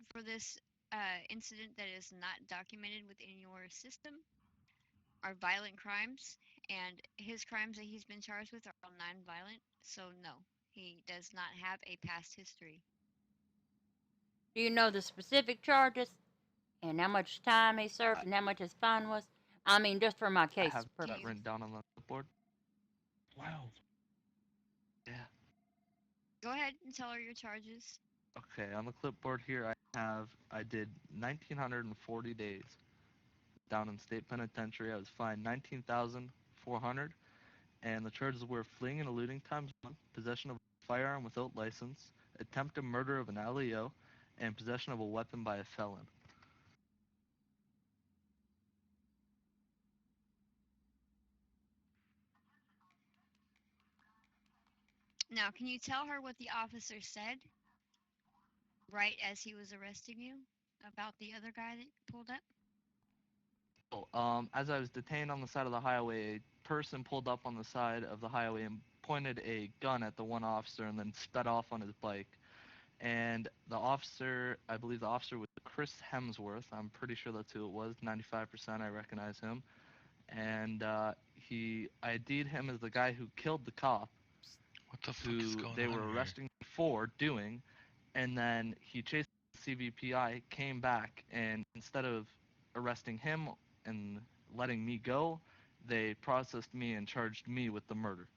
for this incident that is not documented within your system are violent crimes, and his crimes that he's been charged with are all non-violent. So no, he does not have a past history. Do you know the specific charges and how much time he served and how much his fine was? I mean, just for my I case have that purposes. written down on the board. Wow. Yeah. Go ahead and tell her your charges. Okay, on the clipboard here I did 1,940 days down in state penitentiary. I was fined 19,400, and the charges were fleeing and eluding times 1, possession of a firearm without license, attempted murder of an LEO, and possession of a weapon by a felon. Now, can you tell her what the officer said right as he was arresting you about the other guy that pulled up? As I was detained on the side of the highway, a person pulled up on the side of the highway and pointed a gun at the one officer and then sped off on his bike. And the officer, I believe the officer was Chris Hemsworth. I'm pretty sure that's who it was. 95% I recognize him. And I ID'd him as the guy who killed the cop. What the fuck is going they on were here? arresting for doing. And then he chased the CVPI, came back, and instead of arresting him and letting me go, they processed me and charged me with the murder.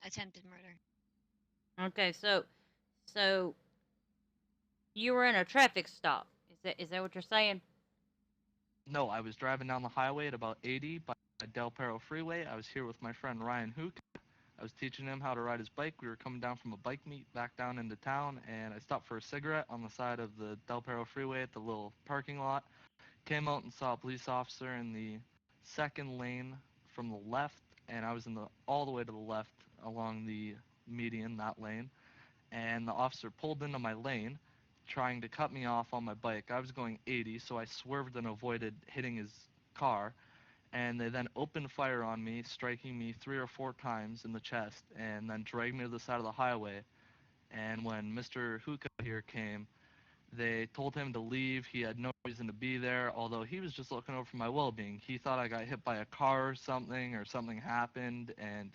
Attempted murder. Okay, so you were in a traffic stop. Is that what you're saying? No, I was driving down the highway at about 80 by Del Perro Freeway. I was here with my friend Ryan Hook. I was teaching him how to ride his bike. We were coming down from a bike meet back down into town, and I stopped for a cigarette on the side of the Del Perro Freeway at the little parking lot. Came out and saw a police officer in the second lane from the left, and I was all the way to the left along the median, that lane. And the officer pulled into my lane, trying to cut me off on my bike. I was going 80, so I swerved and avoided hitting his car. And they then opened fire on me, striking me 3 or 4 times in the chest, and then dragged me to the side of the highway. And when Mr. Hookah here came, they told him to leave. He had no reason to be there, although he was just looking over for my well-being. He thought I got hit by a car or something happened, and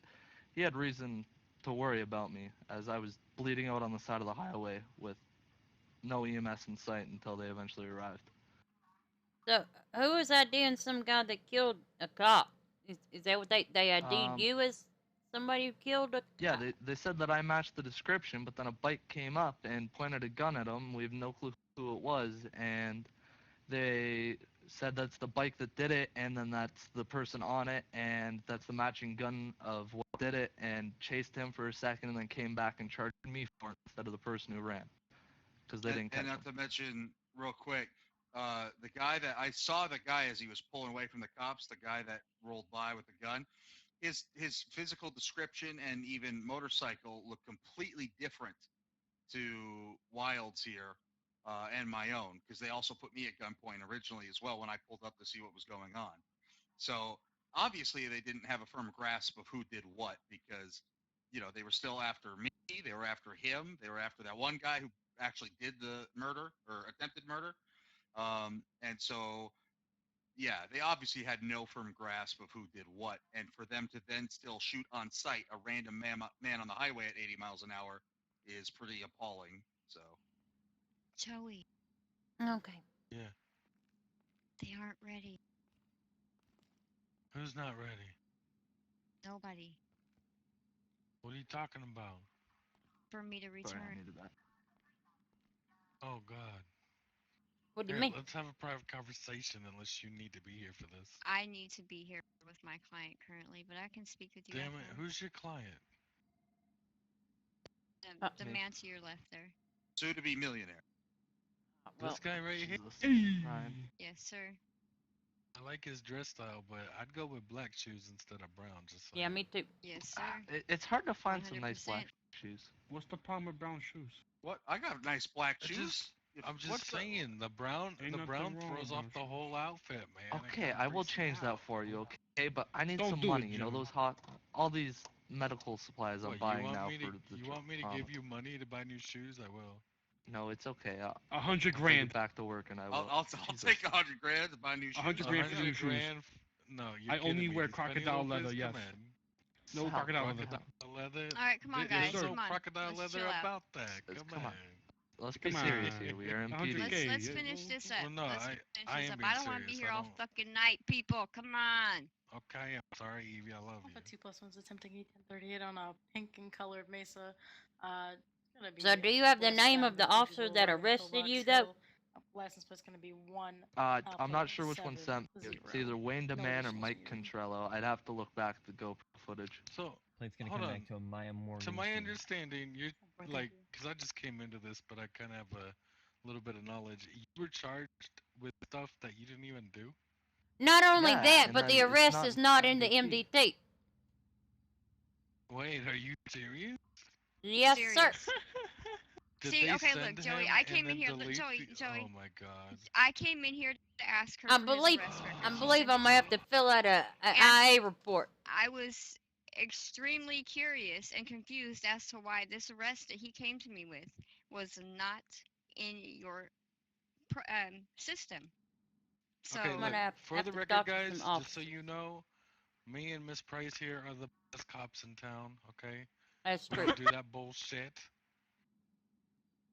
he had reason to worry about me, as I was bleeding out on the side of the highway with no EMS in sight until they eventually arrived. So who was IDing some guy that killed a cop? Is that what they ID'd you as somebody who killed a cop? Yeah, they said that I matched the description, but then a bike came up and pointed a gun at him. We have no clue who it was, and they said that's the bike that did it, and then that's the person on it, and that's the matching gun of what did it, and chased him for a second, and then came back and charged me for it instead of the person who ran, because they didn't catch And him. not to mention, real quick, the guy that I saw, the guy as he was pulling away from the cops, the guy that rolled by with the gun, his physical description and even motorcycle look completely different to Wild's here and my own, because they also put me at gunpoint originally as well when I pulled up to see what was going on. So obviously they didn't have a firm grasp of who did what, because they were still after me, they were after him, they were after that one guy who actually did the murder or attempted murder. And so yeah, they obviously had no firm grasp of who did what, and for them to then still shoot on sight a random man on the highway at 80 miles an hour is pretty appalling. So Joey, Okay. Yeah. they aren't ready. Who's not ready? Nobody. What are you talking about? For me to Sorry, return. I needed that. Oh God. What do you Here, mean? let's have a private conversation unless you need to be here for this. I need to be here with my client currently, but I can speak with you. Damn it, after. who's your client? The man to your left there. soon to be millionaire. This guy right here? Yes, sir. I like his dress style, but I'd go with black shoes instead of brown. Just Yeah, me too. Yes, sir. It's hard to find some nice black 100%. shoes. What's the problem with brown shoes? What? I got nice black I shoes. I'm just saying the brown Ain't nothing wrong throws with off the whole outfit, man. It Okay, kinda I will freaks me change that out. for you, okay? But I need Don't some do it, money. You know Jimmy. those all these medical supplies I'm What, buying now for the you want me to give you money to buy new shoes? I will. No, it's okay. 100 I'll grand. take it back to work, and I will. I'll take 100 grand to buy new shoes. 100 grand for new shoes. No, you're I only kidding me. wear These penny crocodile loafers? leather, yes. Come on. No Stop, crocodile leather. Crocodile leather? All right, come on, There's guys. no Come on. crocodile Let's leather chill out. about that. Come on. Let's be Come serious on. here. We are in 100K. PD. Let's finish this up. Well, no, Let's I finish this am up. being I don't want to be serious. here I all don't- fucking night, people. Come on. Okay, I'm sorry, Evie. I love you. Alpha 2+1's attempting E1038 on a pink and colored Mesa. Gonna be So do you have the West name of the Avenue, officer Bridgeboro that Road in arrested you, Pillbox though? Hill. License plate's gonna be 1. I'm not sure which one sent me. 770. It's either Wayne No DeMann or additionals Mike needed. Contrello. I'd have to look back at the GoPro footage. So, Plate's gonna hold come on. back to a Maya Morgan. To my scene. understanding, you're Thank like, you. because I just came into this, but I kind of have a little bit of knowledge. You were charged with stuff that you didn't even do? Not only Yeah, that, and but the then it's arrest not is not in the MDT. MDT. Wait, are you serious? Yes, sir. Serious. Did See, they okay, send look, Joey, him I and came in then here. Look, delete Joey, the- Joey. Oh my god. I came in here to ask her. I for his believe arrest record. I She believe sent I'm it gonna have me. to fill out a And- IA report. I was extremely curious and confused as to why this arrest that he came to me with was not in your system. So Okay, I'm look, gonna have for the to record, talk to guys, some just so you know, me and Miss Price here are the best cops in town, okay? That's We true. don't do that bullshit.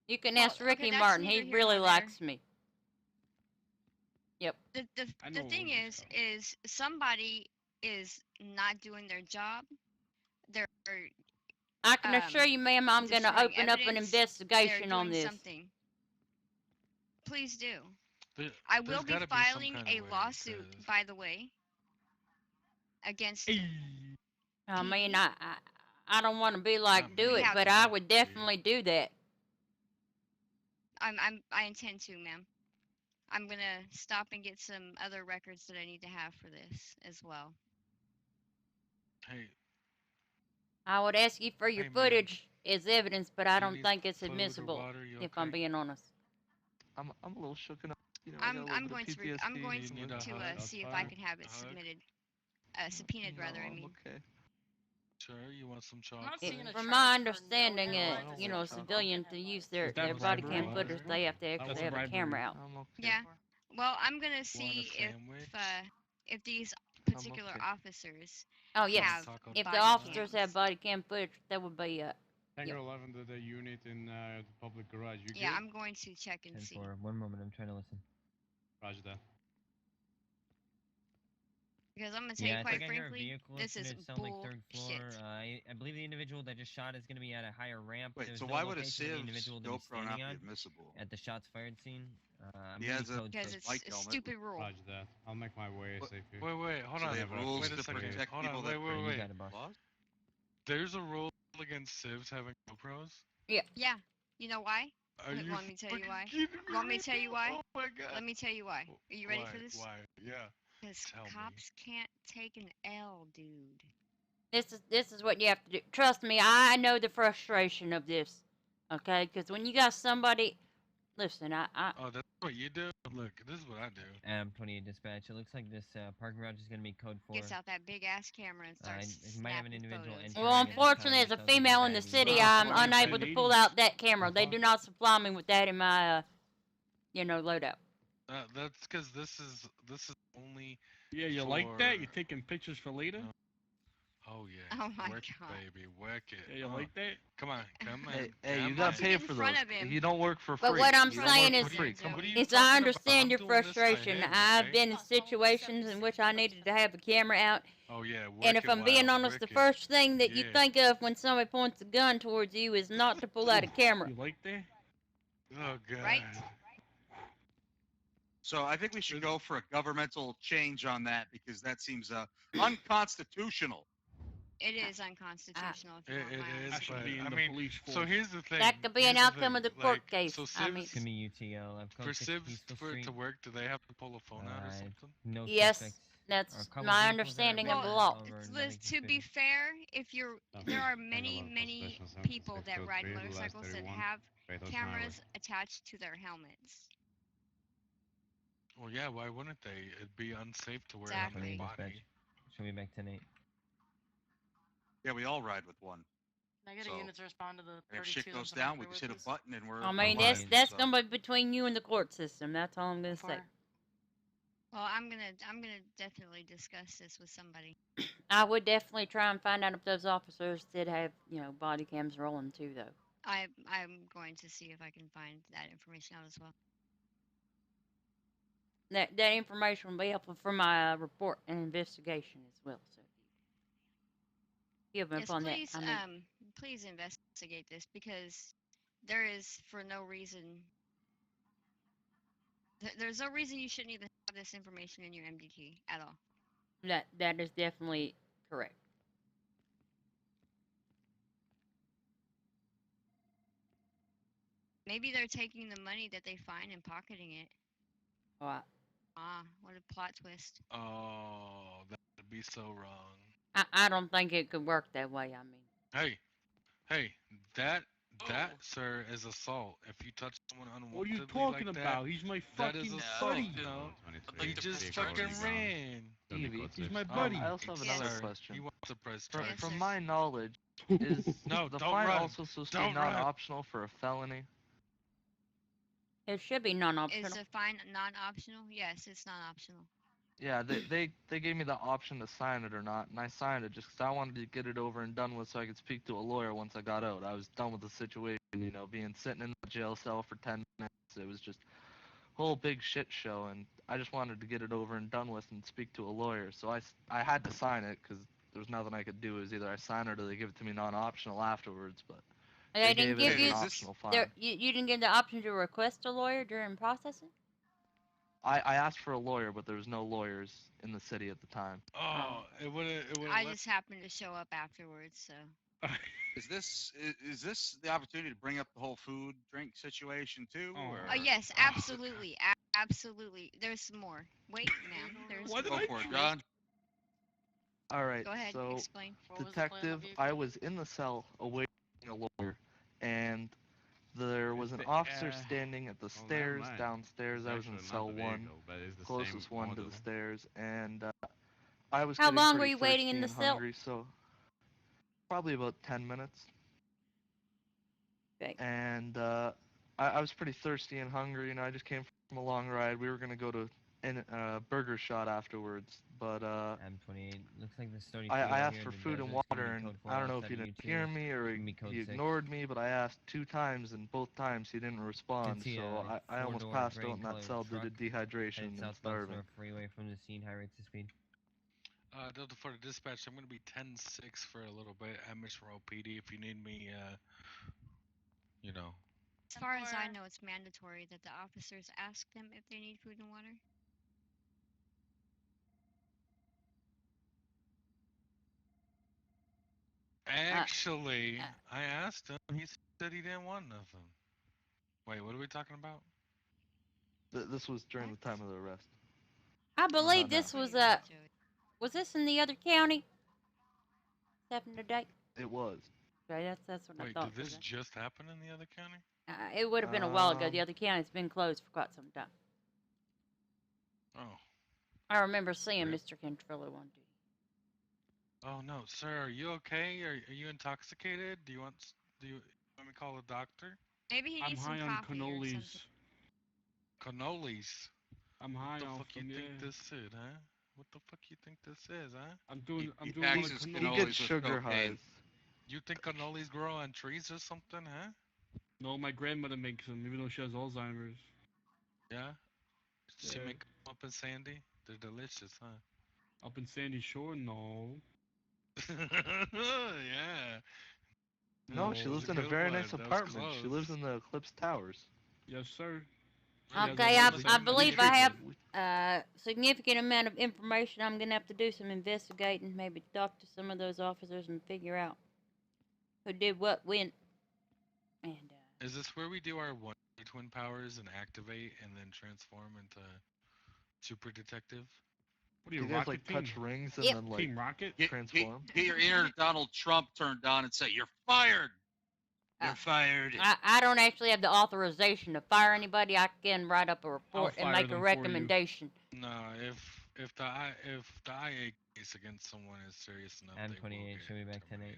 You can Well, ask Ricky okay, that's Martin. neither He here really nor there. likes me. Yep. the I the know thing where is somebody is not doing their job. They're I can assure you, ma'am, I'm gonna destroying open up an evidence. investigation They're on doing this. something. Please do. There- I there's will be gotta be some filing kind a of way, lawsuit, 'cause- by the way, against I mean, I don't want to be like Not do me. it, have- but I would definitely do that. I intend to, ma'am. I'm gonna stop and get some other records that I need to have for this as well. Hey, I would ask you for your Hey, ma'am. footage as evidence, but I you don't need think it's food or admissible. water, you If I'm okay? being honest. I'm a little shooken up. You know, I got a little I'm bit of going to PTSD. I'm going You to need a hug? see if I That's can have it A hug? submitted, subpoenaed rather. I No, I'm mean, okay. Sure, you want some I'm chocolate? not seeing a From charge my for understanding, no I headlights don't you or know, want something. civilians to use their Is that body bribery? cam footage, they have to actually That's have a bribery. camera out. I'm okay. yeah. Well, I'm gonna see Want a if sandwich? if these I'm particular okay. officers Oh yes, have Taco if the body officers cams. have body cam footage, that would be Hangar 11 to the unit in the public garage. You Yeah, good? I'm going to check and see. 10-4. 1 moment, I'm trying to listen. Roger that. Because I'm gonna tell Yeah, you I quite think I hear a frankly, vehicle this is incident sound like third floor. bullshit. I believe the individual that just shot is going to be at a higher ramp. Wait, There's so no why would a location of the Civ's individual to be GoPro not standing be on admissible? at the shots fired scene. I'm He going to has be a code Because for. it's bike a helmet. stupid rule. Roger that. I'll make my way What- safe here. Wait, hold So on. they have Never rules Wait a to second. protect Hold people on. that break You Wait. got it, boss. laws? There's a rule against civs having GoPros? Yeah. You know why? Are you Want me to tell you why? kidding me Want me to right tell you now? why? Oh my god. Let me tell you why. Are you ready Why? for this? Why? Yeah. Because Tell me. cops can't take an L, dude. This is what you have to do. Trust me, I know the frustration of this. Okay, because when you got somebody, listen, Oh, that's what you do? Look, this is what I do. 28 dispatch. It looks like this parking garage is going to be code for. Gets out that big ass camera and starts you might have an snapping individual photos. entering well, at the unfortunately, time. as a It sounds like female in the baggy. city, Wow, I'm unable to pull 1080s. out that camera. They do not supply me with that in my, loadout. That's because this is only. Yeah, you like that? You for- taking pictures for later? No. Oh yeah. Oh my work God. it, baby. Work it. Yeah, you like that? Come on. Come on. Hey, you come got on. Get paid in for front those. of him. You don't work for free. But what I'm You don't saying work is, for free. Joey. Come on. is I understand your frustration. I've been in situations in which I needed to have a camera out. Oh yeah. And if I'm being honest, the first thing that you Yeah. think of when somebody points a gun towards you is not to pull out a camera. You like that? Oh god. Right? So I think we should go for a governmental change on that because that seems unconstitutional. It is unconstitutional. If you want my It is, honest should but be in I the mean, police so force. here's the thing. That could be an here's the outcome thing, of the court like, case. So I mean, It's going to be UTL. I've for code 6 civs Peaceful for it Street. to work, do they have to pull a phone out or something? No yes, suspects. that's Or a couple my vehicles that are understanding of the red, law. however, to nothing be suspicious. fair, if you're there are Hang many on, many Constellation people that 7603, ride the last motorcycles that 31, have Fatal cameras attached to their helmets. Well, yeah. Why wouldn't they? It'd be unsafe to wear it on Exactly. their body. Dispatch. Show me back 10-8. Yeah, we all ride with one. Can I get So, a unit to respond to the And if 32 shit that goes I'm down, we familiar just with, hit a please? button and we're. I mean, we're that's fine, so. gonna be between you and the court system. That's all I'm gonna say. Well, I'm gonna definitely discuss this with somebody. I would definitely try and find out if those officers did have, body cams rolling too, though. I'm going to see if I can find that information out as well. That information will be helpful for my report and investigation as well. So, give Yes, up on please, that. I mean, please investigate this because there is for no reason. There's no reason you shouldn't even have this information in your MDT at all. that is definitely correct. Maybe they're taking the money that they find and pocketing it. What? Ah, what a plot twist. Oh, that'd be so wrong. I don't think it could work that way. I mean, Hey, that sir is assault. If you touch someone unwanted What are you like talking that, about? He's my that is fucking assault. buddy. No, I'd he like to just take fucking over. ran. Evie, He's my Oh, buddy. I also have Yes. another sir, question. he wants to press From, charge. Yes, sir. my knowledge, is No, the don't fine run. also supposed to Don't be run. non-optional for a felony? it should be non-optional. Is the fine non-optional? Yes, it's non-optional. Yeah, they gave me the option to sign it or not, and I signed it just because I wanted to get it over and done with so I could speak to a lawyer once I got out. I was done with the situation, being sitting in the jail cell for 10 minutes. It was just a whole big shit show, and I just wanted to get it over and done with and speak to a lawyer. So I had to sign it because there was nothing I could do. It was either I sign it or they give it to me non-optional afterwards, but They didn't gave give it you as an optional fine. you didn't get the option to request a lawyer during processing. I asked for a lawyer, but there was no lawyers in the city at the time. Oh, it would have. I just happened to show up afterwards, so. Is this the opportunity to bring up the whole food drink situation too? Oh. Or? Oh yes, absolutely, absolutely. There's some more. Wait, ma'am. There's. What did Go I for it, do? John. All right, Go ahead. so Explain. What was the plan of detective, the I was in the cell awaiting a lawyer, and there was an officer standing at the stairs mind. downstairs. It's I was in actually cell not the one, vehicle, but it's the closest same one to model. the stairs, and I was How getting long were pretty you waiting in thirsty the and cell? hungry, so probably about 10 minutes. Okay. And I was pretty thirsty and hungry, I just came from a long ride. We were gonna go to a burger shot afterwards, but M28. Looks like this 32 I right asked here for in the food and desert's gonna water, be and code 4 I don't know if outside he of didn't U2. hear me or It's gonna be code he 6. ignored me, but I asked 2 times, and both times he didn't respond, see so a I almost four-door passed gray out in that colored cell due to truck dehydration headed and southbound starving. North Freeway from the scene, high rates of speed. Delta for the dispatch, I'm gonna be 10-6 for a little bit at Mission Row PD. If you need me, you know. As far as I know, it's mandatory that the officers ask them if they need food and water. Actually, I asked him. He said he didn't want nothing. Wait, what are we talking about? This was during the time of the arrest. I believe no. this was was this in the other county? Happened today? It was. Okay, that's what I Wait, thought. did this just happen in the other county? It would have been a while ago. The other county's been closed for quite some time. Oh. I remember seeing Mr. Cantrello on duty. Oh no, sir, are you okay? Are you intoxicated? Do you want me to call a doctor? Maybe he needs some coffee or something. Cannolis. I'm high What the off fuck them, you think yeah. this is, huh? What the fuck you think this is, huh? I'm doing He cannolis. gets sugar highs. You think cannolis grow on trees or something, huh? No, my grandmother makes them, even though she has Alzheimer's. Yeah? She Yeah. make them up in Sandy? They're delicious, huh? Up in Sandy Shore? No. Yeah. No, she lives in a very nice apartment. She lives in the Eclipse Towers. Yes, sir. Okay, I believe I have a significant amount of information. I'm gonna have to do some investigating, maybe talk to some of those officers and figure out who did what when. And is this where we do our twin powers and activate and then transform into super detective? What are you, guys Rocket like Team? touch rings and Yep. then like Team Rocket? transform? Get your inner Donald Trump turned on and say, "You're fired." You're fired. I don't actually have the authorization to fire anybody. I can write up a report and make a recommendation. No, if the IA case against someone is serious enough, I'm they 28. She'll be back tonight.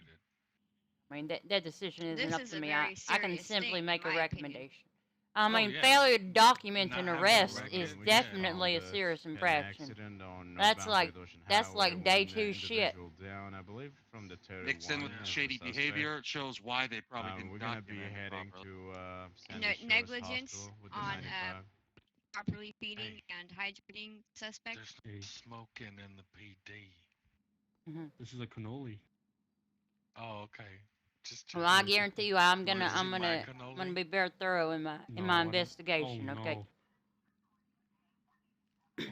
I mean, that decision isn't This up is to a me. very I can serious simply thing, make in a my recommendation. I mean, yeah. failure to document Not an having a arrest record, is we definitely a found, serious had an infraction. accident on That's northbound like Ocean that's Highway, like day one, 2 shit. individual down, I believe, from the third Mixed in with one, the shady suspect. behavior, it shows why they probably didn't We're gonna document be it heading properly. to Sandy Shores Negligence Hospital with the on 95. properly feeding and hydrating suspect. There's smoking in the PD. This is a cannoli. Oh, okay. Just Well, I guarantee you, I'm gonna be very thorough in my investigation. Okay.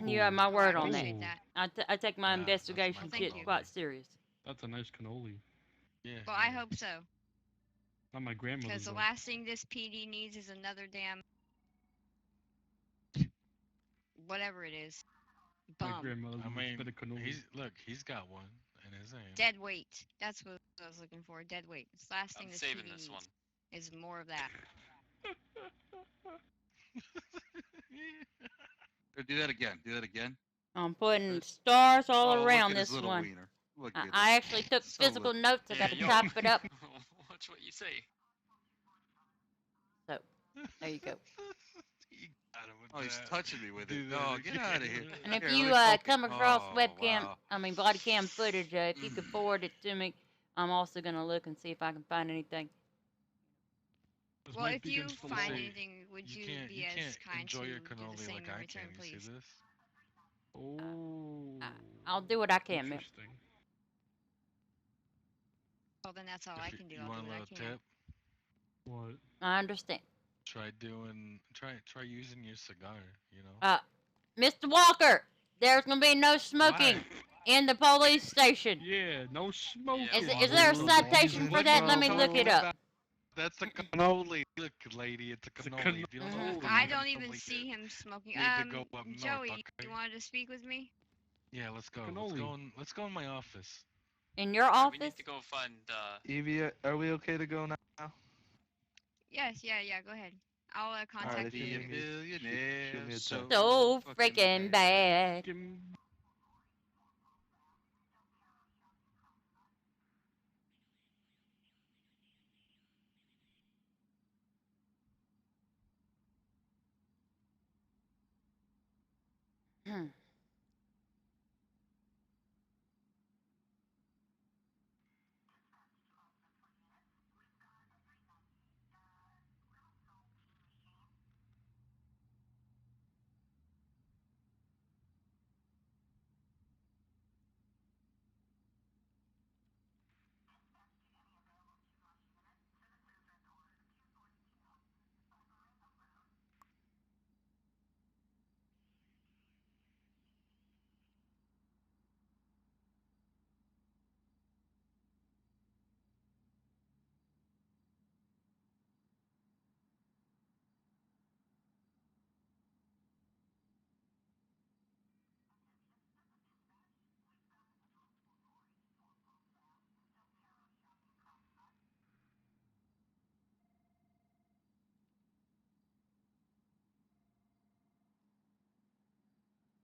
You have my word on that. appreciate that. I take my Yeah, investigation Thank shit you. quite serious. That's a nice cannoli. Yeah. Well, I hope so. Not my grandmother's. Because the last thing this PD needs is another damn whatever it is. My Bum. grandmother's I mean, bit of cannoli. he's got one in his name. Dead weight. That's what I was looking for. Dead weight. It's the last thing I'm this saving PD this needs one. is more of that. Do that again. Do that again. I'm putting stars all Oh, around look at his this little one. wiener. Look I at I it. actually took So physical little. notes. I got to yo. chop it up. Watch what you say. So, there you go. Oh, he's touching me with it. Oh, get out of here. And if Here, you let me focus. come across Oh, webcam, wow. I mean body cam footage, if you could forward it to me, I'm also gonna look and see if I can find anything. Well, if you find anything, would you be as kind to enjoy your do the cannoli same like in I return, can. You please? see this? Oh. I'll do what I can, man. Interesting. Well, then that's all I can do. You I'll want do a what I little can. tip? What? I understand. Try using your cigar. You know. Mr. Walker, there's gonna be no smoking in the police station. Yeah, no smoking. Is there a citation for that? Let me look it up. That's a cannoli. Look, lady, it's a cannoli. If you don't know I don't even see him smoking. Need to go up north, Joey, okay? you wanted to speak with me? Yeah, let's go. Cannoli. Let's go in my office. In your We office? need to go find. Evie, are we okay to go now? Yes, yeah, go ahead. I'll contact Alright, if you. you need me, shoot me a text. So freaking bad.